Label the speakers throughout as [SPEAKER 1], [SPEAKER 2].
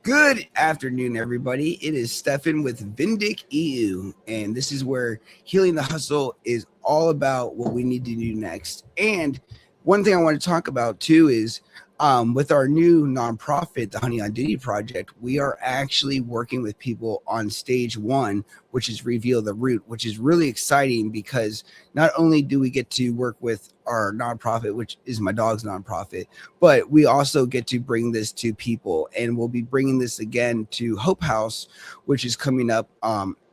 [SPEAKER 1] Good afternoon, everybody. It is Stefan with Vindec EU, and this is where Healing the Hustle is all about what we need to do next. And one thing I want to talk about too is with our new nonprofit, the Honey on Duty Project, we are actually working with people on stage one, which is Reveal the Root, which is really exciting because not only do we get to work with our nonprofit, which is my dog's nonprofit, but we also get to bring this to people, and we'll be bringing this again to Hope House, which is coming up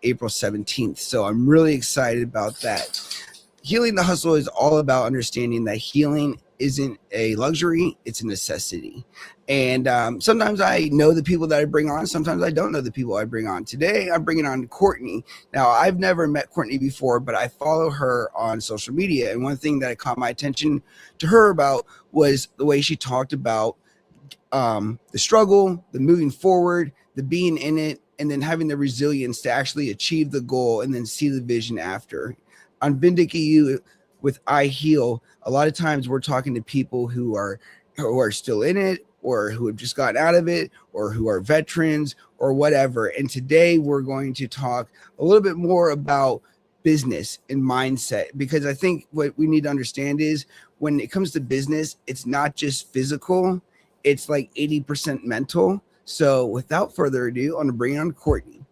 [SPEAKER 1] April 17th. So I'm really excited about that. Healing the Hustle is all about understanding that healing isn't a luxury, it's a necessity. And sometimes I know the people that I bring on, sometimes I don't know the people I bring on. Today, I'm bringing on Courtney. Now, I've never met Courtney before, but I follow her on social media. And one thing that caught my attention to her about was the way she talked about the struggle, the moving forward, the being in it, and then having the resilience to actually achieve the goal and then see the vision after. On Vindec EU I Heal, a lot of times we're talking to people who are still in it, or who have just gotten out of it, or who are veterans or whatever. And today we're going to talk a little bit more about business and mindset, because I think what we need to understand is when it comes to business, it's not just physical, it's like 80% mental. So without further ado, I'm gonna bring on Courtney.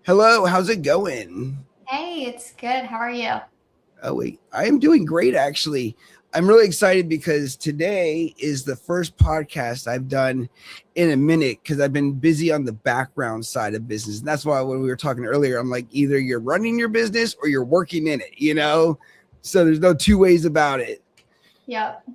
[SPEAKER 1] Hello, how's it going?
[SPEAKER 2] Hey, it's good. How are you?
[SPEAKER 1] Oh, wait, I am doing great, actually. I'm really excited because today is the first podcast I've done in a minute, because I've been busy on the background side of business. And that's why when we were talking earlier, I'm like, either you're running your business or you're working in it, you know? So there's no two ways about it.
[SPEAKER 2] Yep.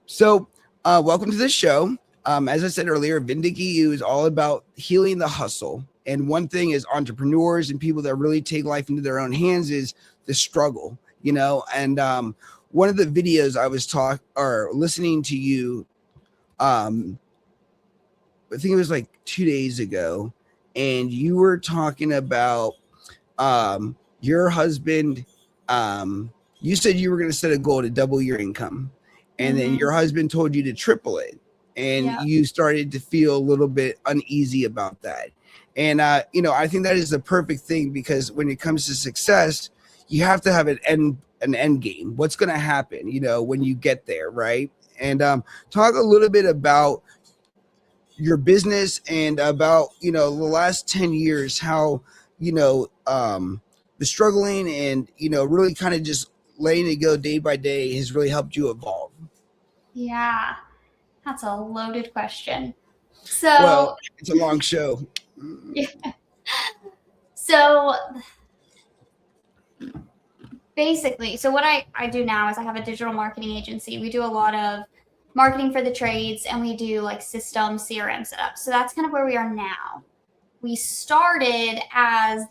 [SPEAKER 1] So welcome to the show. As I said earlier, Vindec EU is all about healing the hustle. And one thing is entrepreneurs and people that really take life into their own hands is the struggle, you know? And one of the videos I was listening to you, I think it was like 2 days ago, and you were talking about your husband. You said you were going to set a goal to double your income, and then your husband told you to triple it, and you started to feel a little bit uneasy about that. And you know, I think that is the perfect thing, because when it comes to success, you have to have an end game. What's going to happen, you know, when you get there, right? And talk a little bit about your business and about, you know, the last 10 years, how, you know, the struggling and, you know, really kind of just letting it go day by day has really helped you evolve.
[SPEAKER 2] Yeah, that's a loaded question. So
[SPEAKER 1] well, it's a long show.
[SPEAKER 2] Yeah. So basically, so what I do now is I have a digital marketing agency. We do a lot of marketing for the trades, and we do like system CRM setup. So that's kind of where we are now. We started as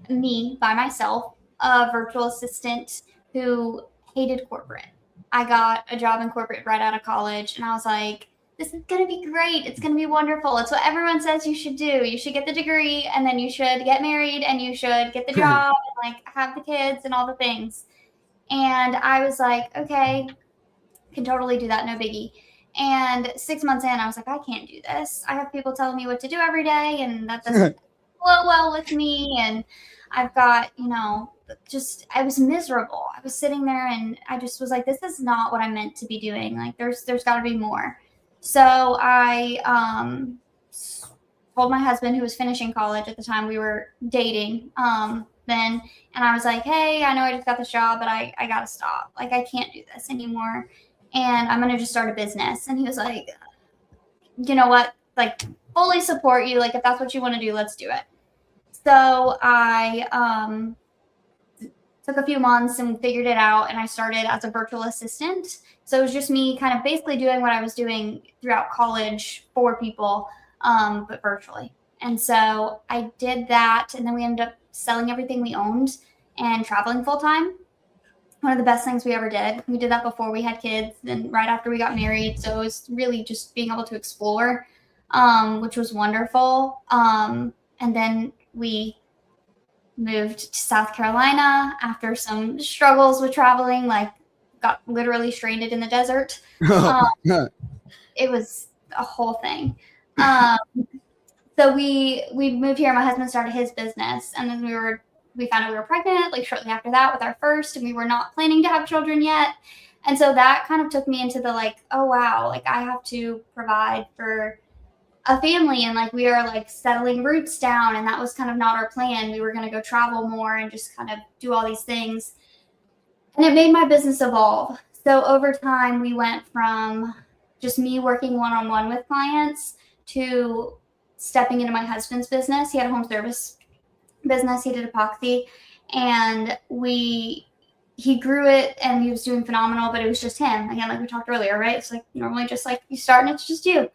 [SPEAKER 2] me by myself, a virtual assistant who hated corporate. I got a job in corporate right out of college, and I was like, this is going to be great. It's going to be wonderful. It's what everyone says you should do. You should get the degree, and then you should get married, and you should get the job and like have the kids and all the things. And I was like, okay, can totally do that. No biggie. And 6 months in, I was like, I can't do this. I have people telling me what to do every day, and that doesn't flow well with me. And I've got, you know, I was miserable. I was sitting there and I just was like, this is not what I'm meant to be doing. Like there's got to be more. So I told my husband, who was finishing college at the time, we were dating then, and I was like, hey, I know I just got this job, but I got to stop. Like, I can't do this anymore, and I'm going to just start a business. And he was like, you know what? Like, fully support you. Like, if that's what you want to do, let's do it. So I took a few months and figured it out, and I started as a virtual assistant. So it was just me kind of basically doing what I was doing throughout college for people, but virtually. And so I did that, and then we ended up selling everything we owned and traveling full time. One of the best things we ever did. We did that before we had kids and right after we got married. So it was really just being able to explore, which was wonderful. And then we moved to South Carolina after some struggles with traveling, like got literally stranded in the desert. It was a whole thing. Um, so we moved here. My husband started his business, and then we found out we were pregnant like shortly after that with our first, and we were not planning to have children yet. And so that kind of took me into the like, oh wow, like I have to provide for a family, and like we are like settling roots down, and that was kind of not our plan. We were going to go travel more and just kind of do all these things, and it made my business evolve. So over time we went from just me working one-on-one with clients to stepping into my husband's business. He had a home service business. He did epoxy, and he grew it, and he was doing phenomenal, but it was just him. Again, like we talked earlier, right? It's like normally just like you start and it's just you.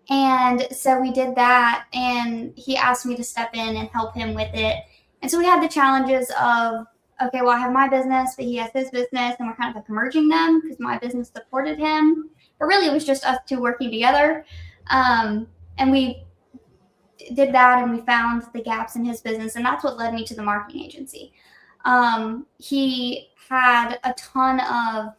[SPEAKER 2] And so we did that, and he asked me to step in and help him with it. And so we had the challenges of, okay, well, I have my business, but he has his business, and we're kind of like merging them because my business supported him. But really, it was just us two working together. And we did that, and we found the gaps in his business, and that's what led me to the marketing agency. He had a ton of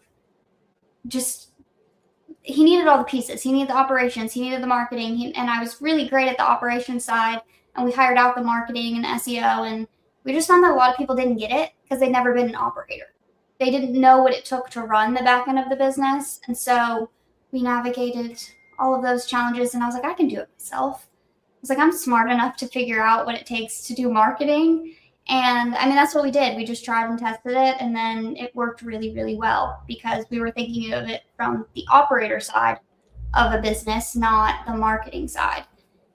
[SPEAKER 2] he needed all the pieces. He needed the operations, he needed the marketing, and I was really great at the operations side, and we hired out the marketing and SEO, and we just found that a lot of people didn't get it because they'd never been an operator. They didn't know what it took to run the back end of the business, and so we navigated all of those challenges, and I was like, I can do it myself. I was like, I'm smart enough to figure out what it takes to do marketing. And I mean, that's what we did. We just tried and tested it, and then it worked really, really well because we were thinking of it from the operator side of a business, not the marketing side.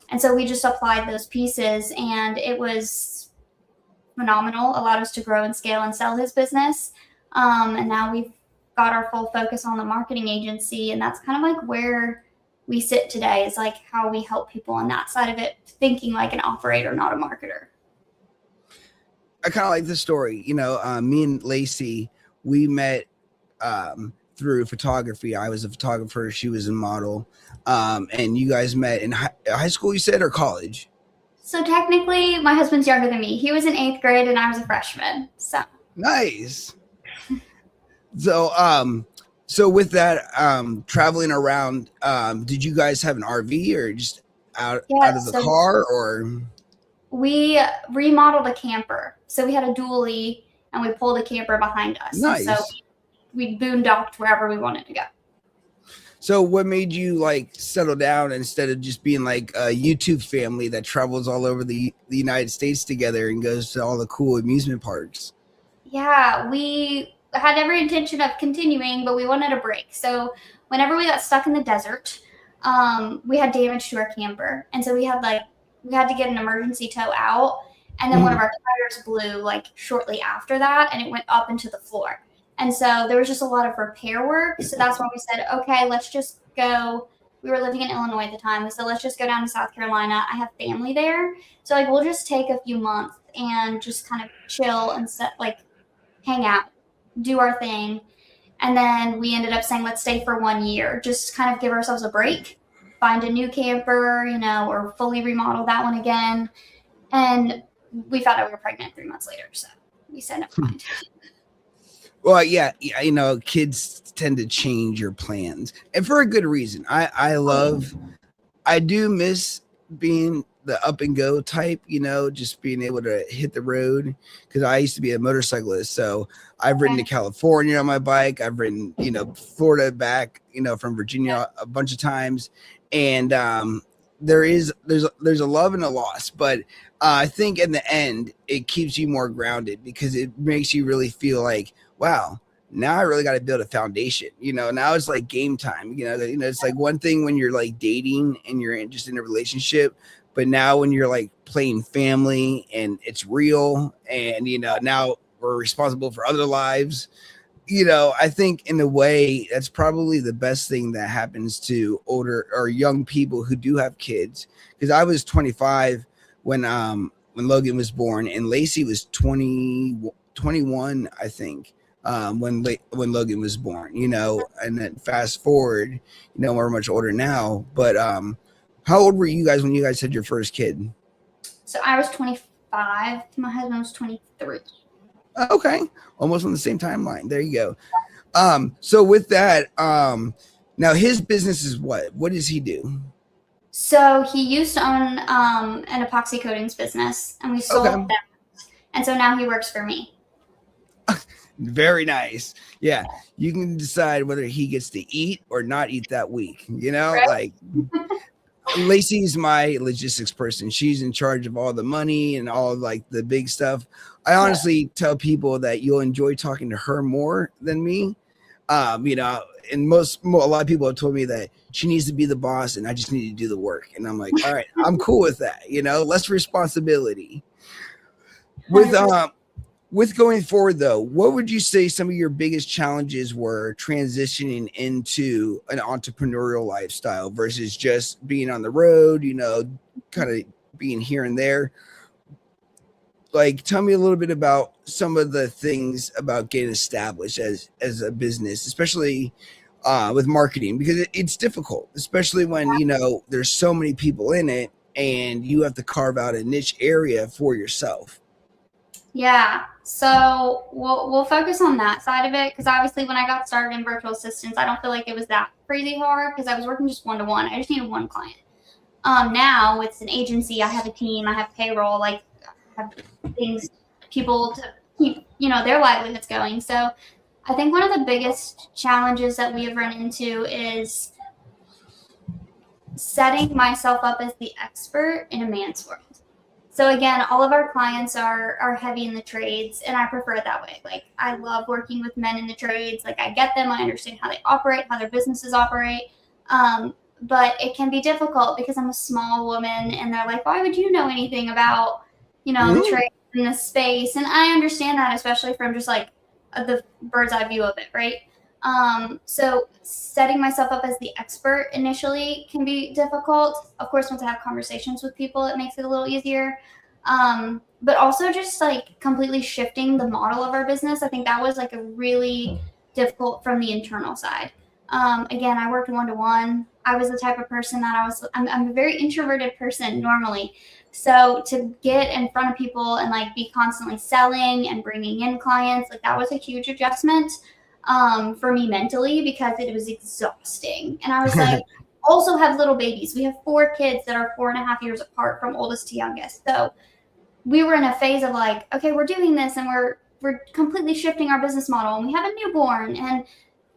[SPEAKER 2] And so we just applied those pieces, and it was phenomenal, allowed us to grow and scale and sell his business. And now we've got our full focus on the marketing agency, and that's kind of like where we sit today, is like how we help people on that side of it, thinking like an operator, not a marketer.
[SPEAKER 1] I kind of like the story. Me and Lacey, we met through photography. I was a photographer. She was a model. And you guys met in high school, you said, or college?
[SPEAKER 2] So technically, my husband's younger than me. He was in 8th grade, and I was a freshman. So
[SPEAKER 1] nice. So with that, traveling around, did you guys have an RV or just out of the car, or?
[SPEAKER 2] We remodeled a camper. So we had a dually, and we pulled a camper behind us.
[SPEAKER 1] Nice.
[SPEAKER 2] So we boondocked wherever we wanted to go.
[SPEAKER 1] So what made you like settle down instead of just being like a YouTube family that travels all over the United States together and goes to all the cool amusement parks?
[SPEAKER 2] Yeah, we had every intention of continuing, but we wanted a break. So whenever we got stuck in the desert, we had damage to our camper. And so we had to get an emergency tow out. And then one of our tires blew like shortly after that, and it went up into the floor. And so there was just a lot of repair work. So that's when we said, okay, let's just go. We were living in Illinois at the time. So let's just go down to South Carolina. I have family there. So like, we'll just take a few months and just kind of chill and hang out, do our thing. And then we ended up saying, let's stay for 1 year, just kind of give ourselves a break, find a new camper, or fully remodel that one again. And we found out we were pregnant 3 months later. So we said, never mind.
[SPEAKER 1] Well, yeah, kids tend to change your plans, and for a good reason. I do miss being the up and go type, just being able to hit the road, because I used to be a motorcyclist. So I've ridden to California on my bike. I've ridden, Florida back, from Virginia a bunch of times. And there's a love and a loss, but I think in the end, it keeps you more grounded because it makes you really feel like, wow, now I really got to build a foundation. Now it's like game time. It's like one thing when you're like dating and you're just in a relationship, but now when you're like playing family and it's real, and now we're responsible for other lives. I think in a way that's probably the best thing that happens to older or young people who do have kids. Because I was 25 when Logan was born, and Lacey was 21, I think, when Logan was born. And then fast forward, we're much older now. But how old were you guys when you guys had your first kid?
[SPEAKER 2] So I was 25. My husband was 23.
[SPEAKER 1] Okay, almost on the same timeline. There you go. So with that, now his business is what? What does he do?
[SPEAKER 2] So he used to own an epoxy coatings business, and we sold
[SPEAKER 1] Okay.
[SPEAKER 2] that. And so now he works for me.
[SPEAKER 1] Very nice. Yeah. You can decide whether he gets to eat or not eat that week. Like Lacey's my logistics person. She's in charge of all the money and all like the big stuff. I honestly tell people that you'll enjoy talking to her more than me. And a lot of people have told me that she needs to be the boss and I just need to do the work. And I'm like, all right, I'm cool with that. Less responsibility. With going forward, though, what would you say some of your biggest challenges were transitioning into an entrepreneurial lifestyle versus just being on the road, kind of being here and there? Like, tell me a little bit about some of the things about getting established as a business, especially with marketing, because it's difficult, especially when, there's so many people in it and you have to carve out a niche area for yourself.
[SPEAKER 2] Yeah, so we'll focus on that side of it, because obviously when I got started in virtual assistants, I don't feel like it was that crazy hard because I was working just one-to-one. I just needed one client. Now it's an agency. I have a team. I have payroll. Like, I have things, people to keep their livelihoods going. So I think one of the biggest challenges that we have run into is setting myself up as the expert in a man's world. So again, all of our clients are heavy in the trades, and I prefer it that way. Like, I love working with men in the trades. Like, I get them. I understand how they operate, how their businesses operate. But it can be difficult because I'm a small woman, and they're like, why would you know anything about, the trade in this space? And I understand that, especially from just like the bird's eye view of it, right? So setting myself up as the expert initially can be difficult. Of course, once I have conversations with people, it makes it a little easier. But also just like completely shifting the model of our business. I think that was like a really difficult from the internal side. Again, I worked one-to-one. I was the type of person that I'm a very introverted person normally. So to get in front of people and like be constantly selling and bringing in clients, like that was a huge adjustment for me mentally, because it was exhausting. And I was like, also have little babies. We have 4 kids that are 4.5 years apart from oldest to youngest. So we were in a phase of like, okay, we're doing this and we're completely shifting our business model. And we have a newborn and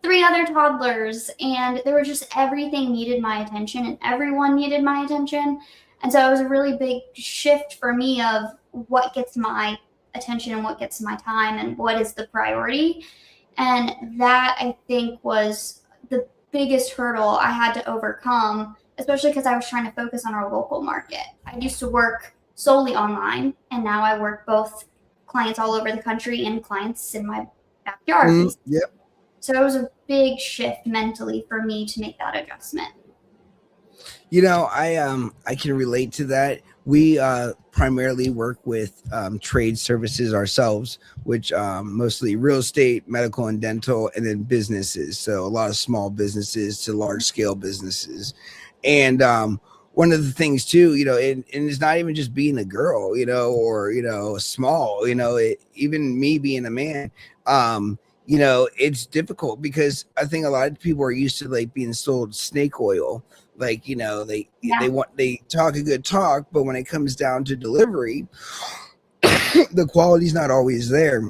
[SPEAKER 2] 3 other toddlers, and there was just everything needed my attention and everyone needed my attention. And so it was a really big shift for me of what gets my attention and what gets my time and what is the priority. And that, I think, was the biggest hurdle I had to overcome, especially because I was trying to focus on our local market. I used to work solely online, and now I work both clients all over the country and clients in my backyard.
[SPEAKER 1] Yep.
[SPEAKER 2] So it was a big shift mentally for me to make that adjustment.
[SPEAKER 1] I can relate to that. We primarily work with trade services ourselves, which mostly real estate, medical and dental, and then businesses. So a lot of small businesses to large scale businesses. And one of the things too, and it's not even just being a girl, or, small, even me being a man, it's difficult because I think a lot of people are used to like being sold snake oil. Like, they talk a good talk, but when it comes down to delivery, the quality's not always there.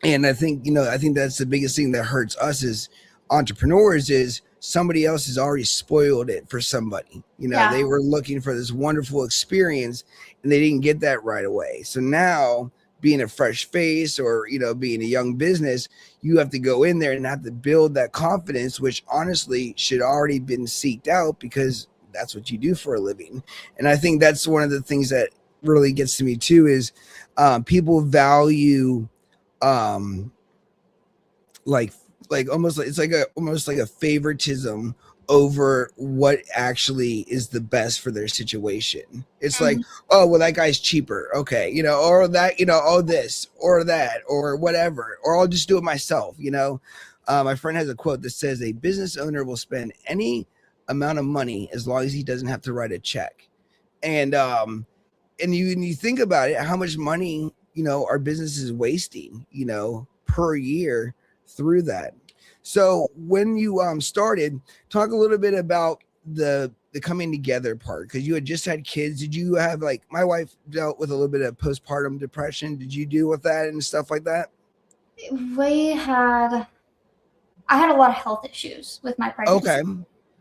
[SPEAKER 1] And I think that's the biggest thing that hurts us as entrepreneurs is somebody else has already spoiled it for somebody. They were looking for this wonderful experience and they didn't get that right away. So now, being a fresh face or, being a young business, you have to go in there and have to build that confidence, which honestly should already been seeked out because that's what you do for a living. And I think that's one of the things that really gets to me too is people value like almost like it's like almost like a favoritism over what actually is the best for their situation. It's like, oh, well, that guy's cheaper. Okay. Or that, oh, this or that or whatever, or I'll just do it myself. My friend has a quote that says a business owner will spend any amount of money as long as he doesn't have to write a check. And you think about it, how much money, our business is wasting, per year through that. So when you started, talk a little bit about the the coming together part, because you had just had kids. Did you have, like, my wife dealt with a little bit of postpartum depression. Did you deal with that and stuff like that?
[SPEAKER 2] I had a lot of health issues with my pregnancy.
[SPEAKER 1] Okay.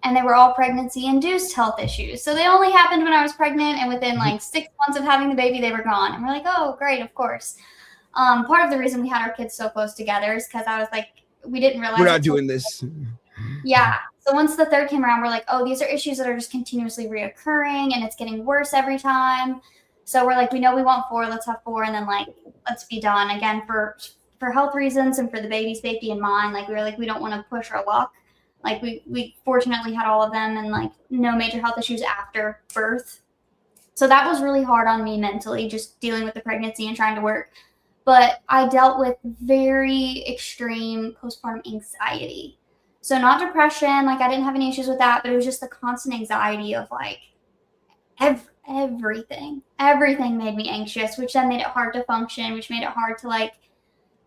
[SPEAKER 2] And they were all pregnancy-induced health issues. So they only happened when I was pregnant, and within like 6 months of having the baby, they were gone. And we're like, oh, great, of course. Part of the reason we had our kids so close together is because I was like, we didn't realize
[SPEAKER 1] We're not doing this.
[SPEAKER 2] Yeah. So once the third came around, we're like, oh, these are issues that are just continuously reoccurring, and it's getting worse every time. So we're like, we know we want 4, let's have 4, and then like, let's be done. Again, for health reasons and for the baby's safety in mind, like we were like, we don't want to push our luck. Like we fortunately had all of them and like no major health issues after birth. So that was really hard on me mentally, just dealing with the pregnancy and trying to work. But I dealt with very extreme postpartum anxiety. So not depression, like I didn't have any issues with that, but it was just the constant anxiety of like everything. Everything made me anxious, which then made it hard to function, which made it hard to like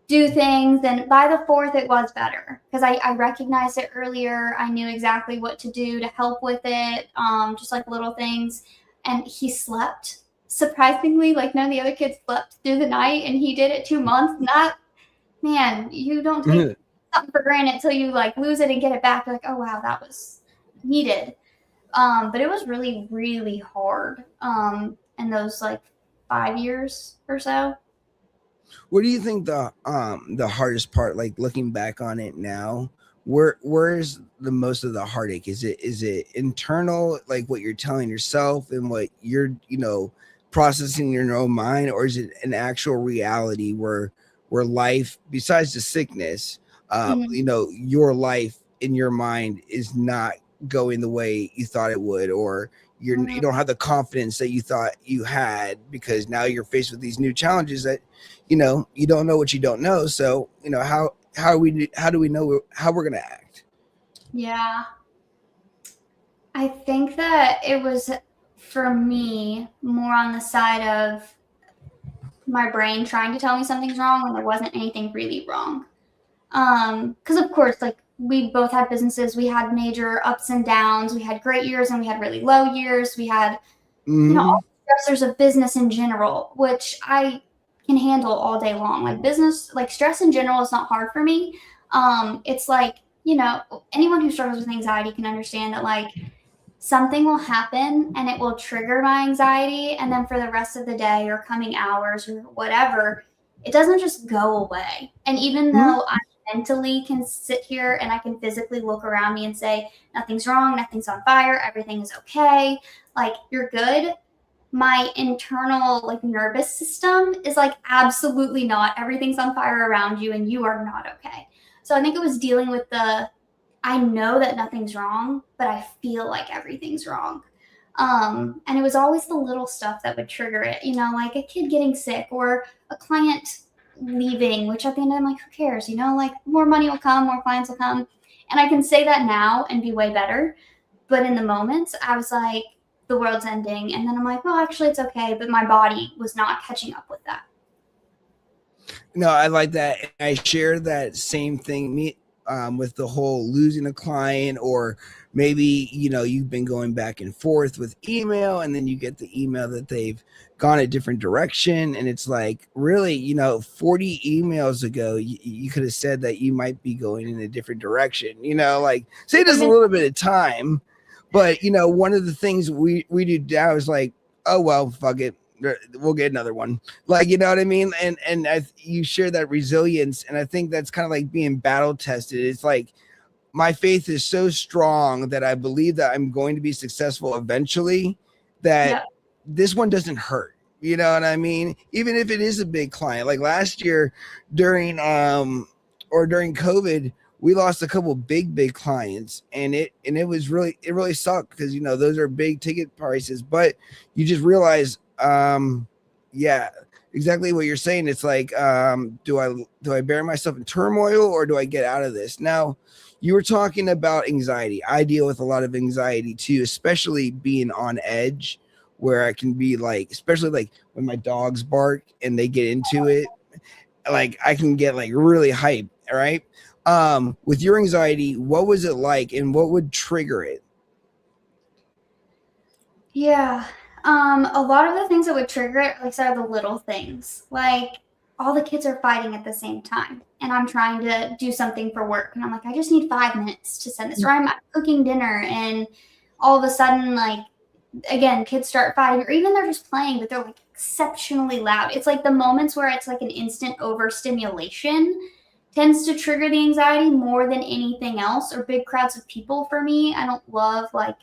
[SPEAKER 2] do things. And by the 4th, it was better because I recognized it earlier. I knew exactly what to do to help with it, just like little things. And he slept. Surprisingly, like none of the other kids slept through the night, and he did it 2 months. Man, you don't take something for granted until you like lose it and get it back. You're like, oh wow, that was needed. But it was really, really hard in those like 5 years or so.
[SPEAKER 1] What do you think the hardest part, like looking back on it now, where's the most of the heartache? Is it internal, like what you're telling yourself and what you're, processing in your own mind, or is it an actual reality where life, besides the sickness, your life in your mind is not going the way you thought it would, or you don't have the confidence that you thought you had, because now you're faced with these new challenges that you don't know what you don't know. So how do we know how we're gonna act?
[SPEAKER 2] Yeah, I think that it was for me more on the side of my brain trying to tell me something's wrong when there wasn't anything really wrong. Because of course, like we both had businesses, we had major ups and downs, we had great years and we had really low years, we had all the stressors of business in general, which I can handle all day long. Like business, like stress in general is not hard for me. It's like, anyone who struggles with anxiety can understand that like something will happen and it will trigger my anxiety, and then for the rest of the day or coming hours or whatever, it doesn't just go away. And even though I mentally can sit here and I can physically look around me and say, nothing's wrong, nothing's on fire, everything is okay, like you're good, my internal like nervous system is like, absolutely not, everything's on fire around you and you are not okay. So I think it was dealing with I know that nothing's wrong, but I feel like everything's wrong. And it was always the little stuff that would trigger it, like a kid getting sick or a client leaving, which at the end I'm like, who cares? Like more money will come, more clients will come. And I can say that now and be way better. But in the moment, I was like, the world's ending. And then I'm like, well, actually it's okay. But my body was not catching up with that.
[SPEAKER 1] No, I like that. I share that same thing. With the whole losing a client, or maybe you've been going back and forth with email, and then you get the email that they've gone a different direction, and it's like, really, 40 emails ago you could have said that you might be going in a different direction, like say there's a little bit of time. But one of the things we do now is like, oh well, fuck it, we'll get another one, like, you know what I mean? And you share that resilience, and I think that's kind of like being battle tested. It's like, my faith is so strong that I believe that I'm going to be successful eventually, that this one doesn't hurt, you know what I mean? Even if it is a big client, like last year during COVID, we lost a couple big clients, and it really sucked, because those are big ticket prices. But you just realize, exactly what you're saying. It's like, do I bury myself in turmoil, or do I get out of this? Now, you were talking about anxiety. I deal with a lot of anxiety too, especially being on edge, where I can be like, especially like when my dogs bark and they get into it, like I can get like really hyped. All right. With your anxiety, what was it like, and what would trigger it?
[SPEAKER 2] Yeah. A lot of the things that would trigger it, like, are the little things. Like, all the kids are fighting at the same time, and I'm trying to do something for work, and I'm like, I just need 5 minutes to send this. Or I'm cooking dinner, and all of a sudden, like, again, kids start fighting, or even they're just playing, but they're like exceptionally loud. It's like the moments where it's like an instant overstimulation tends to trigger the anxiety more than anything else, or big crowds of people for me. I don't love like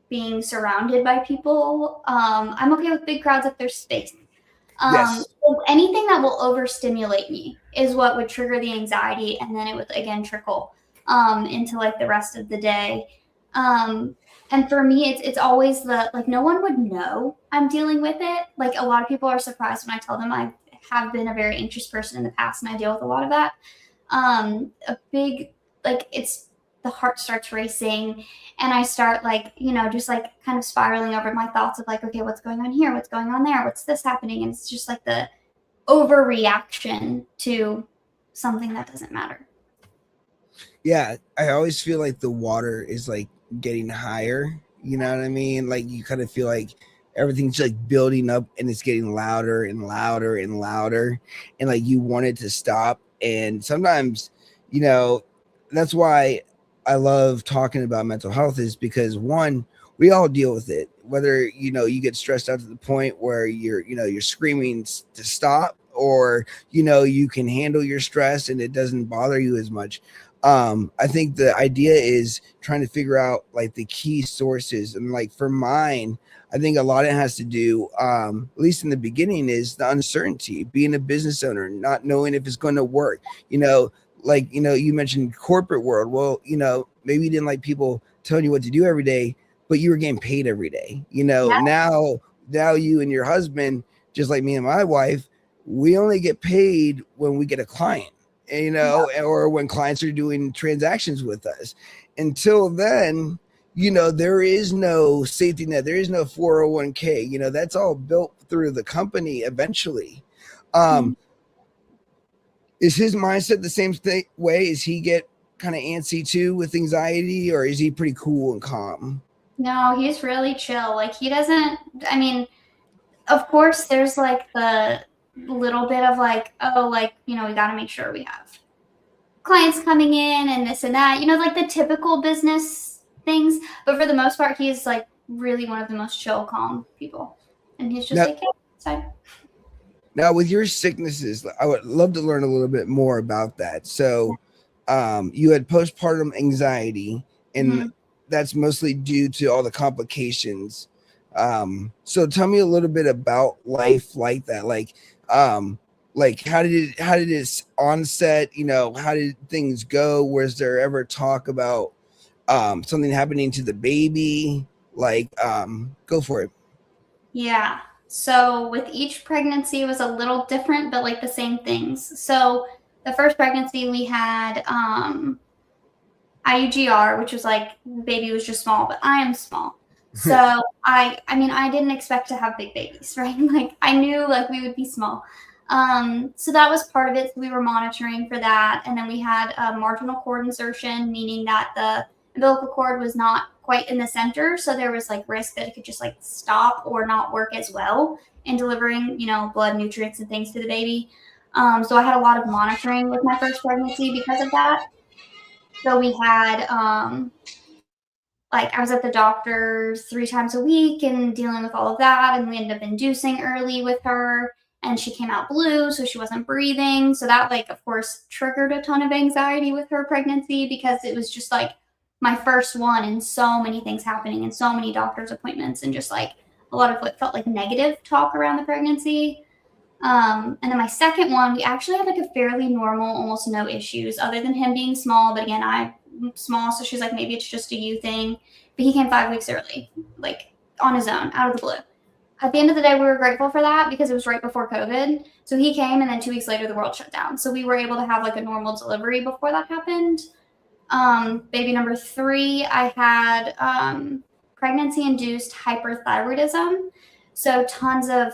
[SPEAKER 2] being surrounded by people. I'm okay with big crowds if there's space.
[SPEAKER 1] Yes.
[SPEAKER 2] So anything that will overstimulate me is what would trigger the anxiety, and then it would again trickle into like the rest of the day. And for me, it's always the like no one would know I'm dealing with it. Like a lot of people are surprised when I tell them I have been a very anxious person in the past, and I deal with a lot of that. A big like it's the heart starts racing, and I start like just like kind of spiraling over my thoughts of like, okay, what's going on here, what's going on there, what's this happening, and it's just like the overreaction to something that doesn't matter.
[SPEAKER 1] Yeah, I always feel like the water is like getting higher. You know what I mean? Like you kind of feel like everything's like building up and it's getting louder and louder and louder, and like you want it to stop. And sometimes, you know, that's why I love talking about mental health, is because one, we all deal with it. Whether you get stressed out to the point where you're screaming to stop, or you can handle your stress and it doesn't bother you as much. I think the idea is trying to figure out like the key sources, and like for mine, I think a lot of it has to do, at least in the beginning, is the uncertainty, being a business owner, not knowing if it's going to work. Like you mentioned corporate world. Well, maybe you didn't like people telling you what to do every day, but you were getting paid every day.
[SPEAKER 2] Yeah.
[SPEAKER 1] Now you and your husband, just like me and my wife, we only get paid when we get a client, or when clients are doing transactions with us. Until then, there is no safety net. There is no 401k. That's all built through the company eventually.
[SPEAKER 2] Mhm.
[SPEAKER 1] Is his mindset the same way? Is he get kind of antsy too with anxiety, or is he pretty cool and calm?
[SPEAKER 2] No, he's really chill. Like he doesn't. I mean, of course, there's like the little bit of like, oh, like we got to make sure we have clients coming in and this and that. Like the typical business things. But for the most part, he's like really one of the most chill, calm people, and he's just
[SPEAKER 1] Now,
[SPEAKER 2] like, hey, it's fine.
[SPEAKER 1] now with your sicknesses, I would love to learn a little bit more about that. So, you had postpartum anxiety, and
[SPEAKER 2] Mm-hmm.
[SPEAKER 1] that's mostly due to all the complications. So tell me a little bit about life like that. Like how did it onset? How did things go? Was there ever talk about something happening to the baby? Go for it.
[SPEAKER 2] Yeah. So with each pregnancy, it was a little different, but like the same things. So the first pregnancy we had IUGR, which was like the baby was just small, but I am small. So I mean I didn't expect to have big babies, right? Like I knew like we would be small. So that was part of it. So we were monitoring for that. And then we had a marginal cord insertion, meaning that the umbilical cord was not quite in the center. So there was like risk that it could just like stop or not work as well in delivering, blood, nutrients, and things to the baby. So I had a lot of monitoring with my first pregnancy because of that. So we had like I was at the doctor's 3 times a week and dealing with all of that, and we ended up inducing early with her, and she came out blue, so she wasn't breathing. So that like of course triggered a ton of anxiety with her pregnancy, because it was just like my first one and so many things happening and so many doctor's appointments and just like a lot of what felt like negative talk around the pregnancy. And then my second one, we actually had like a fairly normal, almost no issues other than him being small. But again, I'm small, so she's like, maybe it's just a you thing. But he came 5 weeks early, like on his own, out of the blue. At the end of the day, we were grateful for that because it was right before COVID. So he came, and then 2 weeks later, the world shut down. So we were able to have like a normal delivery before that happened. Baby number 3, I had pregnancy-induced hyperthyroidism. So tons of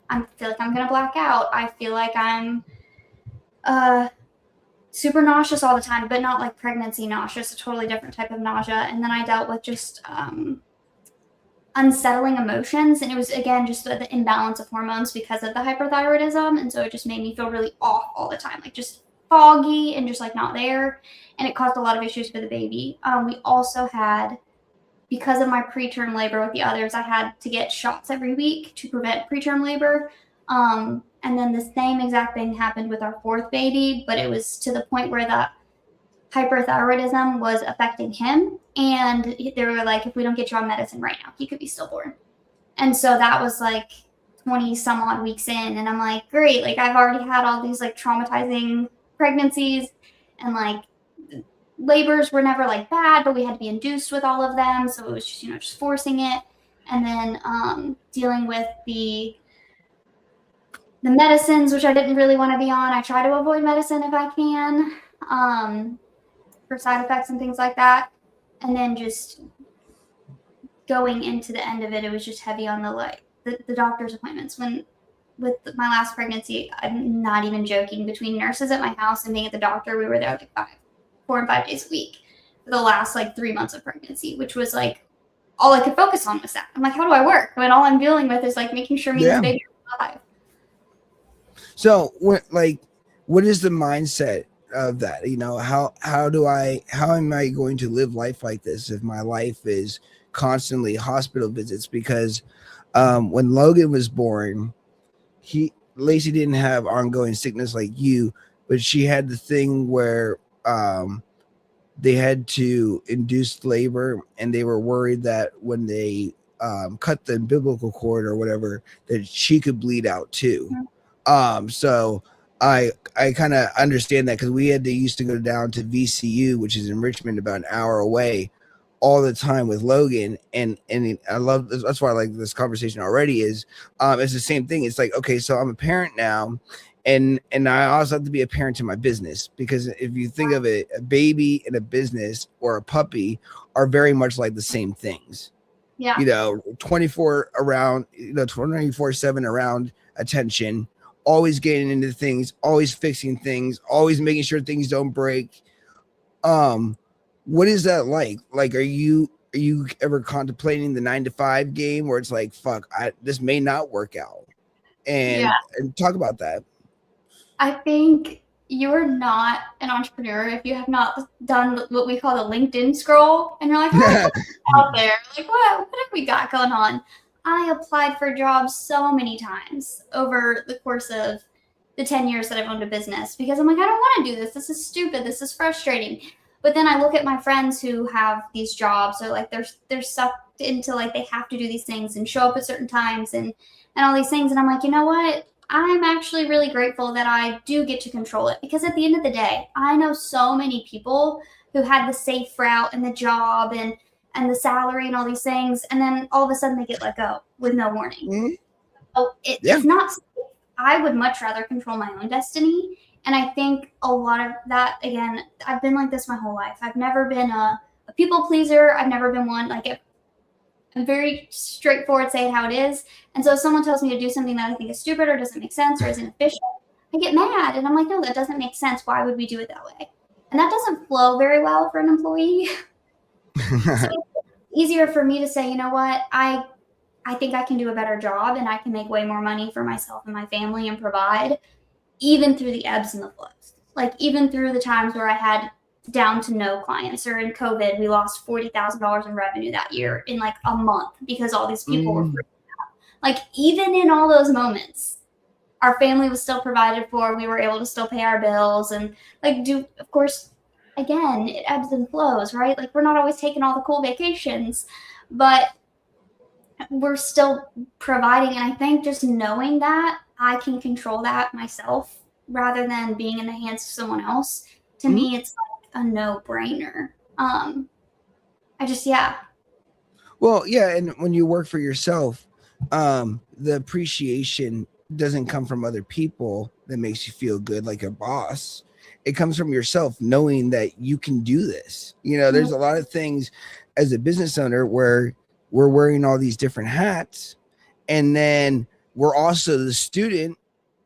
[SPEAKER 2] I feel like I'm gonna black out. I feel like I'm super nauseous all the time, but not like pregnancy nauseous, a totally different type of nausea. And then I dealt with just unsettling emotions. And it was, again, just the imbalance of hormones because of the hyperthyroidism. And so it just made me feel really off all the time, like just foggy and just like not there. And it caused a lot of issues for the baby. We also had, because of my preterm labor with the others, I had to get shots every week to prevent preterm labor. And then the same exact thing happened with our fourth baby, but it was to the point where the hyperthyroidism was affecting him. And they were like, if we don't get you on medicine right now, he could be stillborn. And so that was like 20 some odd weeks in. And I'm like, great. Like, I've already had all these like traumatizing pregnancies, and like labors were never like bad, but we had to be induced with all of them. So it was just, just forcing it. And then dealing with the medicines, which I didn't really want to be on. I try to avoid medicine if I can, for side effects and things like that. And then just going into the end of it, it was just heavy on the doctor's appointments. When with my last pregnancy, I'm not even joking, between nurses at my house and being at the doctor, we were there like 4 and 5 days a week for the last like 3 months of pregnancy, which was like all I could focus on was that. I'm like, how do I work when all I'm dealing with is like making sure me and this baby are alive?
[SPEAKER 1] So what is the mindset of that? How am I going to live life like this if my life is constantly hospital visits? Because when Logan was born, Lacey didn't have ongoing sickness like you, but she had the thing where they had to induce labor, and they were worried that when they cut the umbilical cord or whatever, that she could bleed out too. So I kind of understand that, because we used to go down to VCU, which is in Richmond, about an hour away, all the time with Logan, and I love this. That's why I like this conversation already. Is it's the same thing. It's like, okay, so I'm a parent now, and I also have to be a parent to my business, because if you think of it, a baby and a business or a puppy are very much like the same things.
[SPEAKER 2] Yeah.
[SPEAKER 1] 24/7 around attention, always getting into things, always fixing things, always making sure things don't break. What is that like? Like, are you ever contemplating the 9 to 5 game, where it's like, fuck, this may not work out? And talk about that.
[SPEAKER 2] I think you're not an entrepreneur if you have not done what we call the LinkedIn scroll, and you're like, oh, what's out there? Like, what have we got going on? I applied for jobs so many times over the course of the 10 years that I've owned a business, because I'm like, I don't want to do this. This is stupid. This is frustrating. But then I look at my friends who have these jobs, or like they're sucked into like they have to do these things and show up at certain times and all these things. And I'm like, you know what? I'm actually really grateful that I do get to control it, because at the end of the day, I know so many people who had the safe route and the job and the salary and all these things, and then all of a sudden they get let go with no warning. Mm-hmm. So it's not safe. I would much rather control my own destiny. And I think a lot of that, again, I've been like this my whole life. I've never been a people pleaser. I've never been one. Like, I'm very straightforward, say it how it is. And so if someone tells me to do something that I think is stupid or doesn't make sense or isn't efficient, I get mad. And I'm like, no, that doesn't make sense. Why would we do it that way? And that doesn't flow very well for an employee. So it's easier for me to say, you know what, I think I can do a better job, and I can make way more money for myself and my family and provide, even through the ebbs and the flows. Like, even through the times where I had down to no clients, or in COVID, we lost $40,000 in revenue that year in like a month because all these people were freaking out. Like, even in all those moments, our family was still provided for. We were able to still pay our bills and like of course, again, it ebbs and flows, right? Like, we're not always taking all the cool vacations, but we're still providing. And I think just knowing that I can control that myself rather than being in the hands of someone else, to me, it's like a no-brainer. Well,
[SPEAKER 1] yeah. And when you work for yourself, the appreciation doesn't come from other people that makes you feel good like a boss. It comes from yourself, knowing that you can do this. There's a lot of things as a business owner where we're wearing all these different hats, and then we're also the student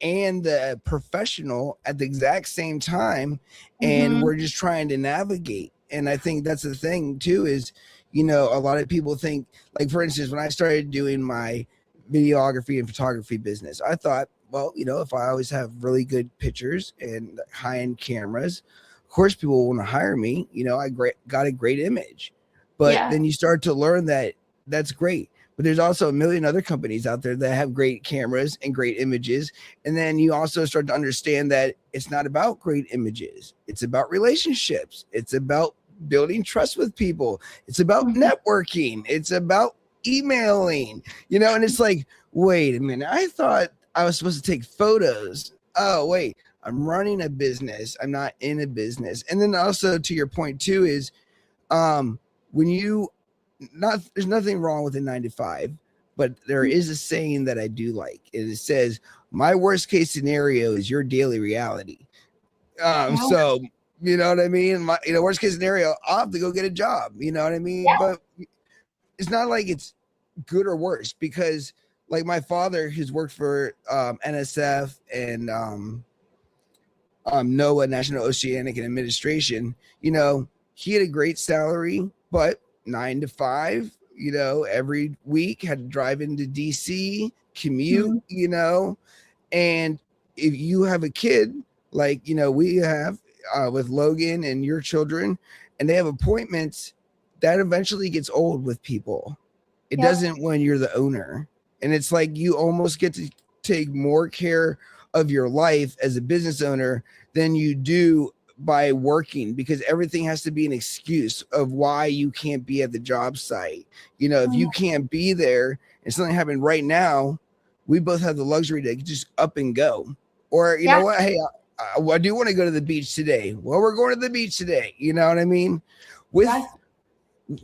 [SPEAKER 1] and the professional at the exact same time. And we're just trying to navigate. And I think that's the thing too, is, you know, a lot of people think, like, for instance, when I started doing my videography and photography business, I thought, well, you know, if I always have really good pictures and high-end cameras, of course people want to hire me. You know, got a great image. But then you start to learn that that's great, but there's also a million other companies out there that have great cameras and great images. And then you also start to understand that it's not about great images. It's about relationships. It's about building trust with people. It's about networking. It's about emailing, you know, and it's like, wait a minute, I thought I was supposed to take photos. Oh, wait, I'm running a business. I'm not in a business. And then also, to your point too, is when you there's nothing wrong with a 9 to 5, but there is a saying that I do like, and it says, my worst case scenario is your daily reality. So you know what I mean? My, you know, worst case scenario, I'll have to go get a job, you know what I mean? But it's not like it's good or worse, because like my father, who's worked for NSF and NOAA, National Oceanic and Administration, you know, he had a great salary, but 9 to 5, you know, every week, had to drive into DC, commute, you know. And if you have a kid, like, you know, we have with Logan and your children, and they have appointments, that eventually gets old with people. It doesn't when you're the owner. And it's like you almost get to take more care of your life as a business owner than you do by working, because everything has to be an excuse of why you can't be at the job site. You know, if you can't be there and something happened right now, we both have the luxury to just up and go. Or, you know what? Hey, I do want to go to the beach today. Well, we're going to the beach today. You know what I mean? With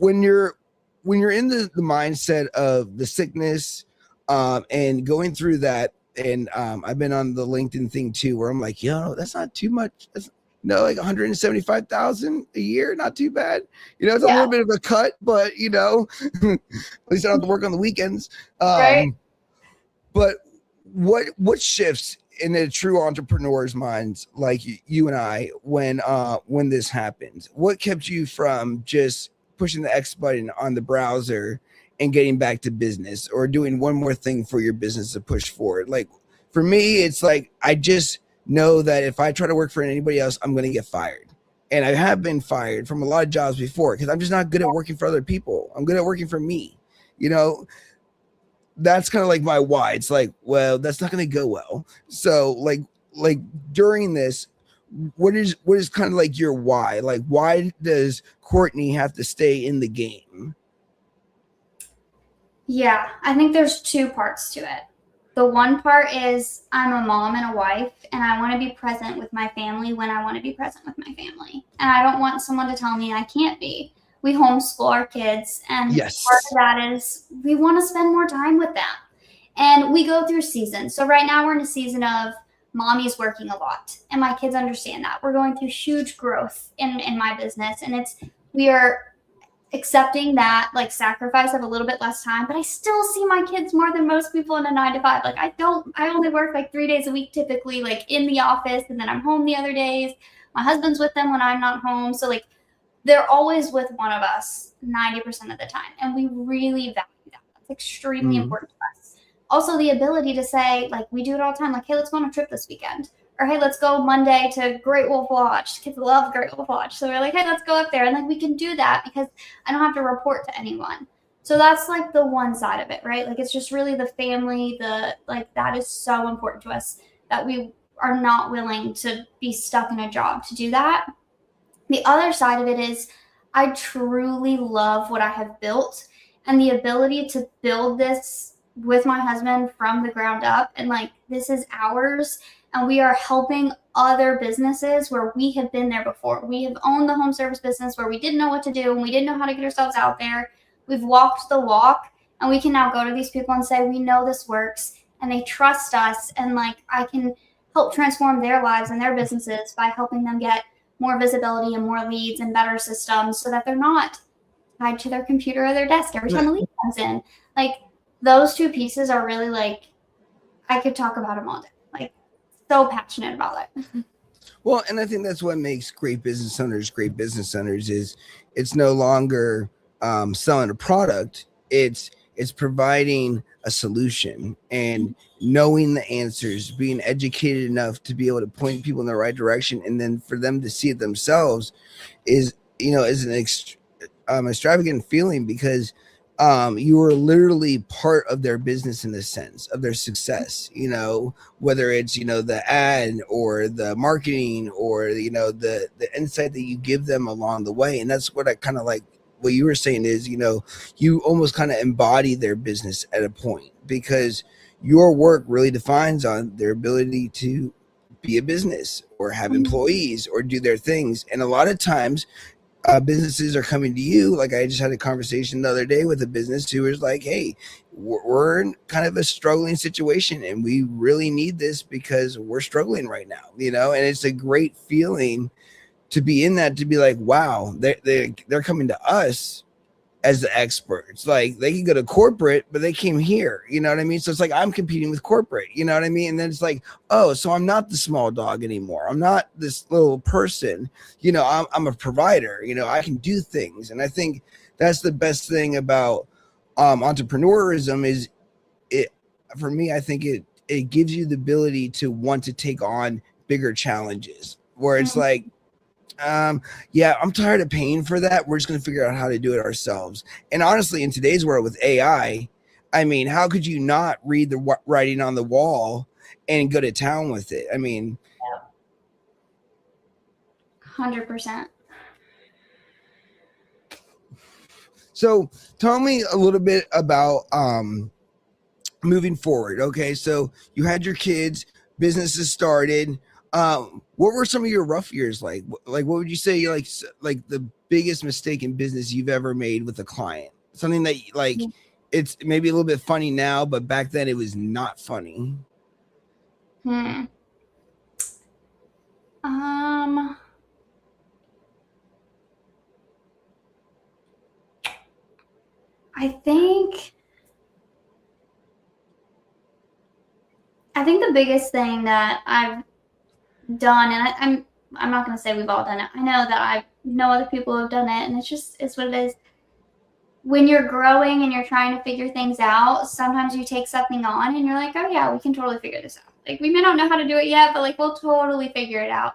[SPEAKER 1] when you're in the mindset of the sickness and going through that, and I've been on the LinkedIn thing too, where I'm like, yo, that's not too much. That's, no, like 175,000 a year, not too bad. You know, it's a little bit of a cut, but you know, at least I don't have to work on the weekends. But what shifts in a true entrepreneur's minds, like you and I, when this happens? What kept you from just pushing the X button on the browser and getting back to business, or doing one more thing for your business to push forward? Like for me, it's like, I just know that if I try to work for anybody else, I'm going to get fired. And I have been fired from a lot of jobs before, because I'm just not good at working for other people. I'm good at working for me. You know, that's kind of like my why. It's like, well, that's not going to go well. So like during this, what is kind of like your why? Like, why does Courtney have to stay in the game?
[SPEAKER 2] Yeah, I think there's two parts to it. The one part is I'm a mom and a wife, and I want to be present with my family when I want to be present with my family. And I don't want someone to tell me I can't be. We homeschool our kids, and part of that is we want to spend more time with them. And we go through seasons. So right now we're in a season of mommy's working a lot, and my kids understand that. We're going through huge growth in my business, and we are accepting that like sacrifice of a little bit less time, but I still see my kids more than most people in a 9 to 5. Like I only work like 3 days a week, typically, like in the office, and then I'm home the other days. My husband's with them when I'm not home. So like they're always with one of us 90% of the time. And we really value that. That's extremely important to us. Also, the ability to say, like, we do it all the time, like, hey, let's go on a trip this weekend. Or, hey, let's go Monday to Great Wolf Lodge. Kids love Great Wolf Lodge. So we're like, hey, let's go up there. And like, we can do that because I don't have to report to anyone. So that's like the one side of it, right? Like, it's just really the family, that is so important to us that we are not willing to be stuck in a job to do that. The other side of it is I truly love what I have built, and the ability to build this with my husband from the ground up. And like, this is ours. And we are helping other businesses where we have been there before. We have owned the home service business where we didn't know what to do and we didn't know how to get ourselves out there. We've walked the walk, and we can now go to these people and say, we know this works, and they trust us. And like, I can help transform their lives and their businesses by helping them get more visibility and more leads and better systems so that they're not tied to their computer or their desk every time a lead comes in. Like, those two pieces are really like, I could talk about them all day. Like, so passionate about it.
[SPEAKER 1] Well, and I think that's what makes great business owners great business owners is it's no longer selling a product. It's providing a solution and knowing the answers, being educated enough to be able to point people in the right direction, and then for them to see it themselves is is an extravagant feeling because you are literally part of their business in the sense of their success, whether it's the ad or the marketing or the insight that you give them along the way. And that's what I kind of like what you were saying is you almost kind of embody their business at a point because your work really defines on their ability to be a business or have employees or do their things. And a lot of times businesses are coming to you. Like I just had a conversation the other day with a business who was like, hey, we're in kind of a struggling situation and we really need this because we're struggling right now, and it's a great feeling to be in that, to be like, wow, they're coming to us as the experts. Like they can go to corporate, but they came here, you know what I mean? So it's like, I'm competing with corporate, you know what I mean? And then it's like, oh, so I'm not the small dog anymore. I'm not this little person, I'm a provider, I can do things. And I think that's the best thing about entrepreneurism is it, for me, I think it gives you the ability to want to take on bigger challenges where it's like, yeah, I'm tired of paying for that. We're just going to figure out how to do it ourselves. And honestly, in today's world with AI, I mean, how could you not read the writing on the wall and go to town with it? I mean,
[SPEAKER 2] 100%.
[SPEAKER 1] So tell me a little bit about moving forward. Okay, so you had your kids, businesses started. What were some of your rough years like? Like, what would you say like the biggest mistake in business you've ever made with a client? Something that like it's maybe a little bit funny now, but back then it was not funny.
[SPEAKER 2] I think the biggest thing that I've done, and I'm not going to say we've all done it. I know that I know other people who have done it, and it's what it is. When you're growing and you're trying to figure things out, sometimes you take something on and you're like, oh yeah, we can totally figure this out. Like we may not know how to do it yet, but like we'll totally figure it out.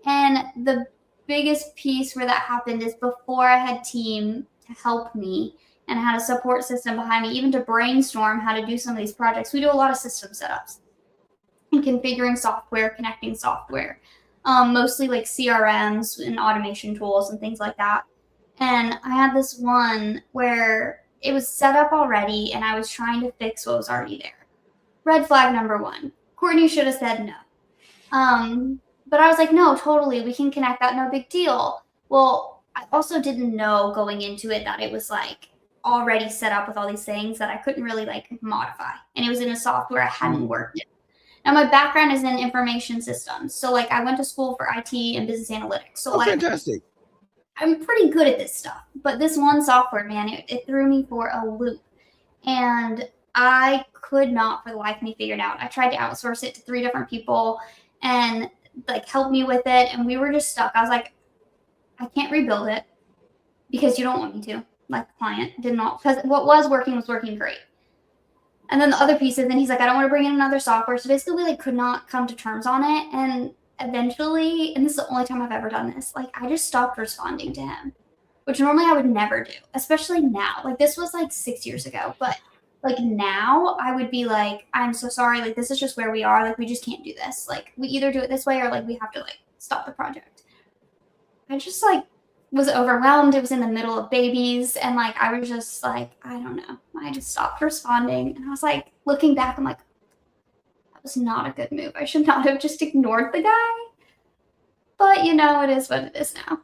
[SPEAKER 2] And the biggest piece where that happened is before I had team to help me and had a support system behind me, even to brainstorm how to do some of these projects. We do a lot of system setups and configuring software, connecting software, mostly like CRMs and automation tools and things like that. And I had this one where it was set up already and I was trying to fix what was already there. Red flag number one. Courtney should have said no. But I was like, no, totally. We can connect that. No big deal. Well, I also didn't know going into it that it was like already set up with all these things that I couldn't really like modify. And it was in a software I hadn't worked in. Now my background is in information systems. So like I went to school for IT and business analytics. So like
[SPEAKER 1] fantastic.
[SPEAKER 2] I'm pretty good at this stuff. But this one software, man, it threw me for a loop. And I could not for the life of me figure it out. I tried to outsource it to 3 different people and like help me with it. And we were just stuck. I was like, I can't rebuild it because you don't want me to. Like the client did not, because what was working great. And then the other piece is then he's like, I don't want to bring in another software. So basically we like could not come to terms on it. And eventually, and this is the only time I've ever done this, like I just stopped responding to him, which normally I would never do, especially now. Like this was like 6 years ago, but like now I would be like, I'm so sorry. Like this is just where we are. Like we just can't do this. Like we either do it this way or like we have to like stop the project. I just like was overwhelmed. It was in the middle of babies. And like, I was just like, I don't know. I just stopped responding. And I was like, looking back, I'm like, that was not a good move. I should not have just ignored the guy. But you know, it is what it is now.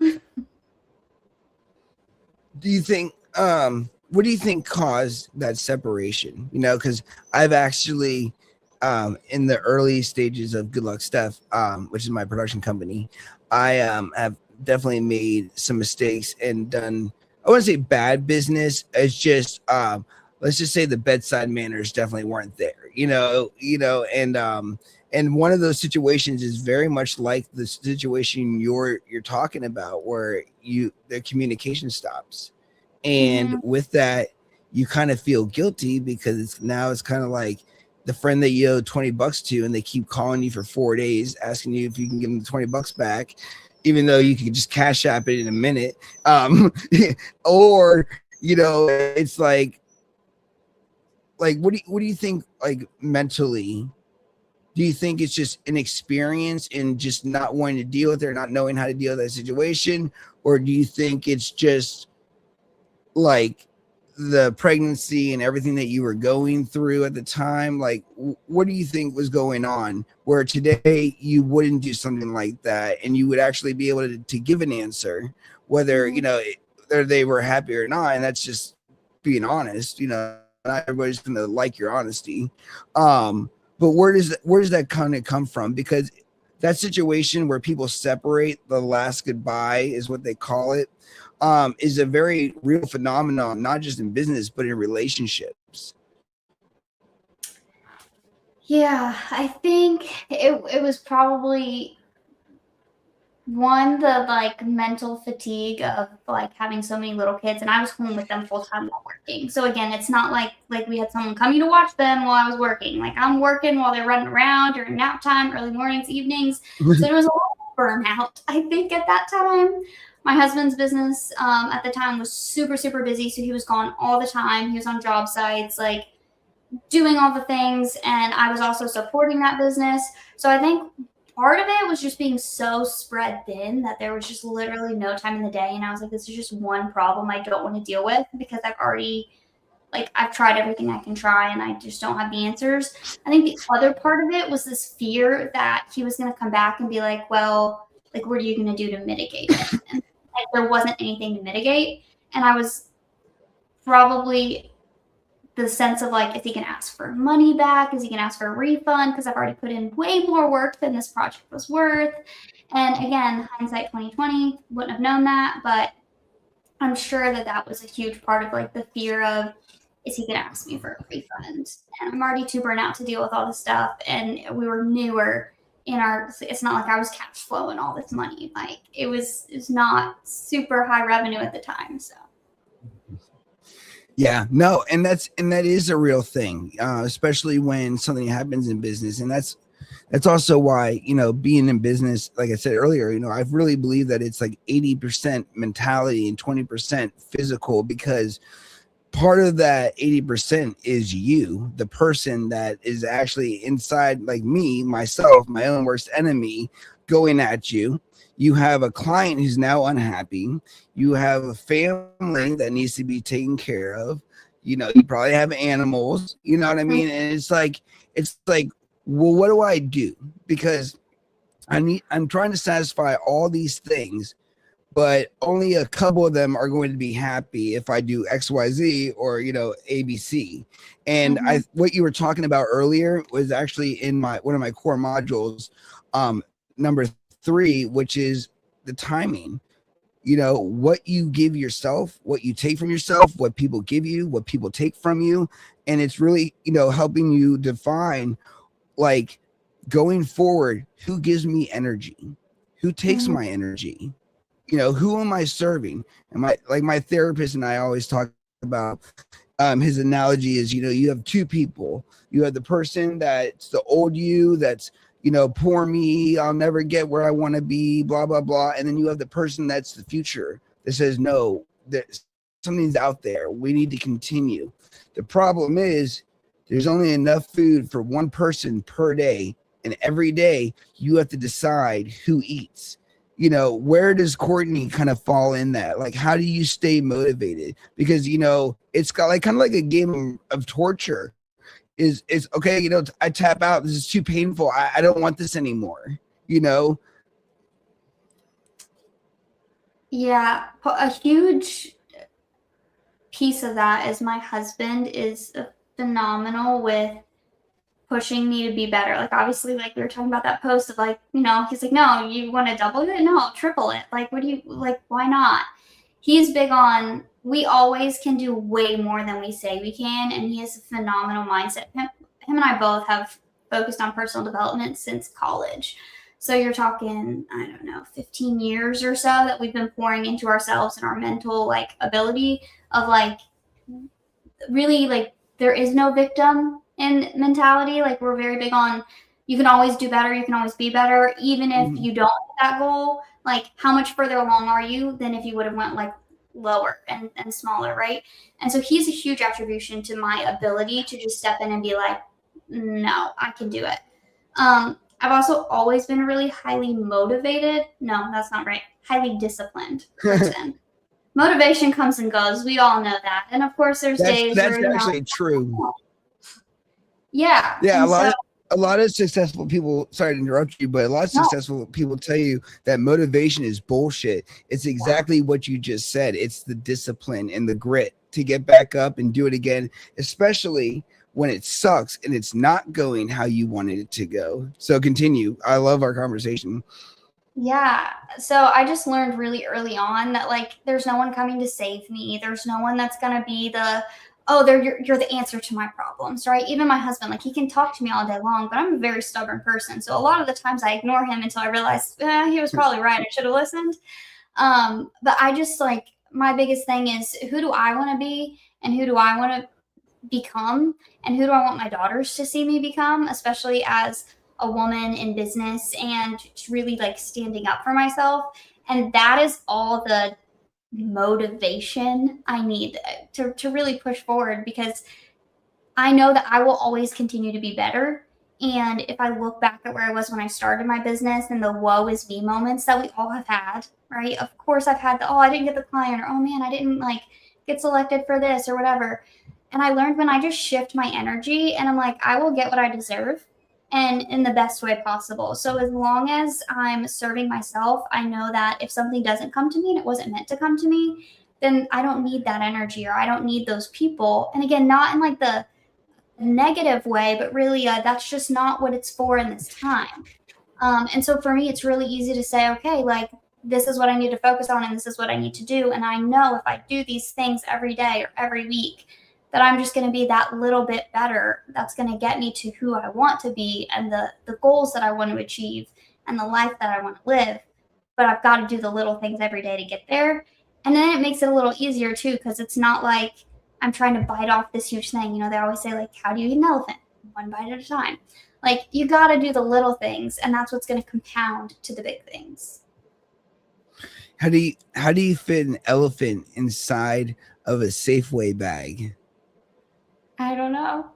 [SPEAKER 1] Do you think, what do you think caused that separation? Because I've actually, in the early stages of Good Luck Steph, which is my production company, I have definitely made some mistakes and done, I wouldn't say bad business. It's just, let's just say the bedside manners definitely weren't there. and one of those situations is very much like the situation you're talking about, where the communication stops, and with that you kind of feel guilty because it's kind of like the friend that you owe $20 to, and they keep calling you for 4 days asking you if you can give them the $20 back, even though you can just cash app it in a minute. Or it's like what do you think, like, mentally? Do you think it's just an experience in just not wanting to deal with it, or not knowing how to deal with that situation? Or do you think it's just like the pregnancy and everything that you were going through at the time? Like, what do you think was going on where today you wouldn't do something like that, and you would actually be able to give an answer, whether, whether they were happy or not? And that's just being honest. Not everybody's going to like your honesty. But where does that kind of come from? Because that situation where people separate, the last goodbye is what they call it, is a very real phenomenon, not just in business, but in relationships.
[SPEAKER 2] Yeah, I think it was probably one, the like mental fatigue of like having so many little kids, and I was home with them full time while working. So again, it's not like we had someone coming to watch them while I was working. Like, I'm working while they're running around during nap time, early mornings, evenings. So there was a lot of burnout, I think, at that time. My husband's business at the time was super, super busy. So he was gone all the time. He was on job sites, like doing all the things. And I was also supporting that business. So I think part of it was just being so spread thin that there was just literally no time in the day. And I was like, this is just one problem I don't want to deal with, because I've tried everything I can try and I just don't have the answers. I think the other part of it was this fear that he was going to come back and be like, well, like, what are you going to do to mitigate it? And like, there wasn't anything to mitigate. And I was probably the sense of like, is he going to ask for money back? Is he going to ask for a refund? Because I've already put in way more work than this project was worth. And again, hindsight 2020, wouldn't have known that, but I'm sure that was a huge part of like the fear of, is he going to ask me for a refund? And I'm already too burnt out to deal with all this stuff. And we were newer it's not like I was cash flowing all this money. Like, it was not super high revenue at the time. So.
[SPEAKER 1] Yeah, no, and that is a real thing, especially when something happens in business. And that's also why, being in business, like I said earlier, I really believe that it's like 80% mentality and 20% physical, because part of that 80% is you, the person that is actually inside, like myself, my own worst enemy, going at you. You have a client who's now unhappy. You have a family that needs to be taken care of. You probably have animals, you know what I mean? And it's like, well, what do I do? Because I'm trying to satisfy all these things, but only a couple of them are going to be happy if I do XYZ or, ABC. And what you were talking about earlier was actually in one of my core modules, number 3, which is the timing. What you give yourself, what you take from yourself, what people give you, what people take from you. And it's really, helping you define, like, going forward, who gives me energy, who takes my energy, who am I serving? And my therapist and I always talk about, his analogy is, you have 2 people. You have the person that's the old you, that's, poor me, I'll never get where I want to be, blah, blah, blah. And then you have the person that's the future that says, no, something's out there. We need to continue. The problem is there's only enough food for one person per day. And every day you have to decide who eats. Where does Courtney kind of fall in that? Like, how do you stay motivated? Because, it's got like kind of like a game of torture. Is okay, I tap out. This is too painful. I don't want this anymore.
[SPEAKER 2] Yeah, a huge piece of that is my husband is phenomenal with pushing me to be better. Like, obviously, like we were talking about that post of like, he's like, no, you want to double it? No, triple it. Like, what do you like? Why not? He's big on, we always can do way more than we say we can. And he has a phenomenal mindset. him and I both have focused on personal development since college. So you're talking, I don't know, 15 years or so that we've been pouring into ourselves and our mental like ability of like really like there is no victim in mentality. Like we're very big on you can always do better, you can always be better, even if you don't hit that goal. Like how much further along are you than if you would have went like lower and smaller, right? And so he's a huge attribution to my ability to just step in and be like, no, I can do it. I've also always been a really highly motivated. No, that's not right. Highly disciplined person. Motivation comes and goes. We all know that. And of course, there's days
[SPEAKER 1] that's
[SPEAKER 2] where
[SPEAKER 1] actually true.
[SPEAKER 2] Yeah.
[SPEAKER 1] Yeah, a lot of successful people, sorry to interrupt you, but a lot of successful people tell you that motivation is bullshit. It's exactly what you just said. It's the discipline and the grit to get back up and do it again, especially when it sucks and it's not going how you wanted it to go. So continue. I love our conversation.
[SPEAKER 2] Yeah. So I just learned really early on that like there's no one coming to save me. There's no one that's going to be the you're the answer to my problems, right? Even my husband, like he can talk to me all day long, but I'm a very stubborn person. So a lot of the times I ignore him until I realize he was probably right. I should have listened. But I just like my biggest thing is who do I want to be and who do I want to become and who do I want my daughters to see me become, especially as a woman in business and really like standing up for myself. And that is all the motivation I need to really push forward, because I know that I will always continue to be better. And if I look back at where I was when I started my business and the woe is me moments that we all have had, right? Of course I've had the, I didn't get the client, or, oh man, I didn't like get selected for this or whatever. And I learned when I just shift my energy and I'm like, I will get what I deserve and in the best way possible. So as long as I'm serving myself, I know that if something doesn't come to me and it wasn't meant to come to me, then I don't need that energy or I don't need those people. And again, not in like the negative way, but really that's just not what it's for in this time. And so for me, it's really easy to say, okay, like this is what I need to focus on and this is what I need to do. And I know if I do these things every day or every week, that I'm just going to be that little bit better. That's going to get me to who I want to be and the goals that I want to achieve and the life that I want to live. But I've got to do the little things every day to get there. And then it makes it a little easier too, because it's not like I'm trying to bite off this huge thing. You know, they always say like, how do you eat an elephant? One bite at a time. Like you got to do the little things, and that's what's going to compound to the big things.
[SPEAKER 1] How do you fit an elephant inside of a Safeway bag?
[SPEAKER 2] I don't know.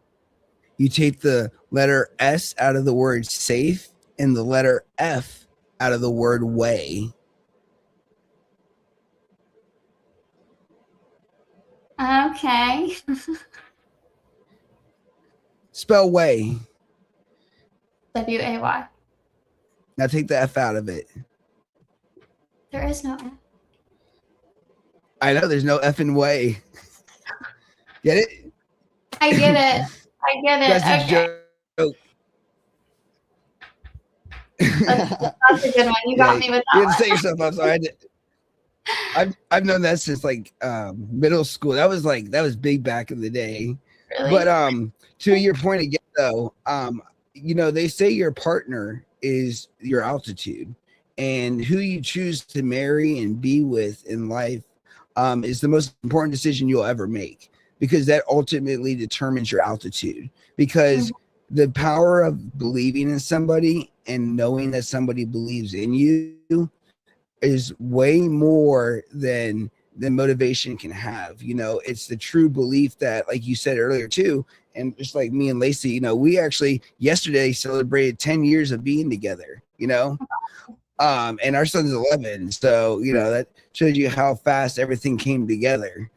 [SPEAKER 1] You take the letter S out of the word safe and the letter F out of the word way.
[SPEAKER 2] Okay.
[SPEAKER 1] Spell way.
[SPEAKER 2] W-A-Y.
[SPEAKER 1] Now take the F out of it.
[SPEAKER 2] There is no F.
[SPEAKER 1] I know there's no F in way. Get it?
[SPEAKER 2] I get it. I get it.
[SPEAKER 1] That's a joke.
[SPEAKER 2] That's a good one. You got me with that.
[SPEAKER 1] You had to set yourself up. So I've known that since like middle school. That was big back in the day.
[SPEAKER 2] Really?
[SPEAKER 1] But to your point again though, you know, they say your partner is your altitude, and who you choose to marry and be with in life is the most important decision you'll ever make, because that ultimately determines your altitude. Because the power of believing in somebody and knowing that somebody believes in you is way more than motivation can have. You know, it's the true belief that, like you said earlier too, and just like me and Lacey, you know, we actually yesterday celebrated 10 years of being together, you know, and our son's 11. So, you know, that shows you how fast everything came together.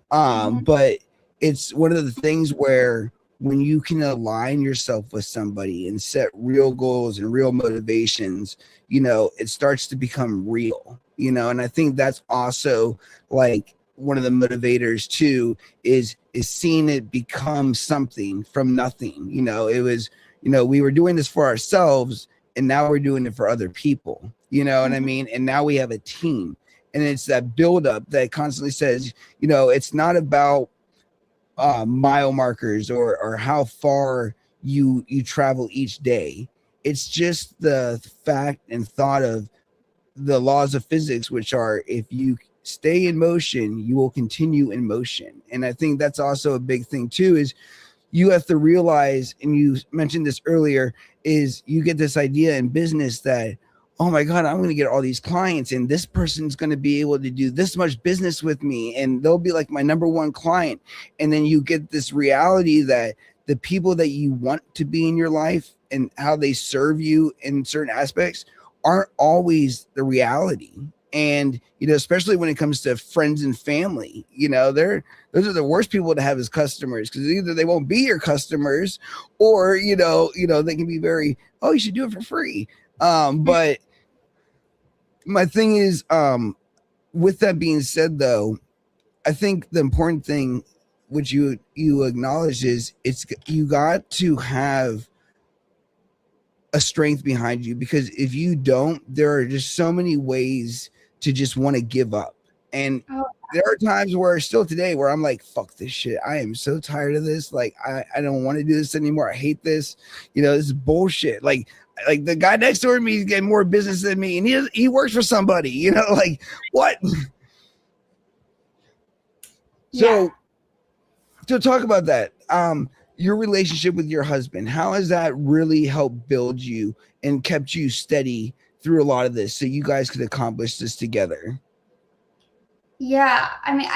[SPEAKER 1] But it's one of the things where when you can align yourself with somebody and set real goals and real motivations, you know, it starts to become real, you know. And I think that's also like one of the motivators too, is seeing it become something from nothing. You know, it was, you know, we were doing this for ourselves and now we're doing it for other people, you know what I mean? And now we have a team, and it's that buildup that constantly says, you know, it's not about mile markers or how far you travel each day. It's just the fact and thought of the laws of physics, which are, if you stay in motion, you will continue in motion. And I think that's also a big thing too, is you have to realize, and you mentioned this earlier, is you get this idea in business that, oh my God, I'm going to get all these clients and this person's going to be able to do this much business with me and they'll be like my number one client. And then you get this reality that the people that you want to be in your life and how they serve you in certain aspects aren't always the reality. And, you know, especially when it comes to friends and family, you know, those are the worst people to have as customers, because either they won't be your customers or, you know, they can be very, oh, you should do it for free. But my thing is, with that being said, though, I think the important thing, which you acknowledge, is you got to have a strength behind you, because if you don't, there are just so many ways to just want to give up. And there are times where still today where I'm like, fuck this shit. I am so tired of this. Like, I don't want to do this anymore. I hate this. You know, this is bullshit. Like the guy next door to me is getting more business than me, and he works for somebody, you know, like what? So talk about that. Your relationship with your husband, how has that really helped build you and kept you steady through a lot of this so you guys could accomplish this together?
[SPEAKER 2] Yeah, I mean,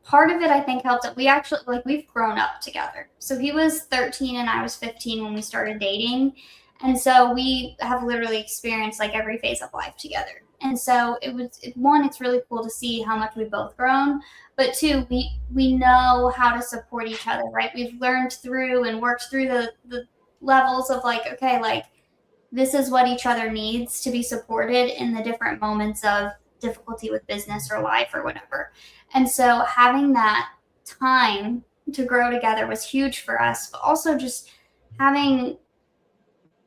[SPEAKER 2] part of it I think helped that we actually, like, we've grown up together. So he was 13 and I was 15 when we started dating. And so we have literally experienced like every phase of life together. And so it's really cool to see how much we've both grown, but two, we know how to support each other, right? We've learned through and worked through the levels of like, okay, like this is what each other needs to be supported in the different moments of difficulty with business or life or whatever. And so having that time to grow together was huge for us, but also just having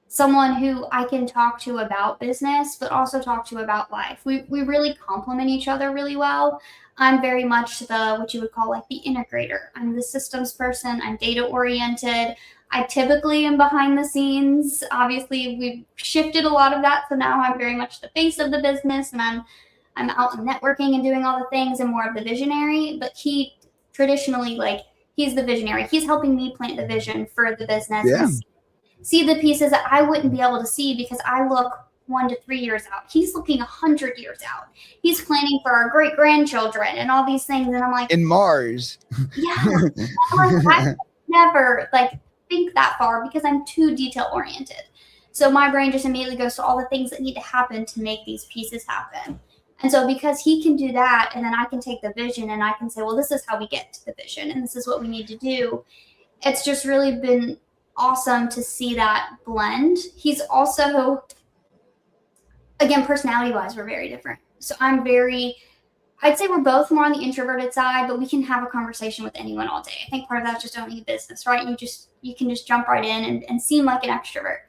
[SPEAKER 2] someone who I can talk to about business, but also talk to about life. We really complement each other really well. I'm very much what you would call like the integrator. I'm the systems person. I'm data oriented. I typically am behind the scenes. Obviously, we've shifted a lot of that. So now I'm very much the face of the business, and I'm out networking and doing all the things and more of the visionary. But he traditionally, like, he's the visionary. He's helping me plant the vision for the business.
[SPEAKER 1] Yeah.
[SPEAKER 2] See the pieces that I wouldn't be able to see because I look 1 to 3 years out. He's looking 100 years out. He's planning for our great grandchildren and all these things. And I'm like,
[SPEAKER 1] in Mars.
[SPEAKER 2] Yeah. I'm like, I never like think that far because I'm too detail oriented. So my brain just immediately goes to all the things that need to happen to make these pieces happen. And so because he can do that, and then I can take the vision and I can say, well, this is how we get to the vision and this is what we need to do. It's just really been awesome to see that blend. He's also, again, personality wise, we're very different. So I'd say we're both more on the introverted side, but we can have a conversation with anyone all day. I think part of that's just owning a business, right? You can just jump right in and seem like an extrovert.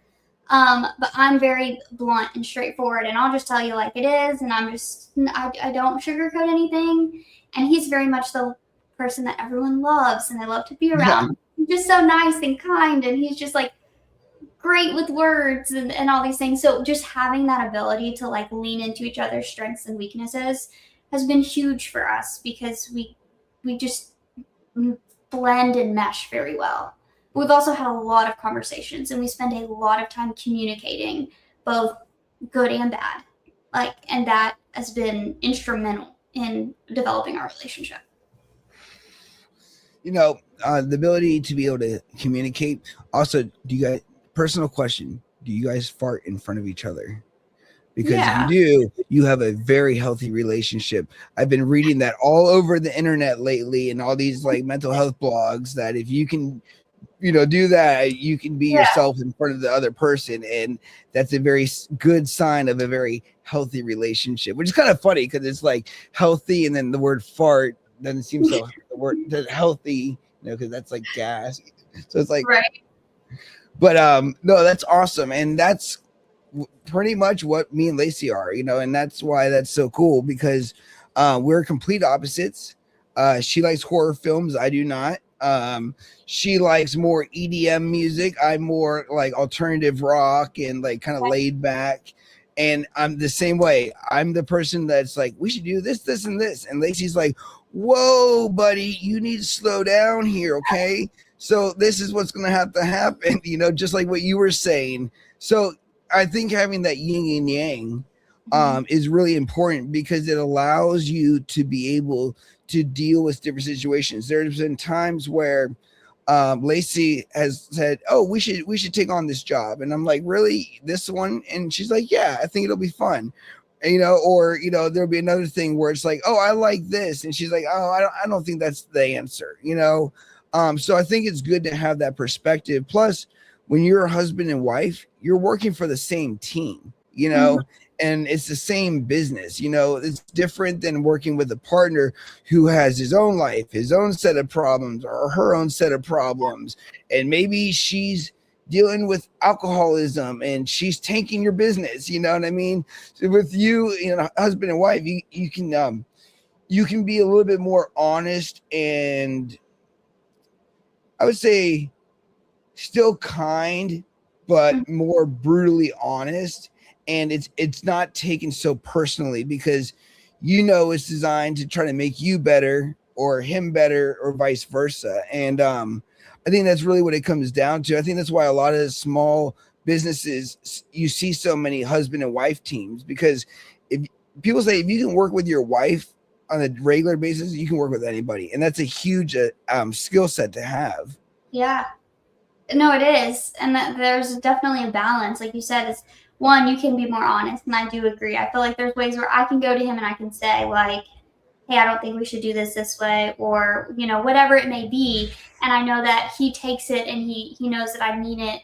[SPEAKER 2] But I'm very blunt and straightforward, and I'll just tell you like it is. And I don't sugarcoat anything. And he's very much the person that everyone loves and they love to be around. Yeah. Just so nice and kind, and he's just like great with words and all these things. So just having that ability to like lean into each other's strengths and weaknesses has been huge for us because we just blend and mesh very well. We've also had a lot of conversations, and we spend a lot of time communicating, both good and bad. And that has been instrumental in developing our relationship.
[SPEAKER 1] You know, the ability to be able to communicate. Also, personal question, do you guys fart in front of each other? Because if you do, you have a very healthy relationship. I've been reading that all over the internet lately and all these like mental health blogs, that if you can, do that, you can be yourself in front of the other person. And that's a very good sign of a very healthy relationship, which is kind of funny because it's like healthy and then the word fart doesn't seem so the word healthy, because that's like gas. So it's like,
[SPEAKER 2] right.
[SPEAKER 1] But no, that's awesome. And that's pretty much what me and Lacey are, and that's why that's so cool, because we're complete opposites. She likes horror films. I do not. She likes more EDM music. I'm more like alternative rock and like kind of laid back. And I'm the same way. I'm the person that's like, we should do this, this, and this. And Lacey's like, whoa, buddy, you need to slow down here, okay? So this is what's going to have to happen, you know, just like what you were saying. So I think having that yin and yang is really important because it allows you to be able to deal with different situations. There's been times where Lacey has said, "Oh, we should take on this job," and I'm like, "Really, this one?" And she's like, "Yeah, I think it'll be fun." And, you know, or you know, there'll be another thing where it's like, "Oh, I like this," and she's like, "Oh, I don't think that's the answer," you know. So I think it's good to have that perspective. Plus, when you're a husband and wife, you're working for the same team, you know. And it's the same business, you know. It's different than working with a partner who has his own life, his own set of problems, or her own set of problems, and maybe she's dealing with alcoholism and she's tanking your business, you know what I mean? So with you, you know, husband and wife, you can be a little bit more honest and I would say still kind, but more brutally honest. And it's not taken so personally because you know it's designed to try to make you better or him better or vice versa. And I think that's really what it comes down to. I think that's why a lot of small businesses you see so many husband and wife teams, because if people say if you can work with your wife on a regular basis, you can work with anybody, and that's a huge skill set to have.
[SPEAKER 2] Yeah. No, it is. And that there's definitely a balance. Like you said, it's one, you can be more honest. And I do agree. I feel like there's ways where I can go to him and I can say, like, hey, I don't think we should do this way, or, you know, whatever it may be. And I know that he takes it and he knows that I mean it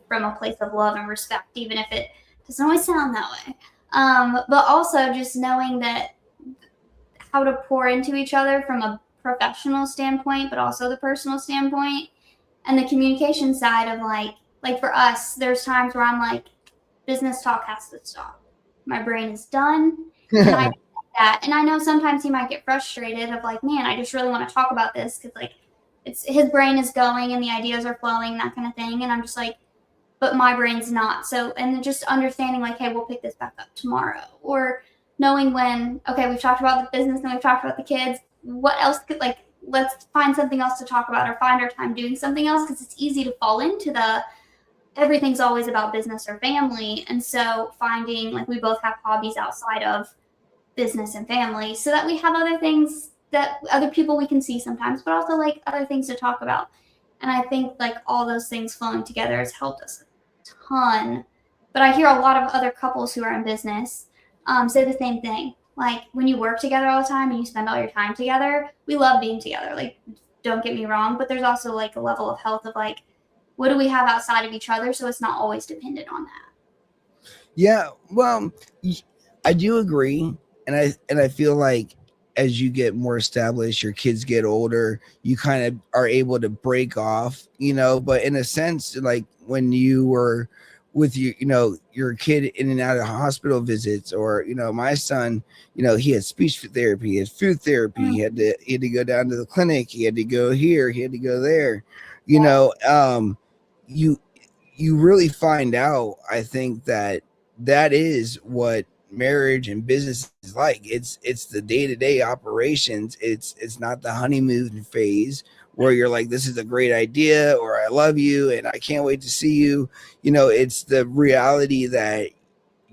[SPEAKER 2] from a place of love and respect, even if it doesn't always sound that way. But also just knowing that how to pour into each other from a professional standpoint, but also the personal standpoint. And the communication side of like for us, there's times where I'm like, business talk has to stop. My brain is done. And I get that. And I know sometimes he might get frustrated of like, man, I just really want to talk about this because like it's his brain is going and the ideas are flowing, that kind of thing. And I'm just like, but my brain's not. So, and just understanding like, hey, we'll pick this back up tomorrow. Or knowing when, okay, we've talked about the business and we've talked about the kids. What else could like, let's find something else to talk about or find our time doing something else, because it's easy to fall into the everything's always about business or family. And so finding like we both have hobbies outside of business and family so that we have other things that other people we can see sometimes, but also like other things to talk about. And I think like all those things flowing together has helped us a ton. But I hear a lot of other couples who are in business say the same thing. Like when you work together all the time and you spend all your time together, we love being together. Like, don't get me wrong, but there's also like a level of health of like, what do we have outside of each other? So it's not always dependent on that.
[SPEAKER 1] Yeah, well, I do agree. And I feel like as you get more established, your kids get older, you kind of are able to break off, you know, but in a sense, like when you were with you know, your kid in and out of hospital visits, or, you know, my son, you know, he had speech therapy, he had food therapy, he had to go down to the clinic, he had to go here, he had to go there, you know, you really find out, I think that is what marriage and business is like. It's the day-to-day operations. It's not the honeymoon phase where you're like, this is a great idea, or I love you and I can't wait to see you. You know, it's the reality that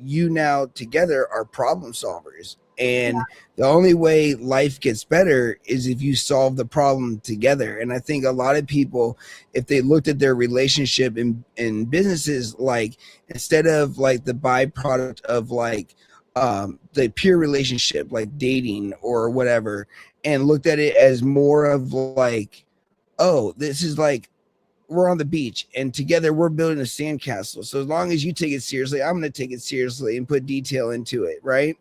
[SPEAKER 1] you now together are problem solvers. And the only way life gets better is if you solve the problem together. And I think a lot of people, if they looked at their relationship in businesses, like instead of like the byproduct of like the pure relationship, like dating or whatever, and looked at it as more of like, oh, this is like, we're on the beach and together we're building a sandcastle. So as long as you take it seriously, I'm going to take it seriously and put detail into it. Right.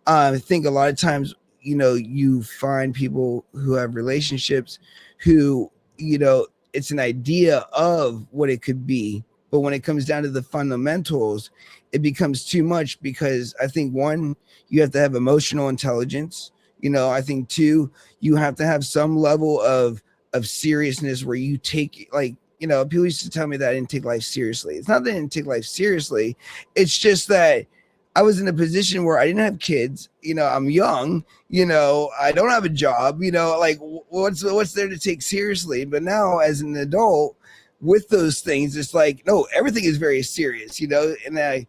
[SPEAKER 1] I think a lot of times, you know, you find people who have relationships who, you know, it's an idea of what it could be. But when it comes down to the fundamentals, it becomes too much, because I think one, you have to have emotional intelligence. You know, I think two, you have to have some level of of seriousness where you take, like, you know, people used to tell me that I didn't take life seriously. It's not that I didn't take life seriously. It's just that I was in a position where I didn't have kids. You know, I'm young. You know, I don't have a job. You know, like what's there to take seriously? But now, as an adult, with those things, it's like, no, everything is very serious. You know, and I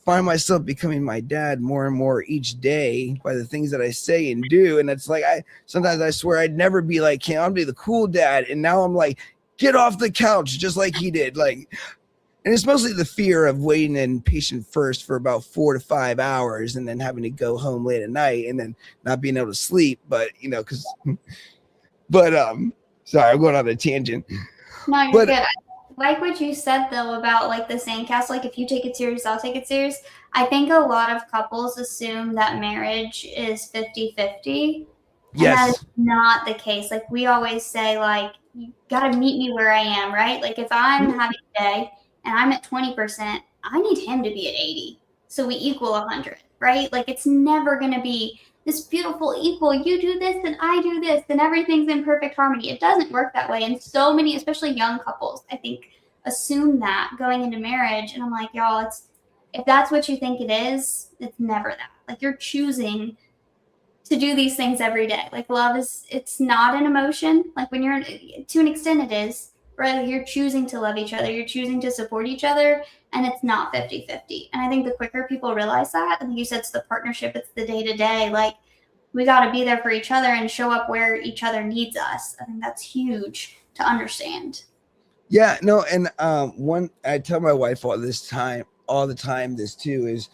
[SPEAKER 1] find myself becoming my dad more and more each day by the things that I say and do. And it's like, sometimes I swear I'd never be like him. I'll be the cool dad. And now I'm like, get off the couch just like he did. Like, and it's mostly the fear of waiting in patient first for about 4 to 5 hours and then having to go home late at night and then not being able to sleep. But, you know, sorry, I'm going on a tangent.
[SPEAKER 2] No, you're good. I like what you said though about like the sandcastle. Like if you take it serious, I'll take it serious. I think a lot of couples assume that marriage is 50-50. And that is not the case. Like we always say, like, you got to meet me where I am, right? Like if I'm having a day and I'm at 20%, I need him to be at 80. So we equal 100, right? Like it's never going to be this beautiful equal. You do this and I do this and everything's in perfect harmony. It doesn't work that way. And so many, especially young couples, I think, assume that going into marriage. And I'm like, y'all, if that's what you think it is, it's never that. Like you're choosing to do these things every day. Like love it's not an emotion. Like when you're, to an extent it is, right? You're choosing to love each other. You're choosing to support each other. And it's not 50-50. And I think the quicker people realize that, I think you said it's the partnership, it's the day to day. Like we got to be there for each other and show up where each other needs us. I think that's huge to understand.
[SPEAKER 1] Yeah, no. And one, I tell my wife all the time, this too is,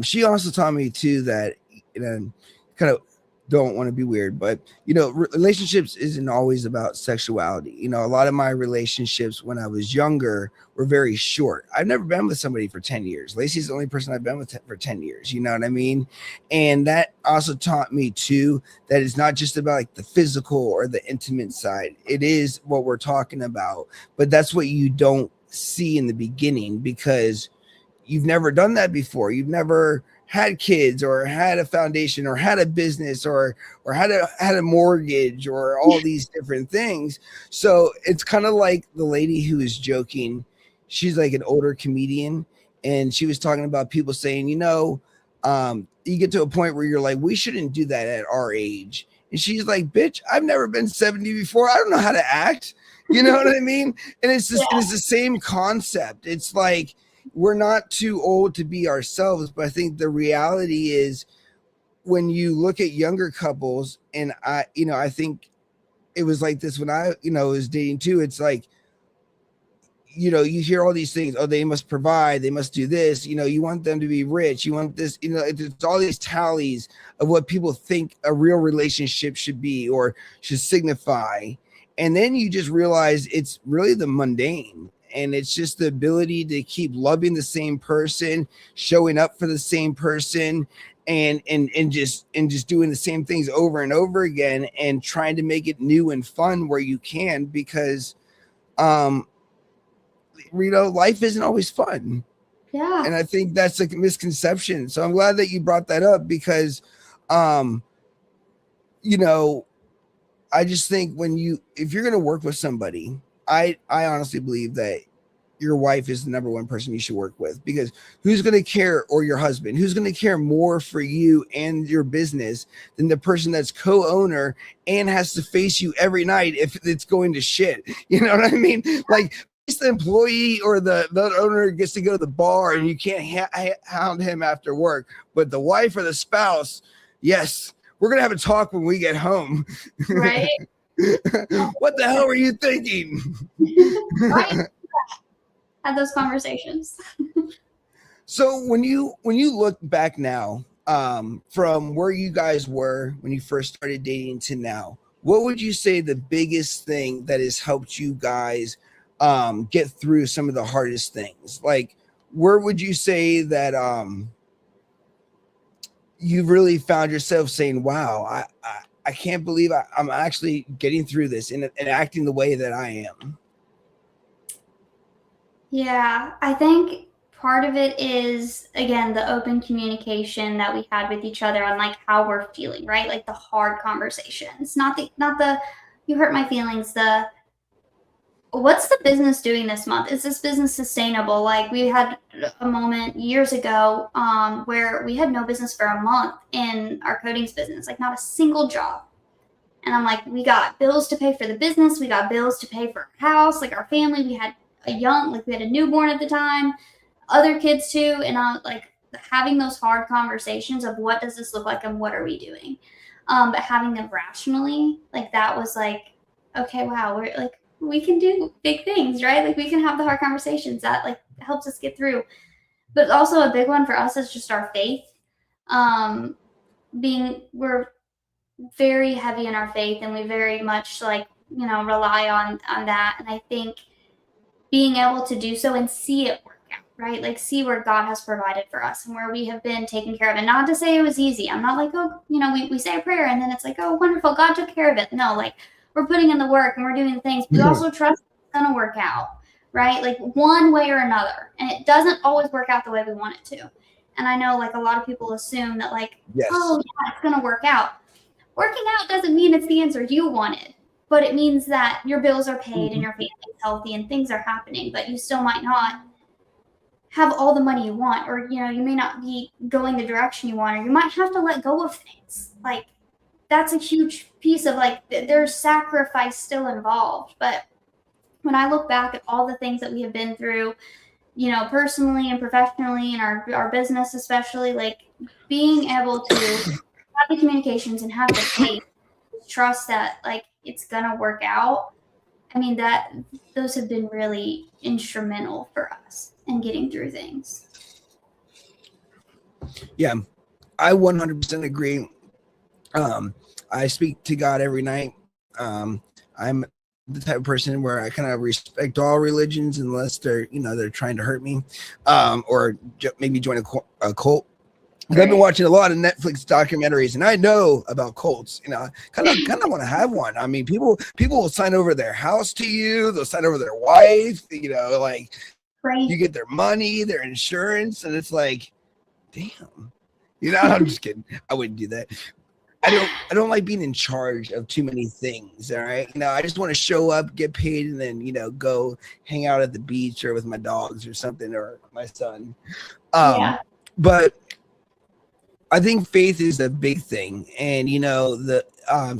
[SPEAKER 1] she also taught me too that, you know, kind of don't want to be weird, but you know, relationships isn't always about sexuality. You know, a lot of my relationships when I was younger were very short. I've never been with somebody for 10 years. Lacey's the only person I've been with for 10 years. You know what I mean? And that also taught me too, that it's not just about like the physical or the intimate side. It is what we're talking about, but that's what you don't see in the beginning because you've never done that before. You've never had kids or had a foundation or had a business or had a mortgage or all these different things. So it's kind of like the lady who is joking. She's like an older comedian and she was talking about people saying, you know, you get to a point where you're like, we shouldn't do that at our age. And she's like, bitch, I've never been 70 before. I don't know how to act. You know what I mean? And it's just, it's the same concept. It's like, we're not too old to be ourselves, but I think the reality is when you look at younger couples, and I think it was like this when I, was dating too. It's like, you hear all these things. Oh, they must provide. They must do this. You want them to be rich. You want this, it's all these tallies of what people think a real relationship should be or should signify. And then you just realize it's really the mundane. And it's just the ability to keep loving the same person, showing up for the same person, and just doing the same things over and over again, and trying to make it new and fun where you can, because life isn't always fun.
[SPEAKER 2] Yeah.
[SPEAKER 1] And I think that's a misconception. So I'm glad that you brought that up because I just think if you're going to work with somebody, I honestly believe that your wife is the number one person you should work with, because who's going to care, or your husband, who's going to care more for you and your business than the person that's co-owner and has to face you every night if it's going to shit? You know what I mean? Like, the employee or the owner gets to go to the bar and you can't hound him after work, but the wife or the spouse, yes, we're going to have a talk when we get home.
[SPEAKER 2] Right.
[SPEAKER 1] What the hell were you thinking?
[SPEAKER 2] Right. Have those conversations.
[SPEAKER 1] So when you look back now, from where you guys were when you first started dating to now, what would you say the biggest thing that has helped you guys get through some of the hardest things? Like, where would you say that you've really found yourself saying, wow, I can't believe I'm actually getting through this and acting the way that I am?
[SPEAKER 2] Yeah, I think part of it is, again, the open communication that we had with each other on like how we're feeling, right? Like the hard conversations, not the you hurt my feelings. What's the business doing this month? Is this business sustainable? Like, we had a moment years ago where we had no business for a month in our coatings business, like not a single job. And I'm like, we got bills to pay for the business. We got bills to pay for our house, like our family. We had we had a newborn at the time, other kids too. And I was like, having those hard conversations of what does this look like and what are we doing? But having them rationally, like that was like, okay, wow, we're like, we can do big things, right? Like we can have the hard conversations that like helps us get through. But also a big one for us is just our faith. We're very heavy in our faith, and we very much like rely on that. And I think being able to do so and see it work out, right? Like see where God has provided for us and where we have been taken care of. And not to say it was easy. I'm not like, oh, we say a prayer and then it's like, oh, wonderful, God took care of it. No, like we're putting in the work and we're doing the things. We also trust it's gonna work out, right? Like one way or another. And it doesn't always work out the way we want it to. And I know like a lot of people assume that like,
[SPEAKER 1] Yes.
[SPEAKER 2] oh yeah, it's gonna work out. Working out doesn't mean it's the answer you wanted, but it means that your bills are paid and your family's healthy and things are happening, but you still might not have all the money you want, or you may not be going the direction you want, or you might have to let go of things. Like that's a huge piece of like there's sacrifice still involved. But when I look back at all the things that we have been through, personally and professionally, and our business especially, like being able to have the communications and have the faith, trust that like it's gonna work out. I mean, those have been really instrumental for us in getting through things.
[SPEAKER 1] Yeah, I 100% agree. I speak to God every night. I'm the type of person where I kind of respect all religions unless they're trying to hurt me, or maybe join a cult. Right. I've been watching a lot of Netflix documentaries, and I know about cults. Kind of want to have one. I mean, people will sign over their house to you. They'll sign over their wife. Like right. You get their money, their insurance, and it's like, damn. I'm just kidding. I wouldn't do that. I don't like being in charge of too many things. All right. I just want to show up, get paid, and then, go hang out at the beach or with my dogs or something, or my son. Yeah. But I think faith is a big thing. And,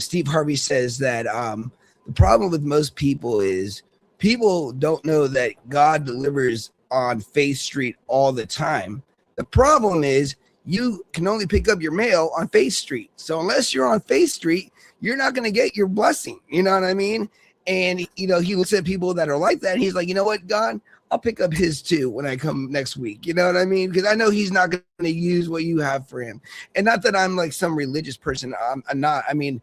[SPEAKER 1] Steve Harvey says that the problem with most people is people don't know that God delivers on Faith Street all the time. The problem is you can only pick up your mail on Faith Street. So unless you're on Faith Street, you're not going to get your blessing. You know what I mean? And, he looks at people that are like that. And he's like, you know what, God, I'll pick up his too when I come next week. You know what I mean? Because I know he's not going to use what you have for him. And not that I'm like some religious person. I'm not. I mean,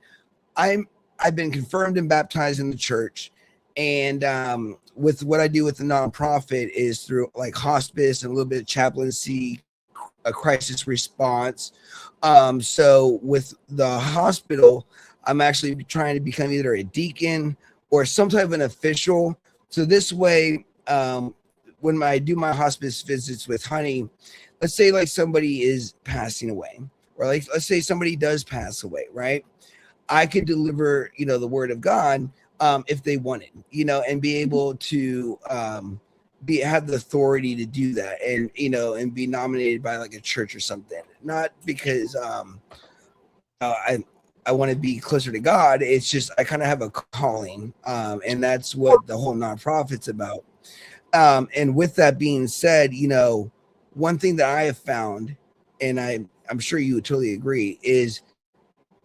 [SPEAKER 1] I've been confirmed and baptized in the church. And with what I do with the nonprofit is through like hospice and a little bit of chaplaincy, a crisis response. So with the hospital, I'm actually trying to become either a deacon or some type of an official. So this way, when I do my hospice visits with Honey, let's say like somebody is passing away, or like let's say somebody does pass away, right? I could deliver, the word of God if they wanted, and be able to have the authority to do that, and and be nominated by like a church or something. Not because I want to be closer to God. It's just I kind of have a calling, and that's what the whole nonprofit's about. And with that being said, one thing that I have found, and I'm sure you would totally agree, is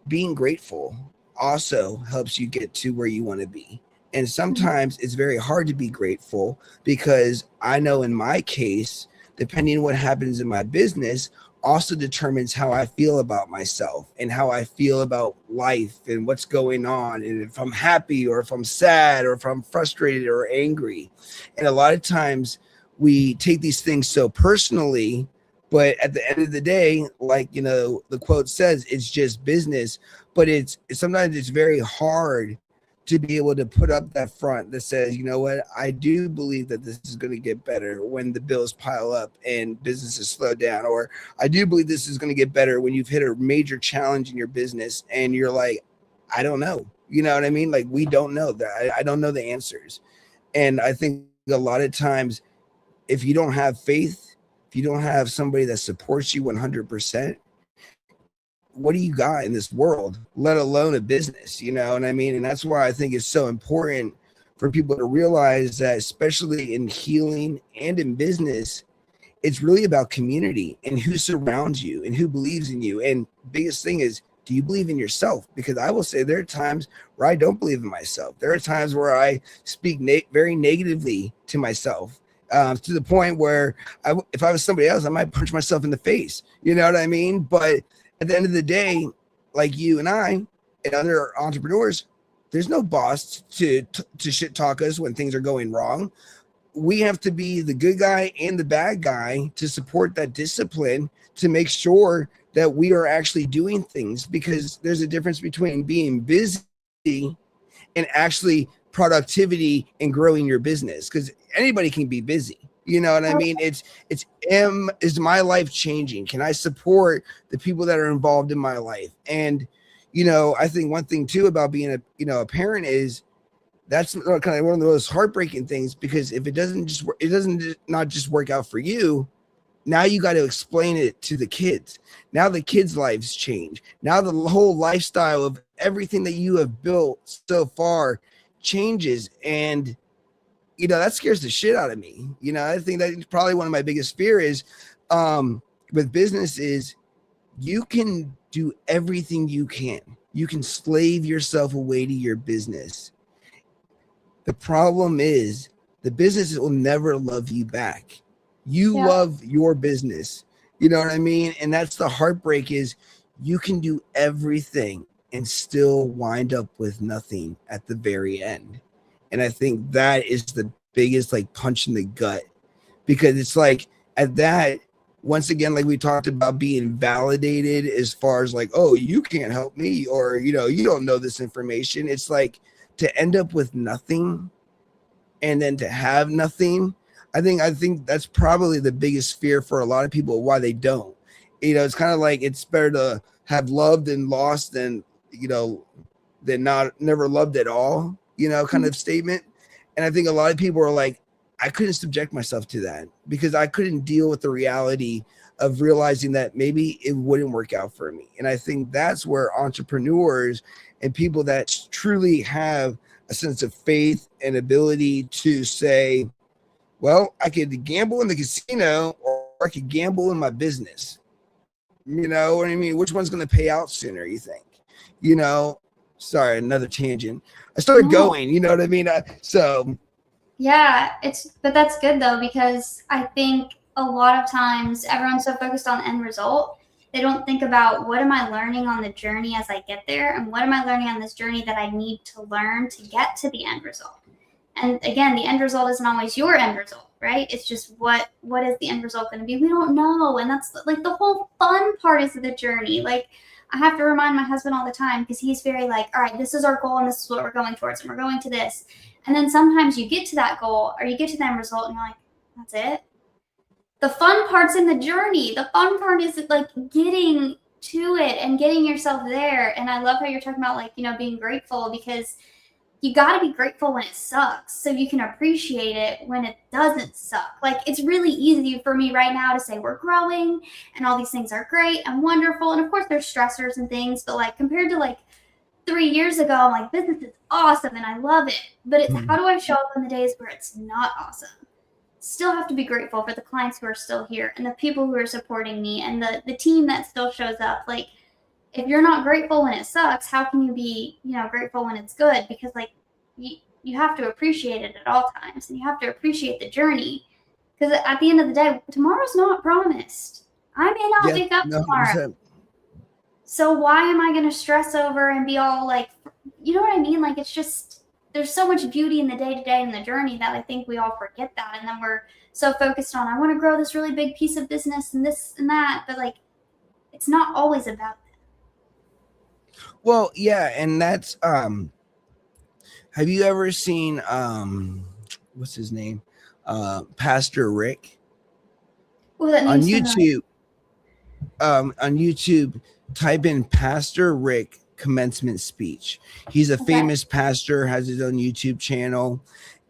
[SPEAKER 1] being grateful also helps you get to where you want to be. And sometimes it's very hard to be grateful, because I know in my case, depending on what happens in my business, also determines how I feel about myself and how I feel about life and what's going on, and if I'm happy or if I'm sad or if I'm frustrated or angry. And a lot of times we take these things so personally, but at the end of the day, like, the quote says, it's just business. But sometimes it's very hard to be able to put up that front that says, you know what, I do believe that this is going to get better when the bills pile up and businesses slow down, or I do believe this is going to get better when you've hit a major challenge in your business and you're like, I don't know. You know what I mean? Like, we don't know that. I don't know the answers. And I think a lot of times, if you don't have faith, if you don't have somebody that supports you 100%, what do you got in this world, let alone a business? You know what I mean? And that's why I think it's so important for people to realize that, especially in healing and in business, it's really about community and who surrounds you and who believes in you. And biggest thing is, do you believe in yourself? Because I will say there are times where I don't believe in myself. There are times where I speak very negatively to myself, to the point where if I was somebody else, I might punch myself in the face. You know what I mean? But at the end of the day, like you and I and other entrepreneurs, there's no boss to shit talk us when things are going wrong. We have to be the good guy and the bad guy to support that discipline, to make sure that we are actually doing things, because there's a difference between being busy and actually productivity and growing your business, because anybody can be busy. You know what I mean? Is my life changing? Can I support the people that are involved in my life? And, you know, I think one thing too about being a parent is that's kind of one of the most heartbreaking things, because if it doesn't not just work out for you, now you got to explain it to the kids. Now the kids' lives change. Now the whole lifestyle of everything that you have built so far changes. And, you know, that scares the shit out of me. You know, I think that's probably one of my biggest fears with business is you can do everything you can. You can slave yourself away to your business. The problem is the business will never love you back. You love your business. You know what I mean? And that's the heartbreak, is you can do everything and still wind up with nothing at the very end. And I think that is the biggest like punch in the gut, because it's like at that, once again, like we talked about being validated as far as like, oh, you can't help me, or, you know, you don't know this information. It's like to end up with nothing and then to have nothing. I think that's probably the biggest fear for a lot of people, why they don't. You know, it's kind of like it's better to have loved and lost than, you know, than never loved at all, you know, kind of statement. And I think a lot of people are like, I couldn't subject myself to that because I couldn't deal with the reality of realizing that maybe it wouldn't work out for me. And I think that's where entrepreneurs and people that truly have a sense of faith and ability to say, well, I could gamble in the casino or I could gamble in my business. You know what I mean? Which one's going to pay out sooner, you think? You know, sorry, another tangent. I started going, you know what I mean?
[SPEAKER 2] Yeah, but that's good though, because I think a lot of times everyone's so focused on the end result, they don't think about what am I learning on the journey as I get there, and what am I learning on this journey that I need to learn to get to the end result. And again, the end result isn't always your end result, right? It's just what is the end result going to be? We don't know. And that's like the whole fun part is the journey. Like I have to remind my husband all the time, because he's very like, all right, this is our goal and this is what we're going towards and we're going to this. And then sometimes you get to that goal or you get to the end result and you're like, that's it. The fun part's in the journey. The fun part is like getting to it and getting yourself there. And I love how you're talking about like, you know, being grateful, because you got to be grateful when it sucks so you can appreciate it when it doesn't suck. Like it's really easy for me right now to say we're growing and all these things are great and wonderful. And of course there's stressors and things, but like compared to like 3 years ago, I'm like, business is awesome and I love it. But it's how do I show up on the days where it's not awesome? Still have to be grateful for the clients who are still here and the people who are supporting me and the team that still shows up. Like, if you're not grateful when it sucks, how can you be, you know, grateful when it's good? Because like you have to appreciate it at all times, and you have to appreciate the journey. Because at the end of the day, tomorrow's not promised. I may not wake up tomorrow. So why am I going to stress over and be all like, you know what I mean? Like it's just, there's so much beauty in the day-to-day and the journey that I think we all forget that. And then we're so focused on, I want to grow this really big piece of business and this and that. But like, it's not always about that.
[SPEAKER 1] Well, yeah, and that's have you ever seen what's his name? Pastor Rick?
[SPEAKER 2] Well, that
[SPEAKER 1] on YouTube. On YouTube, type in Pastor Rick commencement speech. He's a famous pastor, has his own YouTube channel,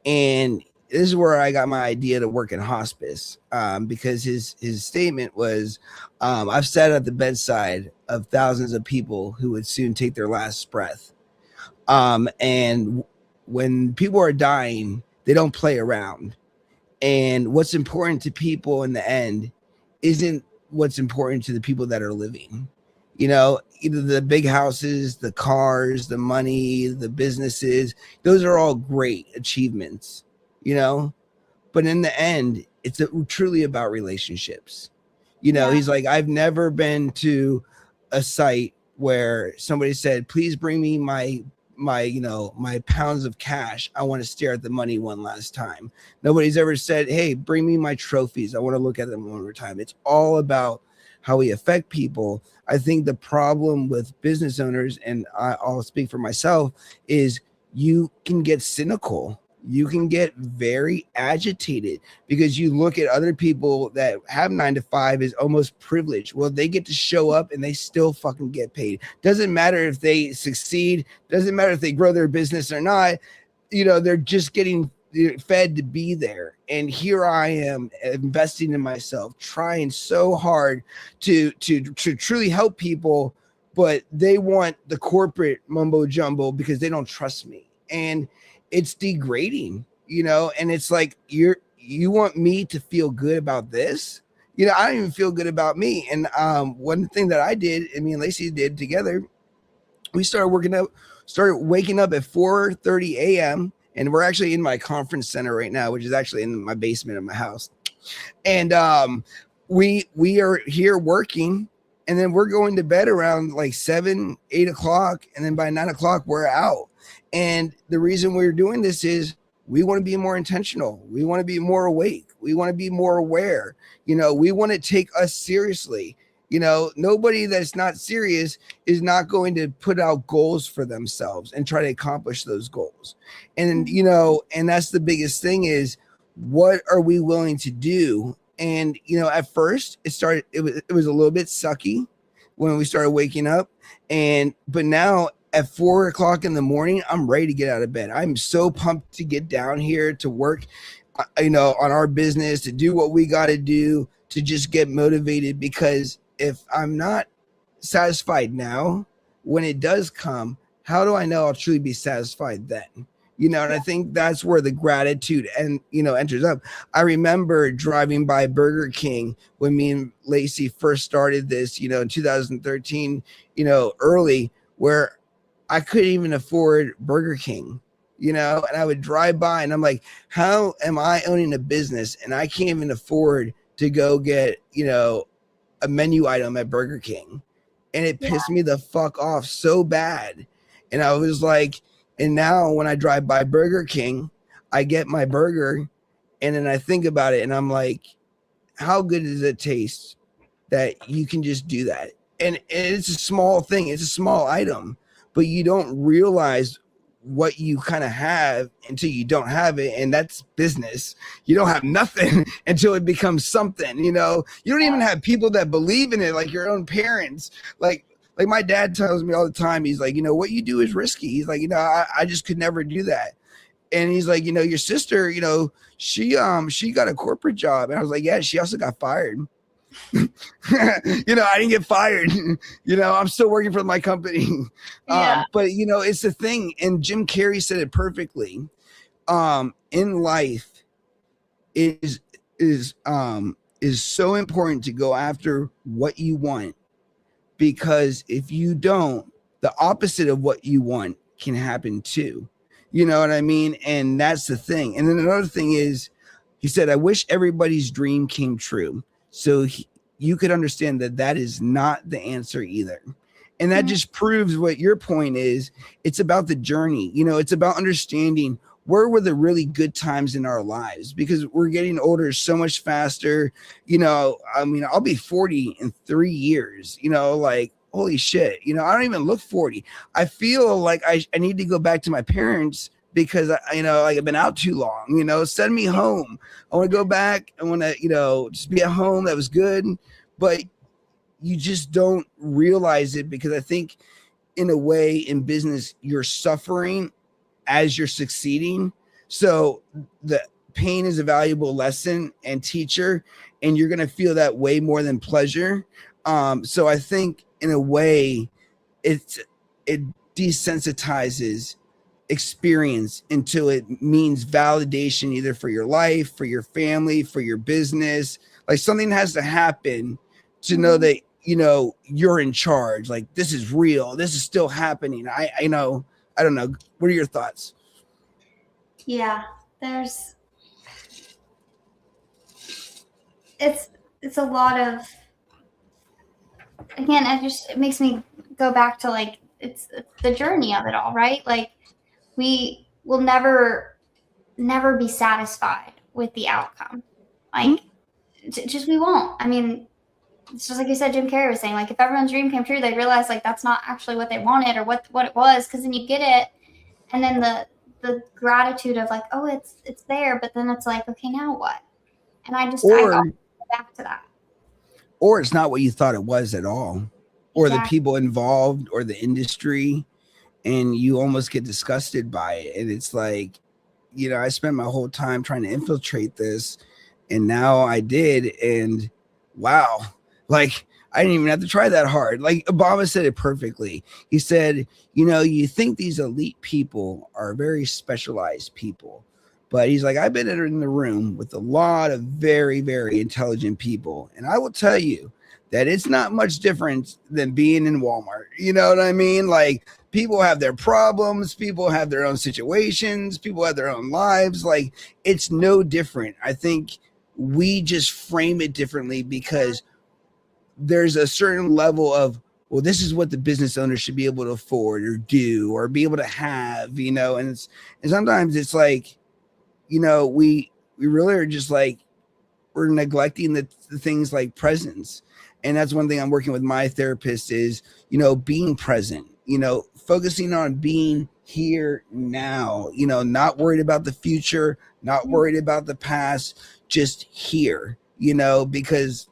[SPEAKER 1] and this is where I got my idea to work in hospice, because his statement was, I've sat at the bedside of thousands of people who would soon take their last breath. And when people are dying, they don't play around. And what's important to people in the end isn't what's important to the people that are living. You know, either the big houses, the cars, the money, the businesses, those are all great achievements, you know, but in the end, it's truly about relationships. You know, he's like, I've never been to a site where somebody said, please bring me my pounds of cash. I want to stare at the money one last time. Nobody's ever said, hey, bring me my trophies. I want to look at them one more time. It's all about how we affect people. I think the problem with business owners, and I'll speak for myself, is you can get cynical. You can get very agitated because you look at other people that have 9 to 5 as almost privileged. Well, they get to show up and they still fucking get paid. Doesn't matter if they succeed. Doesn't matter if they grow their business or not. You know, they're just getting fed to be there. And here I am investing in myself, trying so hard to truly help people, but they want the corporate mumbo jumbo because they don't trust me. And it's degrading, you know, and it's like, you want me to feel good about this? You know, I don't even feel good about me. And one thing that I did, and me and Lacey did together, we started waking up at 4:30 a.m. and we're actually in my conference center right now, which is actually in my basement of my house. And we are here working, and then we're going to bed around like 7, 8 o'clock, and then by 9 o'clock we're out. And the reason we're doing this is we want to be more intentional. We want to be more awake. We want to be more aware. You know, we want to take us seriously. You know, nobody that's not serious is not going to put out goals for themselves and try to accomplish those goals. And, you know, and that's the biggest thing is, what are we willing to do? And, you know, at first it was a little bit sucky when we started waking up, but now at 4 o'clock in the morning, I'm ready to get out of bed. I'm so pumped to get down here to work, you know, on our business, to do what we got to do, to just get motivated. Because if I'm not satisfied now, when it does come, how do I know I'll truly be satisfied then? You know, and I think that's where the gratitude enters up. I remember driving by Burger King when me and Lacey first started this, you know, in 2013, you know, early, where I couldn't even afford Burger King, you know, and I would drive by and I'm like, how am I owning a business and I can't even afford to go get, you know, a menu item at Burger King? And it pissed me the fuck off so bad. And I was like, and now when I drive by Burger King, I get my burger and then I think about it and I'm like, how good does it taste that you can just do that? And it's a small thing. It's a small item, but you don't realize what you kind of have until you don't have it. And that's business. You don't have nothing until it becomes something, you know. You don't even have people that believe in it, like your own parents. Like my dad tells me all the time, he's like, you know, what you do is risky. He's like, you know, I just could never do that. And he's like, you know, your sister, you know, she got a corporate job. And I was like, yeah, she also got fired. You know, I didn't get fired. You know, I'm still working for my company. But you know, it's the thing. And Jim Carrey said it perfectly. In life is so important to go after what you want, because if you don't, the opposite of what you want can happen too. You know what I mean? And that's the thing. And then another thing is, he said, I wish everybody's dream came true. So you could understand that is not the answer either. And that just proves what your point is. It's about the journey. You know, it's about understanding where were the really good times in our lives, because we're getting older so much faster. You know, I mean, I'll be 40 in 3 years, you know, like, holy shit. You know, I don't even look 40. I feel like I need to go back to my parents because you know, like I've been out too long, you know, send me home. I want to go back. I want to, you know, just be at home. That was good. But you just don't realize it, because I think in a way in business, you're suffering as you're succeeding. So the pain is a valuable lesson and teacher, and you're going to feel that way more than pleasure. So I think in a way it desensitizes experience until it means validation, either for your life, for your family, for your business. Like something has to happen to know that, you're in charge. Like this is real. This is still happening. I know. I don't know. What are your thoughts?
[SPEAKER 2] Yeah, it's a lot of, again, it makes me go back to like, it's the journey of it all, right? Like we will never be satisfied with the outcome. Like just, we won't. I mean, it's just like you said, Jim Carrey was saying, like if everyone's dream came true, they'd realize like that's not actually what they wanted or what it was. Cause then you get it. And then the gratitude of like, oh, it's there. But then it's like, okay, now what? And I go back to that.
[SPEAKER 1] Or it's not what you thought it was at all, or
[SPEAKER 2] Exactly.
[SPEAKER 1] the people involved or the industry, and you almost get disgusted by it. And it's like, I spent my whole time trying to infiltrate this, and now I did. And wow, like I didn't even have to try that hard. Like Obama said it perfectly. He said, you think these elite people are very specialized people, but he's like, I've been in the room with a lot of very, very intelligent people. And I will tell you that it's not much different than being in Walmart. You know what I mean? Like people have their problems. People have their own situations. People have their own lives. Like it's no different. I think we just frame it differently because there's a certain level of, well, this is what the business owner should be able to afford or do or be able to have, and sometimes it's like, we really are just like, we're neglecting the things like presence. And that's one thing I'm working with my therapist is, being present, focusing on being here now, not worried about the future, not worried about the past, just here, because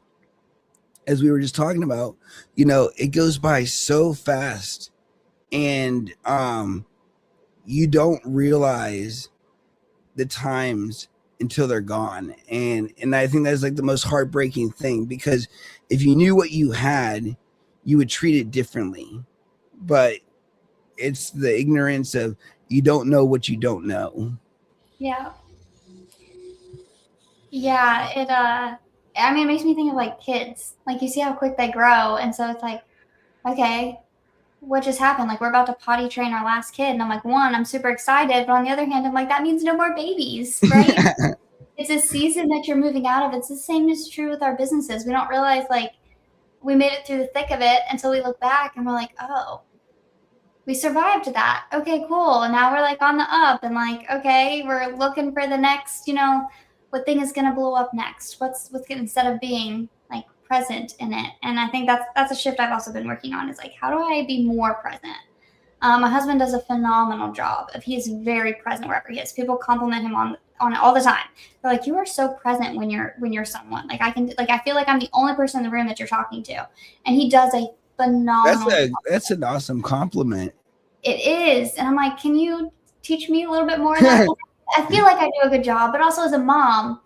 [SPEAKER 1] as we were just talking about, it goes by so fast, and you don't realize the times until they're gone. And I think that's like the most heartbreaking thing, because if you knew what you had, you would treat it differently. But it's the ignorance of you don't know what you don't know.
[SPEAKER 2] Yeah. Yeah. It makes me think of like kids. Like you see how quick they grow. And so it's like, okay, what just happened? Like we're about to potty train our last kid. And I'm like, one, I'm super excited. But on the other hand, I'm like, that means no more babies, right? It's a season that you're moving out of. It's the same is true with our businesses. We don't realize like we made it through the thick of it until we look back and we're like, oh, we survived that. Okay, cool. And now we're like on the up and like, okay, we're looking for the next, what thing is going to blow up next? What's instead of being like present in it. And I think that's a shift I've also been working on is like, how do I be more present? My husband does a phenomenal job of he is very present wherever he is. People compliment him on it all the time. They're like, you are so present when you're someone. Like I feel like I'm the only person in the room that you're talking to. And he does a phenomenal
[SPEAKER 1] that's an awesome compliment.
[SPEAKER 2] It is. And I'm like, can you teach me a little bit more of that? I feel like I do a good job, but also as a mom,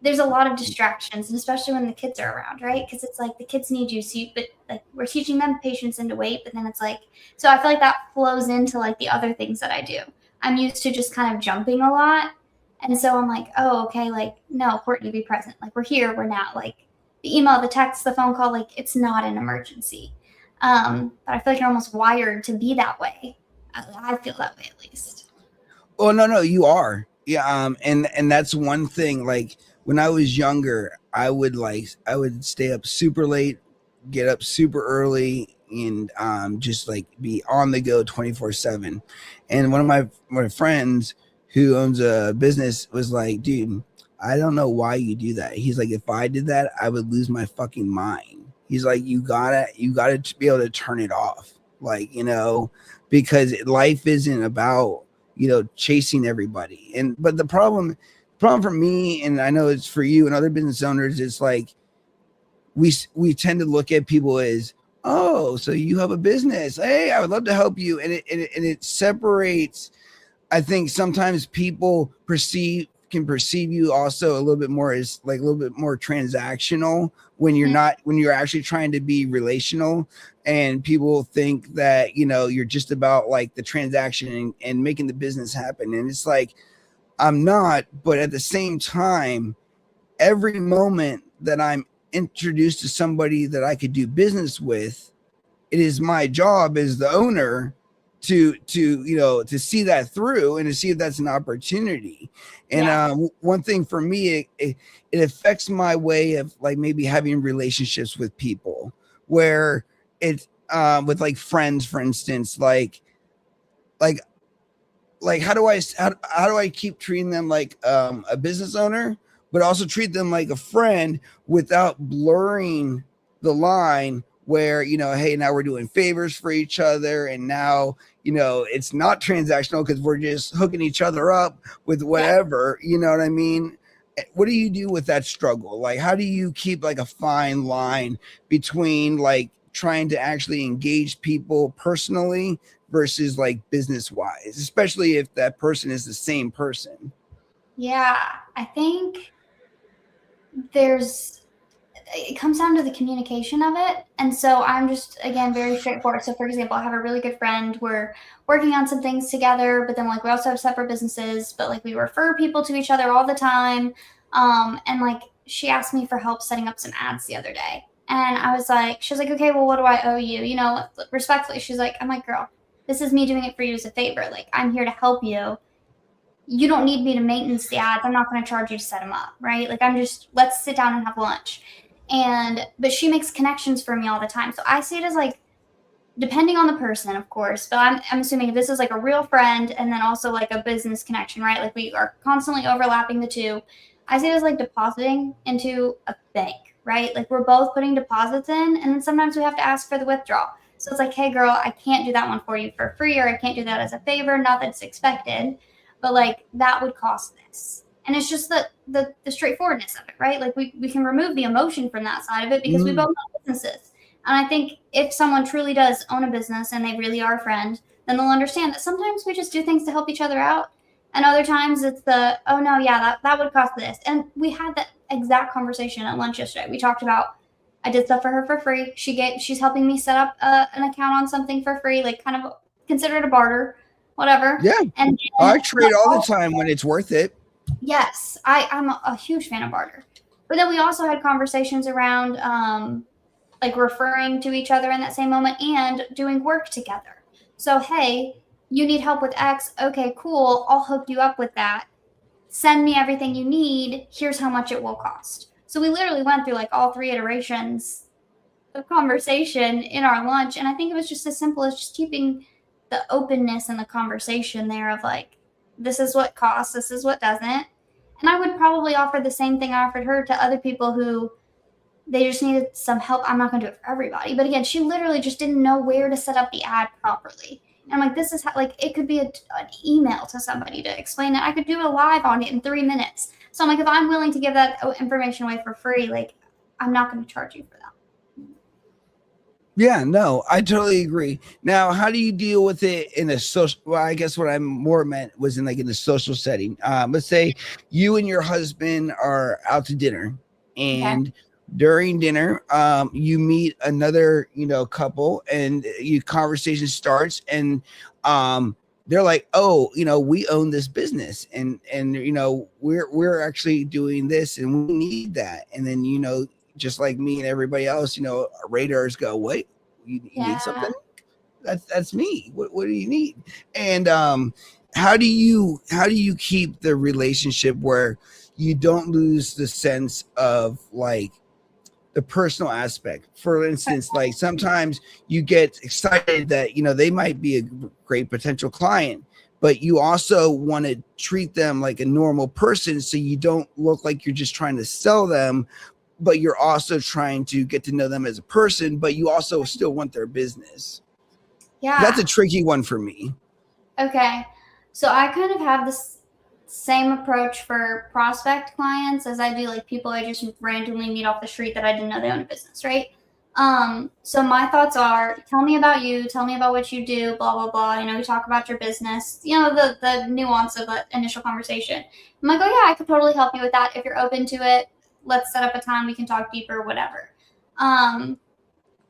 [SPEAKER 2] there's a lot of distractions, and especially when the kids are around, right? Because it's like the kids need you, but like we're teaching them patience and to wait, but then it's like, so I feel like that flows into like the other things that I do. I'm used to just kind of jumping a lot. And so I'm like, oh, okay, like, no, Courtney, be present. Like we're here, we're not like the email, the text, the phone call, like it's not an emergency. But I feel like you're almost wired to be that way. I feel that way at least.
[SPEAKER 1] Oh, no, you are. Yeah. And that's one thing. Like when I was younger, I would stay up super late, get up super early, and just like be on the go 24/7. And one of my friends who owns a business was like, dude, I don't know why you do that. He's like, if I did that, I would lose my fucking mind. He's like, you gotta be able to turn it off. Like, because life isn't about, chasing everybody. But the problem for me, and I know it's for you and other business owners, it's like we tend to look at people as, Oh, so you have a business. Hey, I would love to help you. And it separates. I think sometimes people can perceive you also a little bit more as like a little bit more transactional when you're
[SPEAKER 2] Mhm.
[SPEAKER 1] not, when you're actually trying to be relational, and people think that, you're just about like the transaction and making the business happen. And it's like, I'm not, but at the same time, every moment that I'm introduced to somebody that I could do business with, it is my job as the owner to see that through and to see if that's an opportunity. And
[SPEAKER 2] Yeah.
[SPEAKER 1] one thing for me, it affects my way of like maybe having relationships with people, where it's with like friends, for instance, like how do I keep treating them like a business owner, but also treat them like a friend without blurring the line where, hey, now we're doing favors for each other, and now, it's not transactional because we're just hooking each other up with
[SPEAKER 2] Yeah.
[SPEAKER 1] whatever, you know what I mean? What do you do with that struggle? Like, how do you keep like a fine line between like trying to actually engage people personally versus like business wise, especially if that person is the same person?
[SPEAKER 2] Yeah. I think it comes down to the communication of it. And so I'm just, again, very straightforward. So, for example, I have a really good friend. We're working on some things together, but then like we also have separate businesses, but like we refer people to each other all the time. And like she asked me for help setting up some ads the other day. And she was like, okay, well, what do I owe you? Respectfully, I'm like, girl, this is me doing it for you as a favor. Like, I'm here to help you. You don't need me to maintenance the ads. I'm not going to charge you to set them up, right? Like, let's sit down and have lunch. But she makes connections for me all the time. So I see it as like, depending on the person, of course, but I'm assuming if this is like a real friend and then also like a business connection, right? Like we are constantly overlapping the two. I see it as like depositing into a bank, right? Like we're both putting deposits in, and then sometimes we have to ask for the withdrawal. So it's like, hey girl, I can't do that one for you for free, or I can't do that as a favor. Not that it's expected, but like that would cost this. And it's just the straightforwardness of it, right? Like we can remove the emotion from that side of it because we
[SPEAKER 1] Mm.
[SPEAKER 2] both have businesses. And I think if someone truly does own a business and they really are a friend, then they'll understand that sometimes we just do things to help each other out. And other times it's oh no, yeah, that would cost this. And we had that exact conversation at lunch yesterday. We talked about, I did stuff for her for free. She's helping me set up an account on something for free, like kind of consider it a barter, whatever.
[SPEAKER 1] Yeah,
[SPEAKER 2] And
[SPEAKER 1] I
[SPEAKER 2] then,
[SPEAKER 1] trade all the time when it's worth it.
[SPEAKER 2] yes, I'm a huge fan of barter. But then we also had conversations around like referring to each other in that same moment and doing work together. So, hey, you need help with X. Okay, cool. I'll hook you up with that. Send me everything you need. Here's how much it will cost. So we literally went through like all three iterations of conversation in our lunch. And I think it was just as simple as just keeping the openness in the conversation there of like, this is what costs, this is what doesn't. And I would probably offer the same thing I offered her to other people who they just needed some help. I'm not going to do it for everybody. But again, she literally just didn't know where to set up the ad properly. And I'm like, this is how, like, it could be an email to somebody to explain it. I could do a live on it in 3 minutes. So I'm like, if I'm willing to give that information away for free, like, I'm not going to charge you for that.
[SPEAKER 1] Yeah, no, I totally agree. Now, how do you deal with it in a social? Well, I guess what I more meant was in like in a social setting. Let's say you and your husband are out to dinner,
[SPEAKER 2] Okay.
[SPEAKER 1] and during dinner, you meet another, couple, and you conversation starts, and they're like, "Oh, we own this business, and we're actually doing this, and we need that," and then just like me and everybody else, radars go, wait, you need something?
[SPEAKER 2] Yeah.
[SPEAKER 1] That's me. What do you need? And how do you keep the relationship where you don't lose the sense of like the personal aspect? For instance, like sometimes you get excited that they might be a great potential client, but you also want to treat them like a normal person, so you don't look like you're just trying to sell them, but you're also trying to get to know them as a person, but you also still want their business.
[SPEAKER 2] Yeah.
[SPEAKER 1] That's a tricky one for me.
[SPEAKER 2] Okay. So I kind of have this same approach for prospect clients as I do like people I just randomly meet off the street that I didn't know they own a business, right? So my thoughts are, tell me about you, tell me about what you do, blah, blah, blah. You know, we talk about your business, you know, the nuance of the initial conversation. I'm like, oh yeah, I could totally help you with that. If you're open to it, let's set up a time, we can talk deeper, whatever.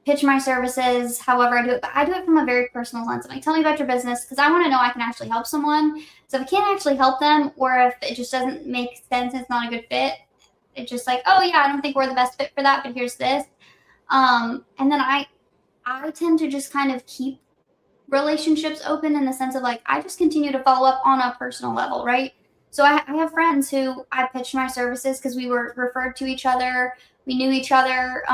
[SPEAKER 2] Pitch my services, however I do it, but I do it from a very personal lens. I'm like, tell me about your business, because I want to know I can actually help someone. So if I can't actually help them, or if it just doesn't make sense, it's not a good fit, it's just like, oh yeah, I don't think we're the best fit for that, but here's this. And then I tend to just kind of keep relationships open in the sense of like, I just continue to follow up on a personal level, right? So I have friends who I pitched my services because we were referred to each other. We knew each other,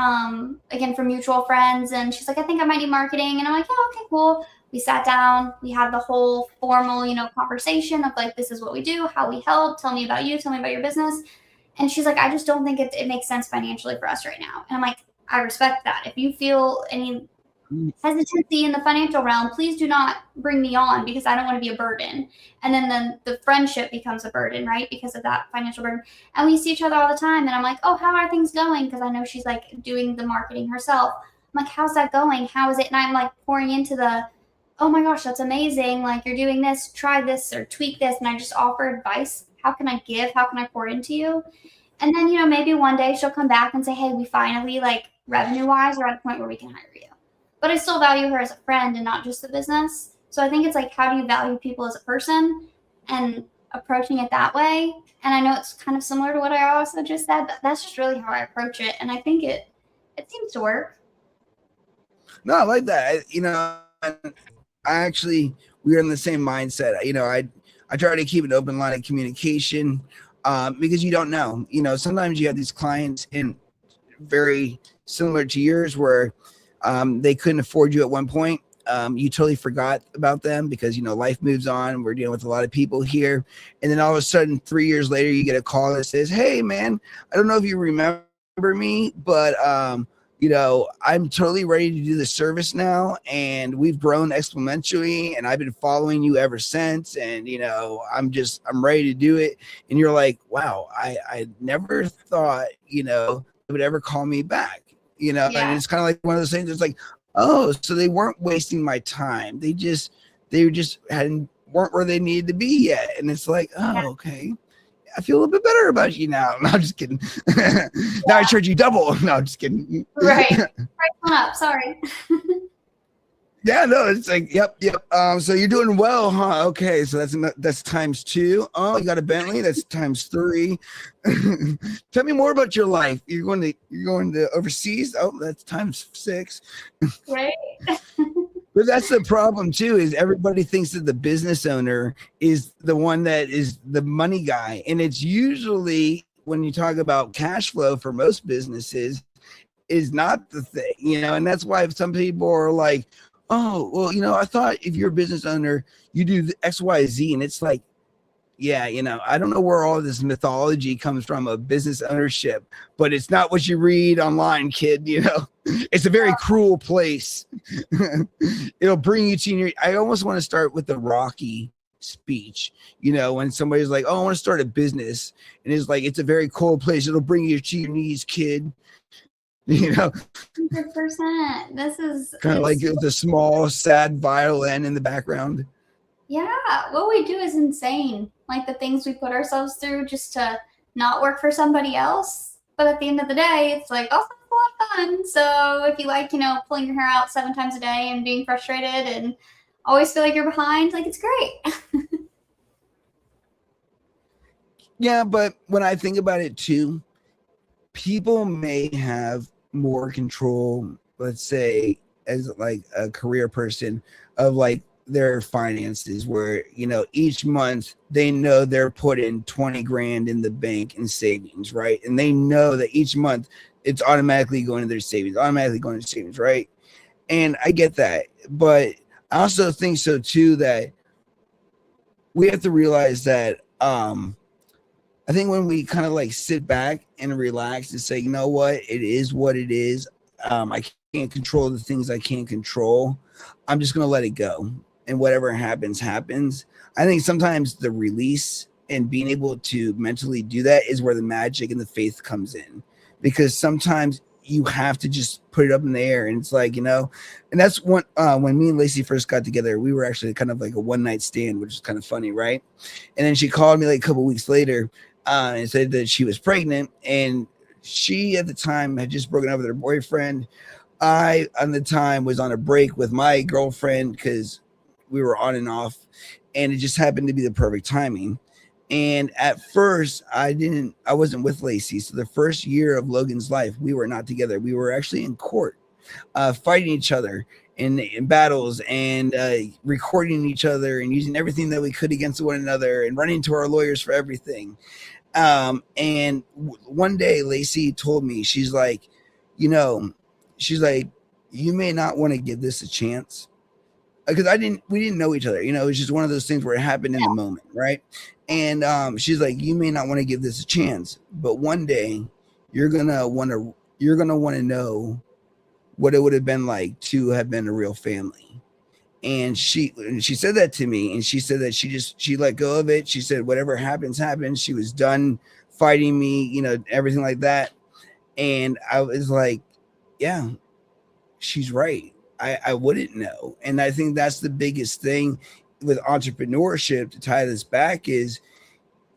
[SPEAKER 2] again, from mutual friends. And she's like, I think I might need marketing. And I'm like, yeah, okay, cool. We sat down. We had the whole formal, you know, conversation of like, this is what we do, how we help. Tell me about you. Tell me about your business. And she's like, I just don't think it makes sense financially for us right now. And I'm like, I respect that. If you feel any hesitancy in the financial realm, please do not bring me on, because I don't want to be a burden. And then the friendship becomes a burden, right? Because of that financial burden. And we see each other all the time. And I'm like, oh, how are things going? Because I know she's like doing the marketing herself. I'm like, how's that going? How is it? And I'm like pouring into the, oh my gosh, that's amazing. Like, you're doing this, try this or tweak this. And I just offer advice. How can I give? How can I pour into you? And then, you know, maybe one day she'll come back and say, hey, we finally, like, revenue wise, we're at a point where we can hire you. But I still value her as a friend and not just the business. So I think it's like, how do you value people as a person, and approaching it that way? And I know it's kind of similar to what I also just said, but that's just really how I approach it. And I think it seems to work.
[SPEAKER 1] No, I like that. We're in the same mindset. I try to keep an open line of communication, because you don't know. Sometimes you have these clients in very similar to yours where they couldn't afford you at one point. You totally forgot about them because, life moves on. We're dealing with a lot of people here. And then all of a sudden, 3 years later, you get a call that says, hey, man, I don't know if you remember me, but, I'm totally ready to do the service now. And we've grown exponentially, and I've been following you ever since. And, I'm ready to do it. And you're like, wow, I never thought, they would ever call me back.
[SPEAKER 2] Yeah.
[SPEAKER 1] And it's kind of like one of those things. It's like, oh, so they weren't wasting my time. They weren't where they needed to be yet. And it's like, oh,
[SPEAKER 2] Yeah.
[SPEAKER 1] okay. I feel a little bit better about you now. No, I'm just kidding. Now I charge you double. No, I'm just kidding.
[SPEAKER 2] Right. Right on up. Sorry.
[SPEAKER 1] Yeah, no, it's like, yep. So you're doing well, huh? Okay, so that's times 2. Oh, you got a Bentley? That's times 3. Tell me more about your life. You're going to overseas? Oh, that's times 6.
[SPEAKER 2] Right.
[SPEAKER 1] But that's the problem too, is everybody thinks that the business owner is the one that is the money guy. And it's usually, when you talk about cash flow for most businesses, is not the thing, and that's why some people are like, oh, well, I thought if you're a business owner, you do the X, Y, Z. And it's like, yeah, I don't know where all this mythology comes from of business ownership, but it's not what you read online, kid. It's a very cruel place. It'll bring you to I almost want to start with the Rocky speech, when somebody's like, oh, I want to start a business. And it's like, it's a very cold place. It'll bring you to your knees, kid.
[SPEAKER 2] 100%. This is
[SPEAKER 1] kind of like the small, sad violin in the background.
[SPEAKER 2] Yeah, what we do is insane. Like the things we put ourselves through just to not work for somebody else. But at the end of the day, it's like, oh, that's a lot of fun. So if you like, pulling your hair out 7 times a day and being frustrated and always feel like you're behind, like, it's great.
[SPEAKER 1] Yeah, but when I think about it too, people may have more control, let's say, as like a career person, of like their finances, where each month they know they're putting 20 grand in the bank in savings, right? And they know that each month it's automatically going to their savings, right? And I get that, but I also think so too, that we have to realize that I think when we kind of like sit back and relax and say, you know what, it is what it is. I can't control the things I can't control. I'm just going to let it go. And whatever happens, happens. I think sometimes the release and being able to mentally do that is where the magic and the faith comes in. Because sometimes you have to just put it up in the air. And it's like, and that's when me and Lacey first got together, we were actually kind of like a one night stand, which is kind of funny, right? And then she called me like a couple weeks later and said that she was pregnant, and she at the time had just broken up with her boyfriend. I at the time was on a break with my girlfriend because we were on and off, and it just happened to be the perfect timing. And at first, I wasn't with Lacey. So the first year of Logan's life, we were not together. We were actually in court, fighting each other in battles, and recording each other and using everything that we could against one another and running to our lawyers for everything. And one day, Lacey told me, she's like, she's like, you may not want to give this a chance. Because we didn't know each other, it was just one of those things where it happened in the moment, right? And she's like, you may not want to give this a chance, but one day you're gonna want to know what it would have been like to have been a real family. And she said that to me, and she said that she let go of it. She said whatever happens. She was done fighting me, everything like that. And I was like, yeah, she's right. I wouldn't know. And I think that's the biggest thing with entrepreneurship, to tie this back, is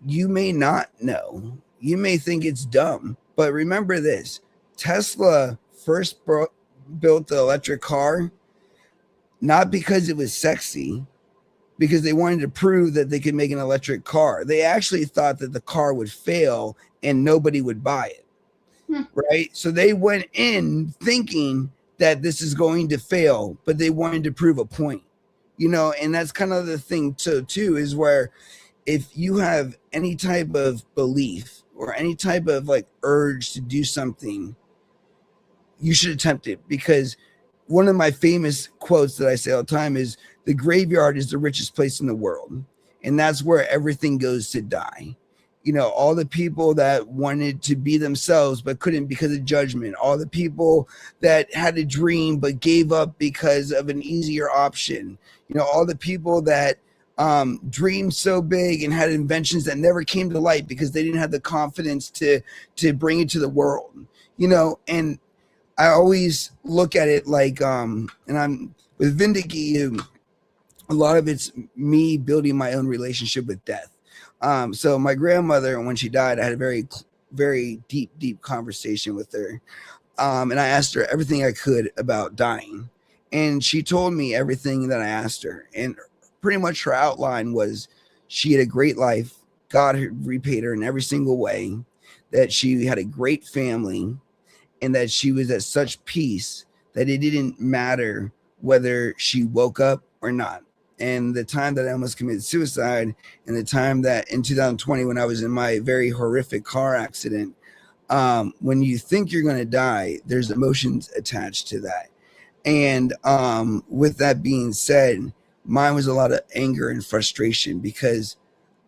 [SPEAKER 1] you may not know. You may think it's dumb, but remember this: Tesla first built the electric car not because it was sexy, because they wanted to prove that they could make an electric car. They actually thought that the car would fail and nobody would buy it. Right? So they went in thinking that this is going to fail, but they wanted to prove a point, and that's kind of the thing too, is where if you have any type of belief or any type of like urge to do something, you should attempt it. Because one of my famous quotes that I say all the time is, the graveyard is the richest place in the world. And that's where everything goes to die. All the people that wanted to be themselves but couldn't because of judgment, all the people that had a dream but gave up because of an easier option, all the people that dreamed so big and had inventions that never came to light because they didn't have the confidence to bring it to the world, and I always look at it like, and I'm with Vindec EU, a lot of it's me building my own relationship with death. So my grandmother, when she died, I had a very, very deep conversation with her. And I asked her everything I could about dying. And she told me everything that I asked her. And pretty much her outline was, she had a great life. God had repaid her in every single way, that she had a great family, and that she was at such peace that it didn't matter whether she woke up or not. And the time that I almost committed suicide, and the time that in 2020, when I was in my very horrific car accident, when you think you're going to die, there's emotions attached to that. And with that being said, mine was a lot of anger and frustration because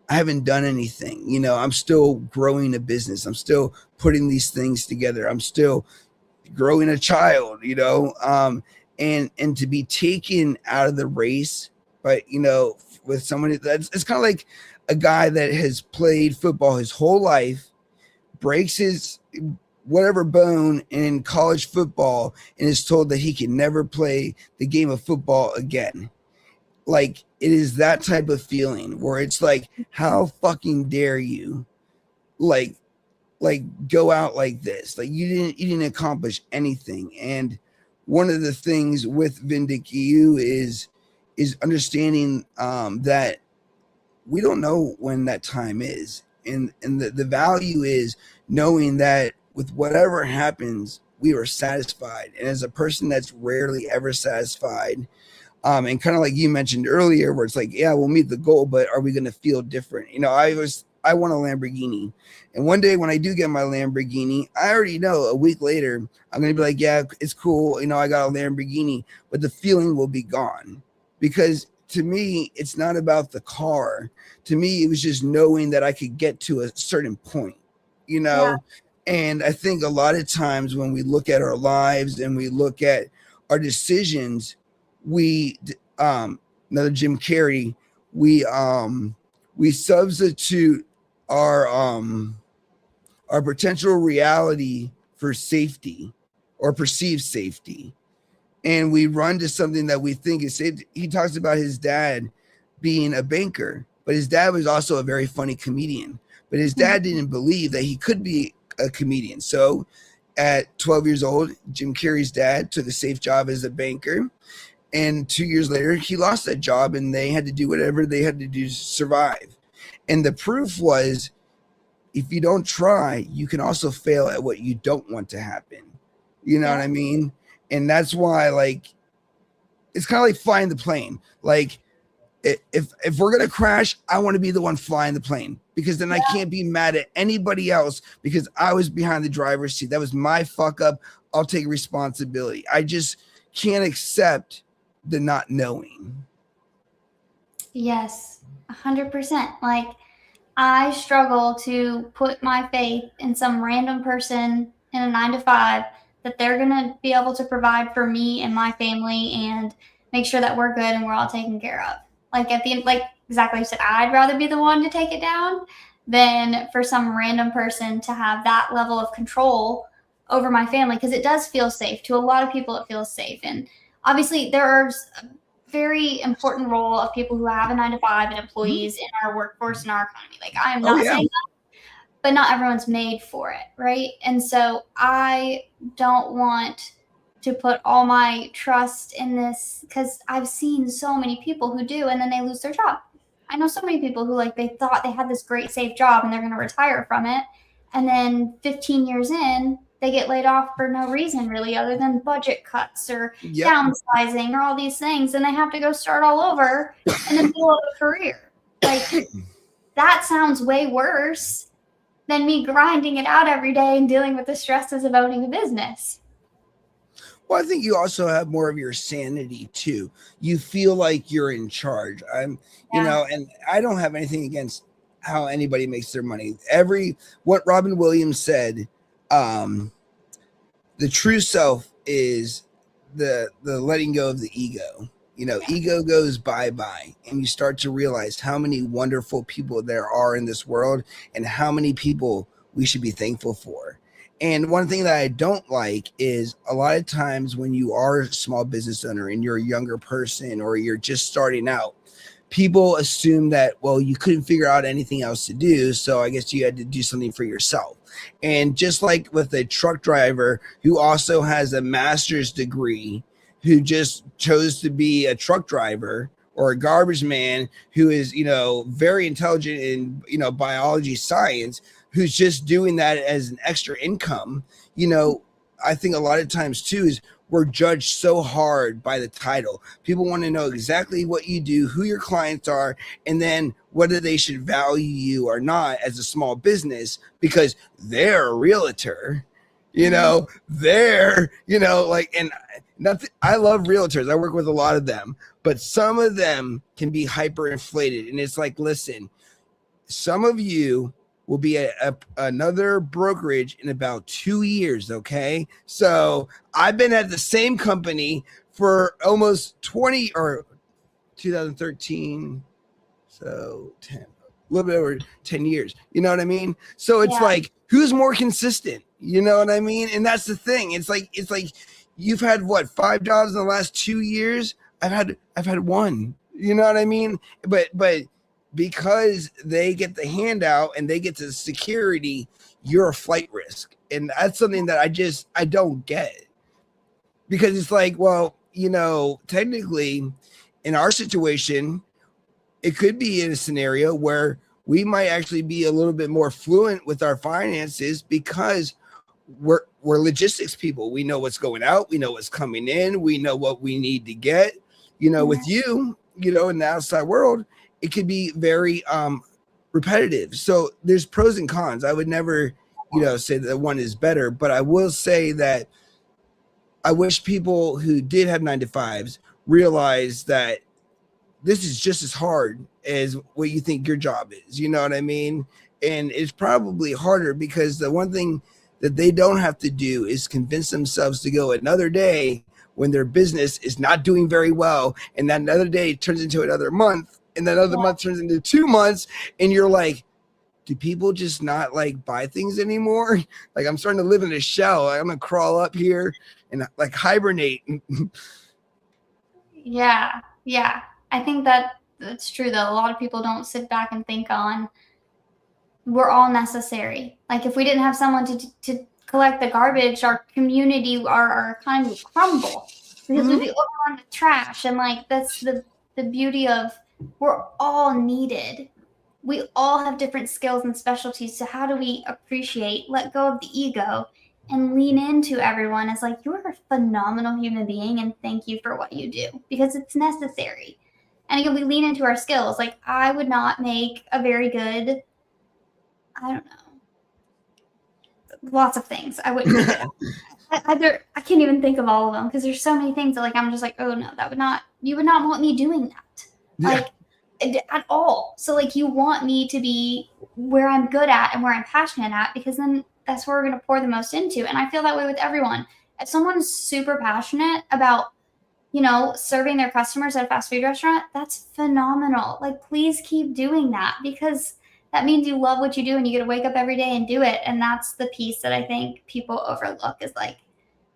[SPEAKER 1] I haven't done anything. I'm still growing a business. I'm still putting these things together. I'm still growing a child, and to be taken out of the race. But, with somebody it's kind of like a guy that has played football his whole life, breaks his whatever bone in college football, and is told that he can never play the game of football again. Like, it is that type of feeling where it's like, how fucking dare you, like go out like this? Like, you didn't accomplish anything. And one of the things with Vindec EU is understanding that we don't know when that time is. And the value is knowing that with whatever happens, we are satisfied. And as a person that's rarely ever satisfied, and kind of like you mentioned earlier, where it's like, yeah, we'll meet the goal, but are we going to feel different? I want a Lamborghini. And one day when I do get my Lamborghini, I already know a week later, I'm going to be like, yeah, it's cool. I got a Lamborghini, but the feeling will be gone. Because to me, it's not about the car. To me, it was just knowing that I could get to a certain point, Yeah. And I think a lot of times when we look at our lives and we look at our decisions, we, another Jim Carrey, we substitute our potential reality for safety. or perceived safety. And we run to something that we think is safe. He talks about his dad being a banker, but his dad was also a very funny comedian. But his dad didn't believe that he could be a comedian. So at 12 years old, Jim Carrey's dad took a safe job as a banker. And 2 years later, he lost that job and they had to do whatever they had to do to survive. And the proof was, if you don't try, you can also fail at what you don't want to happen. You know what I mean? And that's why, like, it's kind of like flying the plane. Like, if we're going to crash, I want to be the one flying the plane, because then I can't be mad at anybody else because I was behind the driver's seat. That was my fuck up. I'll take responsibility. I just can't accept the not knowing.
[SPEAKER 2] Yes, 100%. Like, I struggle to put my faith in some random person in a 9-to-5 that they're going to be able to provide for me and my family and make sure that we're good and we're all taken care of. Like, at the end, like exactly you said, I'd rather be the one to take it down than for some random person to have that level of control over my family, because it does feel safe. To a lot of people, it feels safe. And obviously, there's a very important role of people who have a 9-to-5 and employees in our workforce and our economy. Like, I am not saying that, but not everyone's made for it, right? And so I don't want to put all my trust in this, because I've seen so many people who do, and then they lose their job. I know so many people who, like, they thought they had this great safe job and they're going to retire from it. And then 15 years in, they get laid off for no reason really, other than budget cuts or downsizing or all these things. And they have to go start all over in the middle of a career. Like, that sounds way worse than me grinding it out every day and dealing with the stresses of owning a business.
[SPEAKER 1] Well, I think you also have more of your sanity too. You feel like you're in charge. You know, and I don't have anything against how anybody makes their money. What Robin Williams said, the true self is the letting go of the ego. You know, ego goes bye-bye, and you start to realize how many wonderful people there are in this world and how many people we should be thankful for. And one thing that I don't like is a lot of times when you are a small business owner and you're a younger person or you're just starting out, people assume that, well, you couldn't figure out anything else to do, so I guess you had to do something for yourself. And just like with a truck driver who also has a master's degree, who just chose to be a truck driver, or a garbage man who is, you know, very intelligent in, you know, biology, science, who's just doing that as an extra income. You know, I think a lot of times too is we're judged so hard by the title. People want to know exactly what you do, who your clients are, and then whether they should value you or not as a small business because they're a realtor. You know, they're, you know, like, and nothing. I love realtors. I work with a lot of them, but some of them can be hyperinflated. And it's like, listen, some of you will be at another brokerage in about 2 years. Okay. So I've been at the same company for almost 20 or 2013. So 10, a little bit over 10 years. You know what I mean? So it's like, who's more consistent? You know what I mean? And that's the thing. It's like you've had what, 5 jobs in the last 2 years? I've had one. You know what I mean? But because they get the handout and they get the security, you're a flight risk. And that's something that I don't get. Because it's like, well, you know, technically in our situation, it could be in a scenario where we might actually be a little bit more fluent with our finances because we're logistics people. We know what's going out. We know what's coming in. We know what we need to get. You know, with you, you know, in the outside world, it could be very repetitive. So there's pros and cons. I would never, you know, say that one is better, but I will say that I wish people who did have 9-to-5s realize that this is just as hard as what you think your job is. You know what I mean? And it's probably harder because the one thing that they don't have to do is convince themselves to go another day when their business is not doing very well. And that another day turns into another month, and that other month turns into 2 months. And you're like, do people just not like buy things anymore? Like I'm starting to live in a shell. I'm gonna crawl up here and like hibernate.
[SPEAKER 2] Yeah. I think that's true though. A lot of people don't sit back and think on we're all necessary. Like if we didn't have someone to collect the garbage, our community, our economy would crumble because we'd be overrun with trash. And like that's the beauty of we're all needed. We all have different skills and specialties. So how do we appreciate, let go of the ego, and lean into everyone as like you're a phenomenal human being and thank you for what you do because it's necessary. And again, we lean into our skills. Like I would not make a very good, I don't know, lots of things. I wouldn't make it. I can't even think of all of them because there's so many things that like I'm just like, oh no, you would not want me doing that. Like at all. So like you want me to be where I'm good at and where I'm passionate at because then that's where we're going to pour the most into. And I feel that way with everyone. If someone's super passionate about, serving their customers at a fast food restaurant, that's phenomenal. Like, please keep doing that because that means you love what you do and you get to wake up every day and do it. And that's the piece that I think people overlook is like,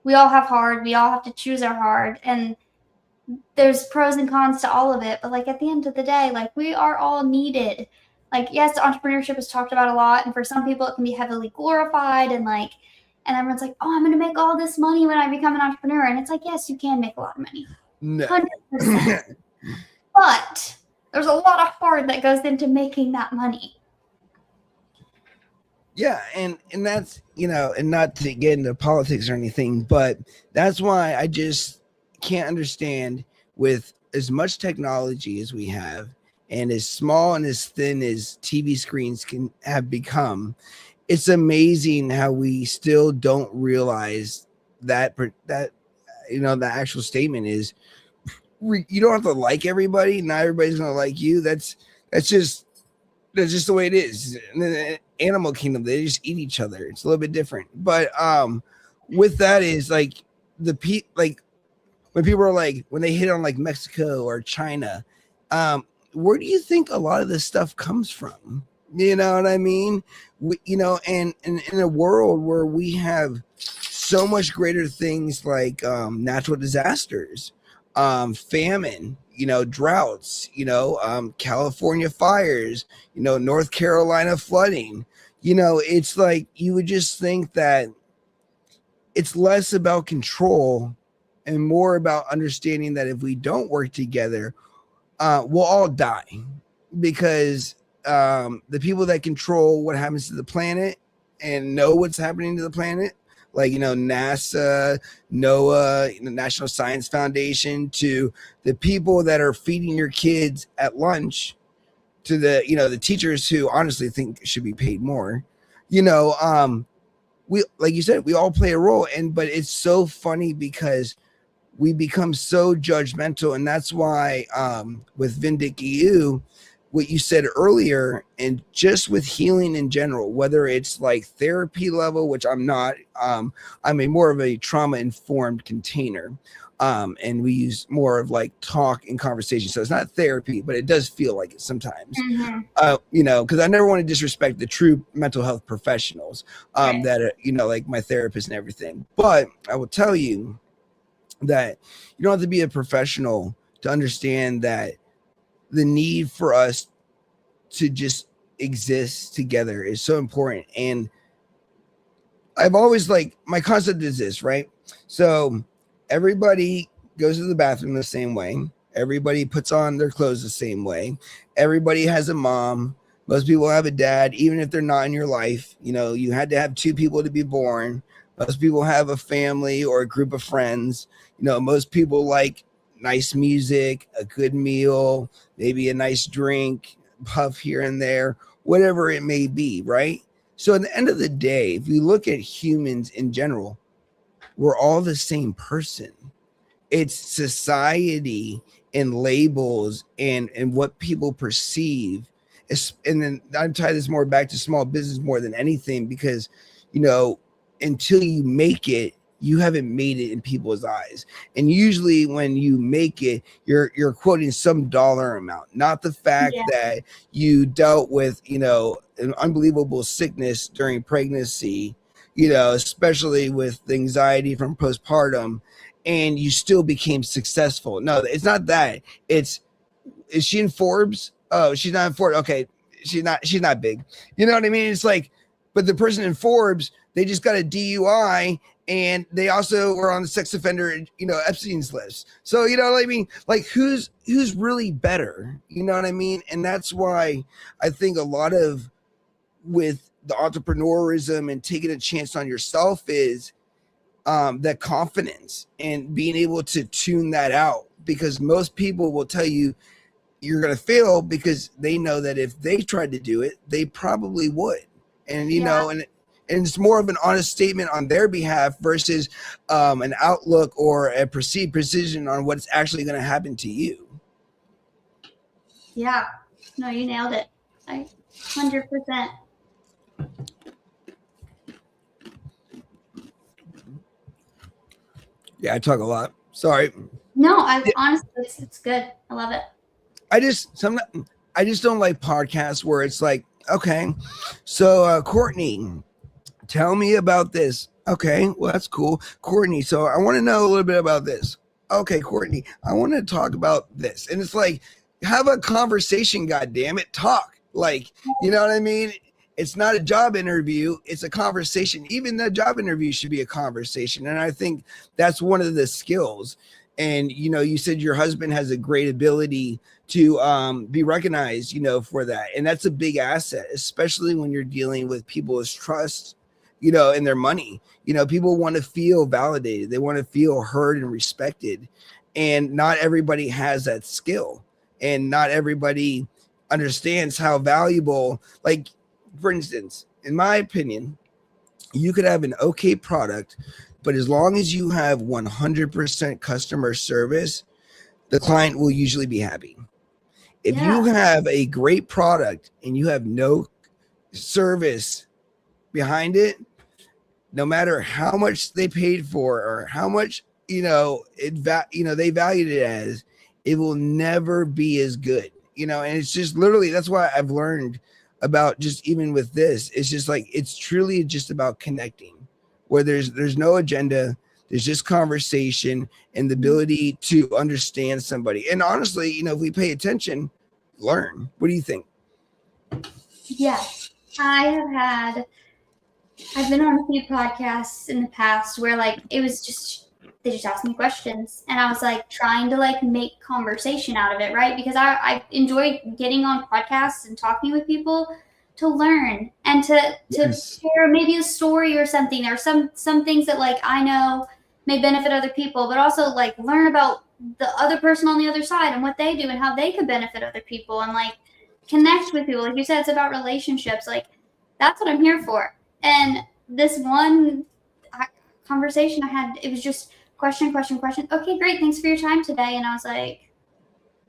[SPEAKER 2] we all have hard, we all have to choose our hard. And there's pros and cons to all of it. But like at the end of the day, like we are all needed. Like, yes, entrepreneurship is talked about a lot. And for some people, it can be heavily glorified and everyone's like, oh, I'm going to make all this money when I become an entrepreneur. And it's like, yes, you can make a lot of money.
[SPEAKER 1] No.
[SPEAKER 2] 100%. But there's a lot of hard that goes into making that money.
[SPEAKER 1] Yeah. And that's, and not to get into politics or anything, but that's why I just can't understand with as much technology as we have and as small and as thin as TV screens can have become, it's amazing how we still don't realize that the actual statement is you don't have to like everybody. Not everybody's going to like you. That's just the way it is. In the animal kingdom, they just eat each other. It's a little bit different. But with that is like when people are like, when they hit on like Mexico or China, where do you think a lot of this stuff comes from? You know what I mean? And in a world where we have so much greater things like natural disasters, famine, droughts, California fires, North Carolina flooding, it's like you would just think that it's less about control and more about understanding that if we don't work together, we'll all die because the people that control what happens to the planet and know what's happening to the planet, like, NASA, NOAA, National Science Foundation, to the people that are feeding your kids at lunch, to the, the teachers who honestly think should be paid more, we, like you said, we all play a role. But it's so funny because we become so judgmental. And that's why with Vindec EU, what you said earlier, and just with healing in general, whether it's like therapy level, which I'm not, I'm a more of a trauma informed container. And we use more of like talk and conversation. So it's not therapy, but it does feel like it sometimes, because I never want to disrespect the true mental health professionals that are, like my therapist and everything. But I will tell you that you don't have to be a professional to understand that the need for us to just exist together is so important. And I've always my concept is this, right? So everybody goes to the bathroom the same way. Everybody puts on their clothes the same way. Everybody has a mom. Most people have a dad, even if they're not in your life. You had to have two people to be born. Most people have a family or a group of friends. Most people like nice music, a good meal, maybe a nice drink, puff here and there, whatever it may be, right? So at the end of the day, if we look at humans in general, we're all the same person. It's society and labels and what people perceive. And then I tie this more back to small business more than anything because, until you make it, you haven't made it in people's eyes. And usually when you make it, you're quoting some dollar amount, not the fact that you dealt with, an unbelievable sickness during pregnancy, especially with the anxiety from postpartum, and you still became successful. No, it's not that. Is she in Forbes? Oh, she's not in Forbes. Okay. She's not big. You know what I mean? It's like, but the person in Forbes, they just got a DUI, and they also were on the sex offender, Epstein's list. So, you know what I mean? Like, who's really better? You know what I mean? And that's why I think a lot of with the entrepreneurism and taking a chance on yourself is that confidence and being able to tune that out, because most people will tell you you're going to fail because they know that if they tried to do it, they probably would. And, and it's more of an honest statement on their behalf versus an outlook or a perceived precision on what's actually going to happen to you.
[SPEAKER 2] Yeah. No, you nailed it. 100%.
[SPEAKER 1] Yeah, I talk a lot. Sorry.
[SPEAKER 2] No, honestly, it's good. I love it.
[SPEAKER 1] I just don't like podcasts where it's like, okay, so Courtney, tell me about this. Okay, well, that's cool. Courtney, so I want to know a little bit about this. Okay, Courtney, I want to talk about this. And it's like, have a conversation, goddammit, talk. Like, you know what I mean? It's not a job interview. It's a conversation. Even the job interview should be a conversation. And I think that's one of the skills. And, you said your husband has a great ability to be recognized, for that. And that's a big asset, especially when you're dealing with people's trust, and their money. People want to feel validated. They want to feel heard and respected. And not everybody has that skill. And not everybody understands how valuable, like, for instance, in my opinion, you could have an okay product, but as long as you have 100% customer service, the client will usually be happy. If you have a great product and you have no service behind it, no matter how much they paid for or how much, they valued it as, it will never be as good, and it's just literally, that's why I've learned about just even with this, it's just like, it's truly just about connecting where there's no agenda. There's just conversation and the ability to understand somebody. And honestly, if we pay attention, learn. What do you think?
[SPEAKER 2] Yes. I've been on a few podcasts in the past where it was just, they just asked me questions and I was trying to make conversation out of it. Right. Because I enjoy getting on podcasts and talking with people to learn and to share maybe a story or something, or some things that I know may benefit other people, but also learn about the other person on the other side and what they do and how they could benefit other people and connect with people. Like you said, it's about relationships. That's what I'm here for. And this one conversation I had, it was just question. Okay, great. Thanks for your time today. And I was like,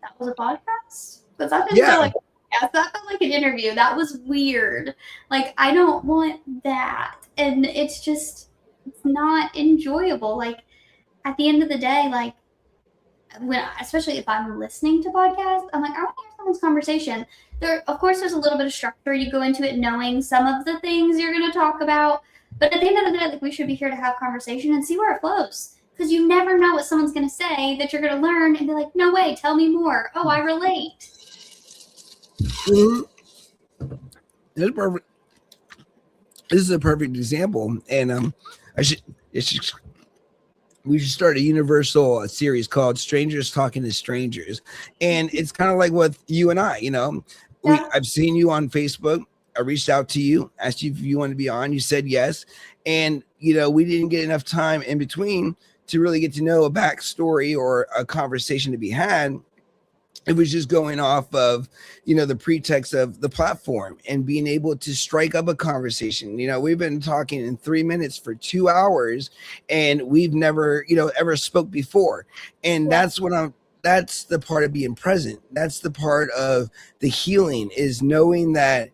[SPEAKER 2] that was a podcast? Because that didn't feel like that felt like an interview. That was weird. I don't want that. And it's not enjoyable. At the end of the day, especially if I'm listening to podcasts, I'm I want to hear someone's conversation. Of course, there's a little bit of structure. You go into it knowing some of the things you're going to talk about. But at the end of the day, we should be here to have conversation and see where it flows. Because you never know what someone's going to say that you're going to learn and be like, no way, tell me more. Oh, I relate.
[SPEAKER 1] Mm-hmm. This is a perfect example. And we should start a universal series called Strangers Talking to Strangers. And it's kind of like with you and I, I've seen you on Facebook. I reached out to you, asked you if you wanted to be on. You said yes. And, we didn't get enough time in between to really get to know a backstory or a conversation to be had. It was just going off of, the pretext of the platform and being able to strike up a conversation. We've been talking in 3 minutes for 2 hours and we've never, ever spoke before. And that's the part of being present. That's the part of the healing, is knowing that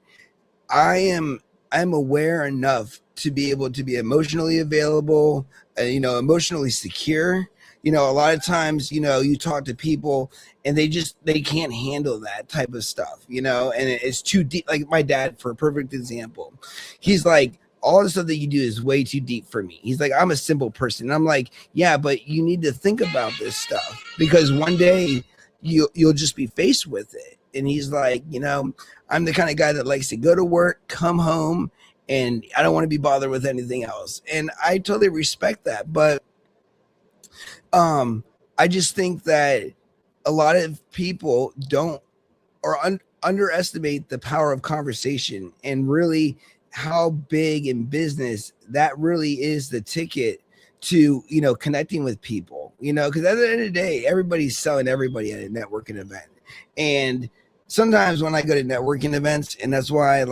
[SPEAKER 1] I am I'm aware enough to be able to be emotionally available, emotionally secure. A lot of times, you talk to people and they can't handle that type of stuff, and it's too deep. Like my dad, for a perfect example, he's like, all the stuff that you do is way too deep for me. He's like, I'm a simple person. And I'm like, yeah, but you need to think about this stuff because one day you'll just be faced with it. And he's like, I'm the kind of guy that likes to go to work, come home, and I don't want to be bothered with anything else. And I totally respect that. But I just think that a lot of people don't or underestimate the power of conversation and really how big in business that really is the ticket to connecting with people, because at the end of the day, everybody's selling everybody at a networking event. And sometimes when I go to networking events, and that's why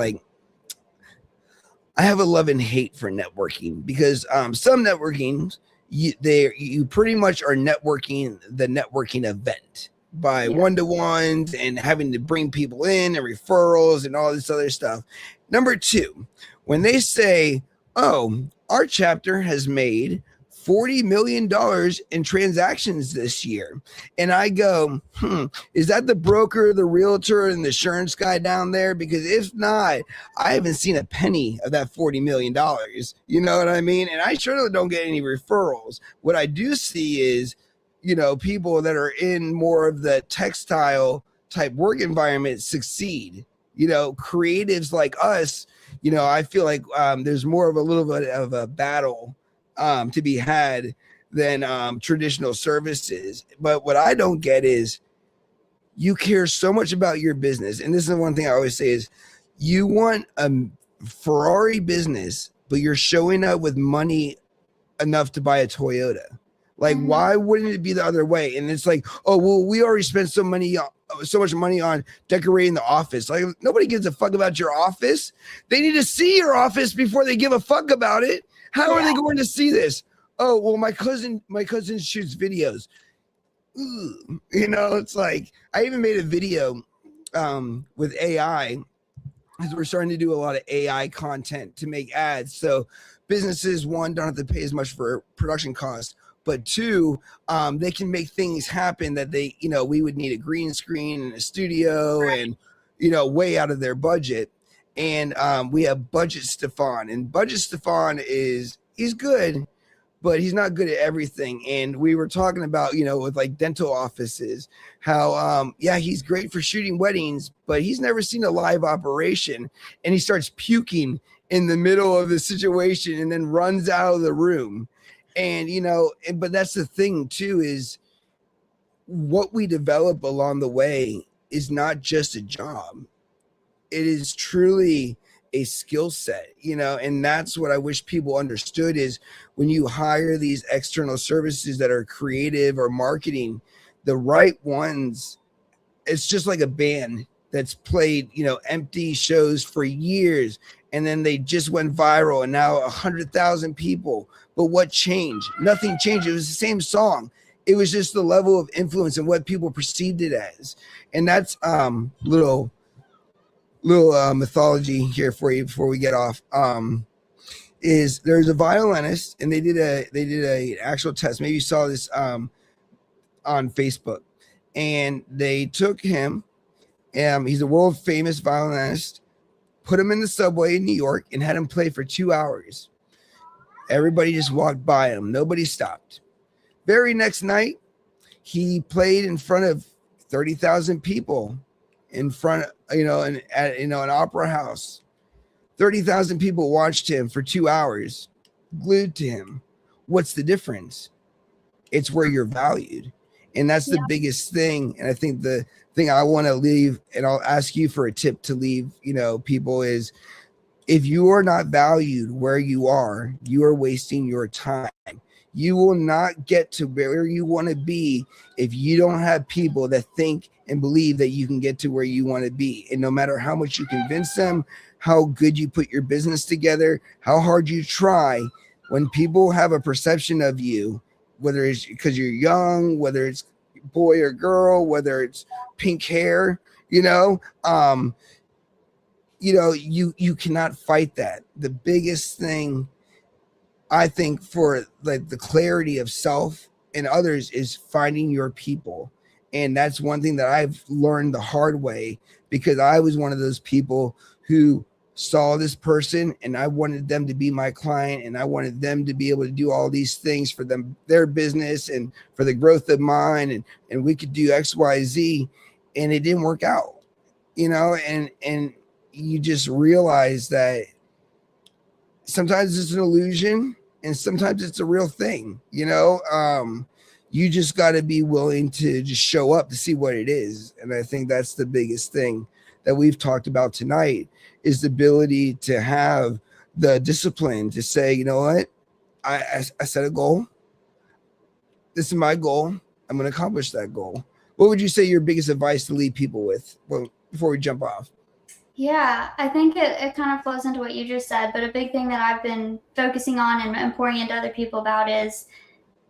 [SPEAKER 1] I have a love and hate for networking, because some networking you pretty much are networking the networking event by one-to-ones and having to bring people in and referrals and all this other stuff. Number two, when they say, oh, our chapter has made $40 million in transactions this year. And I go, is that the broker, the realtor, and the insurance guy down there? Because if not, I haven't seen a penny of that $40 million. You know what I mean? And I surely don't get any referrals. What I do see is, people that are in more of the textile type work environment succeed. Creatives like us, I feel like there's more of a little bit of a battle to be had than traditional services. But what I don't get is you care so much about your business. And this is one thing I always say is you want a Ferrari business, but you're showing up with money enough to buy a Toyota. Like, why wouldn't it be the other way? And it's like, oh, well, we already spent so much money on decorating the office. Like, nobody gives a fuck about your office. They need to see your office before they give a fuck about it. How are they going to see this? Oh, well, my cousin shoots videos. Ooh, it's like, I even made a video with AI, because we're starting to do a lot of AI content to make ads. So businesses, one, don't have to pay as much for production costs, but two, they can make things happen that they, we would need a green screen and a studio and, way out of their budget. And we have Budget Stefan, and Budget Stefan he's good, but he's not good at everything. And we were talking about, with like dental offices, how, he's great for shooting weddings, but he's never seen a live operation. And he starts puking in the middle of the situation and then runs out of the room. And, but that's the thing too, is what we develop along the way is not just a job. It is truly a skill set, and that's what I wish people understood is when you hire these external services that are creative or marketing, the right ones, it's just like a band that's played, empty shows for years, and then they just went viral and now 100,000 people. But what changed? Nothing changed. It was the same song. It was just the level of influence and what people perceived it as. And that's little mythology here for you before we get off. Is there's a violinist, and they did a actual test. Maybe you saw this on Facebook, and they took him. He's a world famous violinist. Put him in the subway in New York and had him play for 2 hours. Everybody just walked by him. Nobody stopped. Very next night, he played in front of 30,000 people. In front, an opera house. 30,000 people watched him for 2 hours, glued to him. What's the difference? It's where you're valued. And that's the biggest thing. And I think the thing I want to leave, and I'll ask you for a tip to leave, people, is if you are not valued where you are wasting your time. You will not get to where you want to be if you don't have people that think and believe that you can get to where you want to be. And no matter how much you convince them, how good you put your business together, how hard you try, when people have a perception of you, whether it's because you're young, whether it's boy or girl, whether it's pink hair, you cannot fight that. The biggest thing I think for like the clarity of self and others is finding your people. And that's one thing that I've learned the hard way, because I was one of those people who saw this person and I wanted them to be my client, and I wanted them to be able to do all these things for them, their business, and for the growth of mine. And we could do XYZ, and it didn't work out, and you just realize that sometimes it's an illusion and sometimes it's a real thing. You just got to be willing to just show up to see what it is. And I think that's the biggest thing that we've talked about tonight, is the ability to have the discipline to say, you know what, I set a goal. This is my goal. I'm going to accomplish that goal. What would you say your biggest advice to leave people with before we jump off?
[SPEAKER 2] Yeah, I think it kind of flows into what you just said, but a big thing that I've been focusing on and pouring into other people about is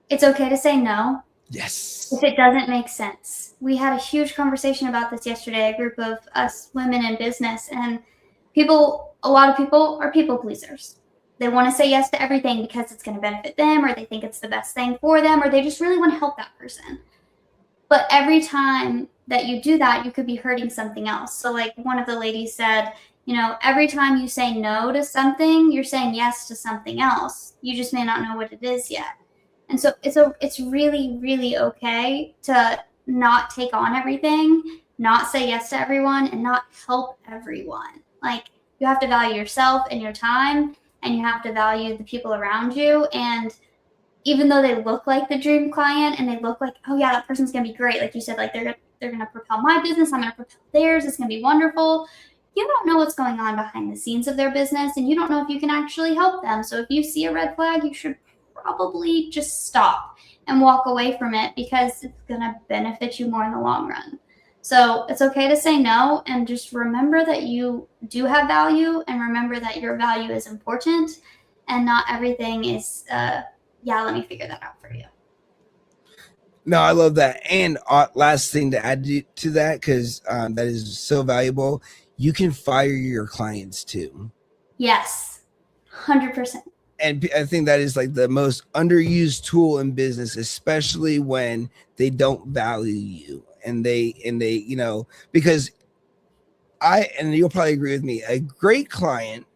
[SPEAKER 2] it's okay to say no.
[SPEAKER 1] Yes.
[SPEAKER 2] If it doesn't make sense. We had a huge conversation about this yesterday, a group of us women in business, and a lot of people are people pleasers. They want to say yes to everything because it's going to benefit them, or they think it's the best thing for them, or they just really want to help that person. But every time that you do that, you could be hurting something else. So like one of the ladies said, every time you say no to something, you're saying yes to something else. You just may not know what it is yet. And so it's really, really okay to not take on everything, not say yes to everyone, and not help everyone. Like, you have to value yourself and your time, and you have to value the people around you. And even though they look like the dream client and they look like, oh yeah, that person's gonna be great, like you said, like they're gonna propel my business, I'm gonna propel theirs, it's gonna be wonderful. You don't know what's going on behind the scenes of their business, and you don't know if you can actually help them. So if you see a red flag, you should probably just stop and walk away from it, because it's gonna benefit you more in the long run. So it's okay to say no, and just remember that you do have value, and remember that your value is important, and not everything is let me figure that out for you.
[SPEAKER 1] No, I love that. And last thing to add to that, because that is so valuable, you can fire your clients too.
[SPEAKER 2] Yes, 100%.
[SPEAKER 1] And I think that is like the most underused tool in business, especially when they don't value you, and they because and you'll probably agree with me, a great client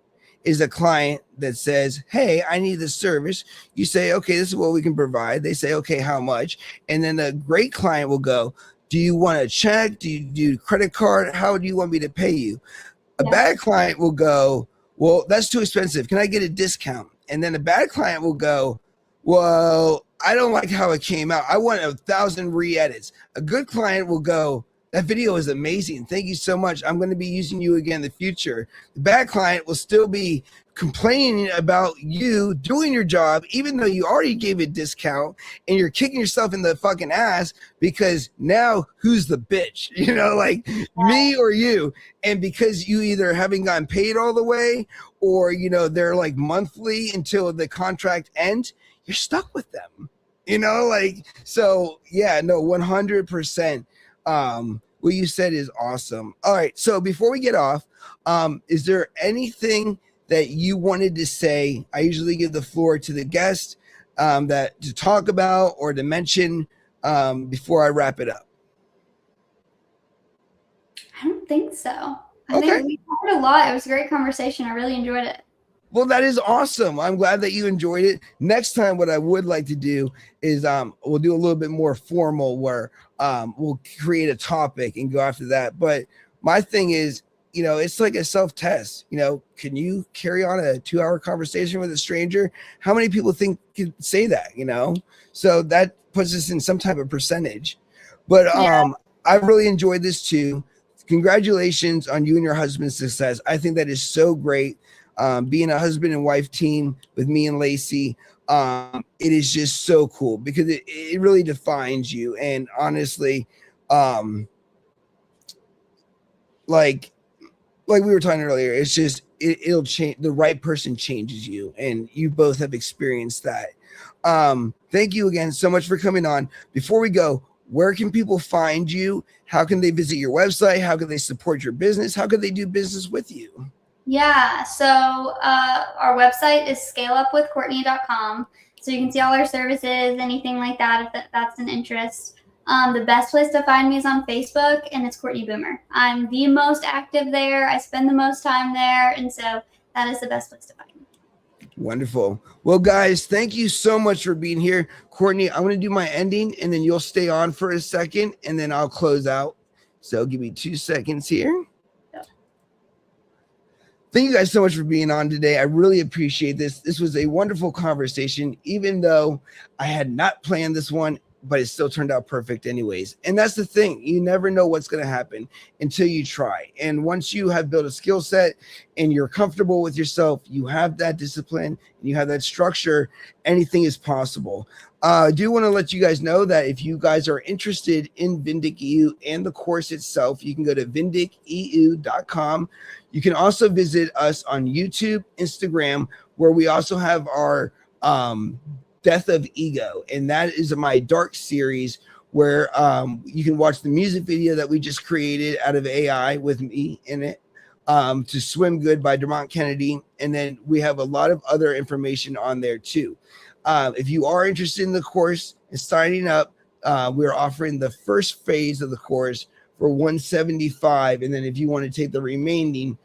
[SPEAKER 1] is a client that says, hey, I need this service. You say, okay, this is what we can provide. They say, okay, how much? And then a great client will go, do you want a check? Do you do credit card? How do you want me to pay you? A bad client will go, well, that's too expensive. Can I get a discount? And then a bad client will go, well, I don't like how it came out. I want 1,000 re-edits. A good client will go, that video is amazing. Thank you so much. I'm going to be using you again in the future. The bad client will still be complaining about you doing your job, even though you already gave a discount, and you're kicking yourself in the fucking ass, because now who's the bitch? Like me or you? And because you either haven't gotten paid all the way, or, they're like monthly until the contract ends, you're stuck with them, so yeah, no, 100%. What you said is awesome. All right. So before we get off, is there anything that you wanted to say? I usually give the floor to the guest that to talk about or to mention before I wrap it up.
[SPEAKER 2] I don't think so. I think we covered a lot. It was a great conversation. I really enjoyed it.
[SPEAKER 1] Well, that is awesome. I'm glad that you enjoyed it. Next time, what I would like to do is we'll do a little bit more formal, where we'll create a topic and go after that. But my thing is, it's like a self-test. Can you carry on a 2-hour conversation with a stranger? How many people think can say that? So that puts us in some type of percentage. But I really enjoyed this too. Congratulations on you and your husband's success. I think that is so great. Being a husband and wife team with me and Lacey, it is just so cool, because it really defines you. And honestly, like we were talking earlier, it's just it'll change. The right person changes you, and you both have experienced that. Thank you again so much for coming on. Before we go, where can people find you? How can they visit your website? How can they support your business? How can they do business with you?
[SPEAKER 2] Yeah, so our website is scaleupwithcourtney.com. So you can see all our services, anything like that, if that's an interest. The best place to find me is on Facebook, and it's Courtney Boomer. I'm the most active there. I spend the most time there, and so that is the best place to find me.
[SPEAKER 1] Wonderful. Well, guys, thank you so much for being here. Courtney, I'm going to do my ending, and then you'll stay on for a second, and then I'll close out. So give me 2 seconds here. Thank you guys so much for being on today. I really appreciate this. This was a wonderful conversation, even though I had not planned this one, but it still turned out perfect anyways. And that's the thing. You never know what's going to happen until you try. And once you have built a skill set and you're comfortable with yourself, you have that discipline and you have that structure, anything is possible. I do want to let you guys know that if you guys are interested in Vindec EU and the course itself, you can go to vindeceu.com. You can also visit us on YouTube, Instagram, where we also have our Death of Ego. And that is my dark series where you can watch the music video that we just created out of AI with me in it, to Swim Good by Dermont Kennedy. And then we have a lot of other information on there too. If you are interested in the course and signing up, we're offering the first phase of the course for $175. And then if you want to take the remaining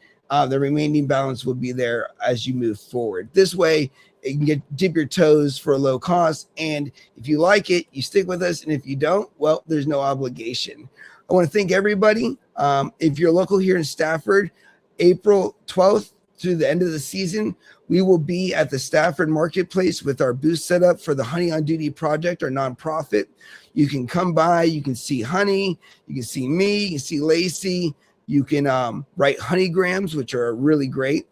[SPEAKER 1] balance will be there as you move forward. This way, you can dip your toes for a low cost. And if you like it, you stick with us. And if you don't, well, there's no obligation. I want to thank everybody. If you're local here in Stafford, April 12th through the end of the season, we will be at the Stafford Marketplace with our booth set up for the Honey on Duty Project, our nonprofit. You can come by, you can see Honey, you can see me, you can see Lacey, you can write honeygrams, which are really great.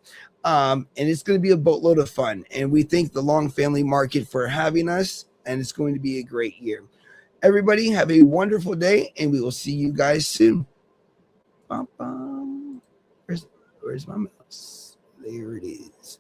[SPEAKER 1] And it's going to be a boatload of fun. And we thank the Long Family Market for having us, and it's going to be a great year. Everybody have a wonderful day, and we will see you guys soon. Where's my mouse? There it is.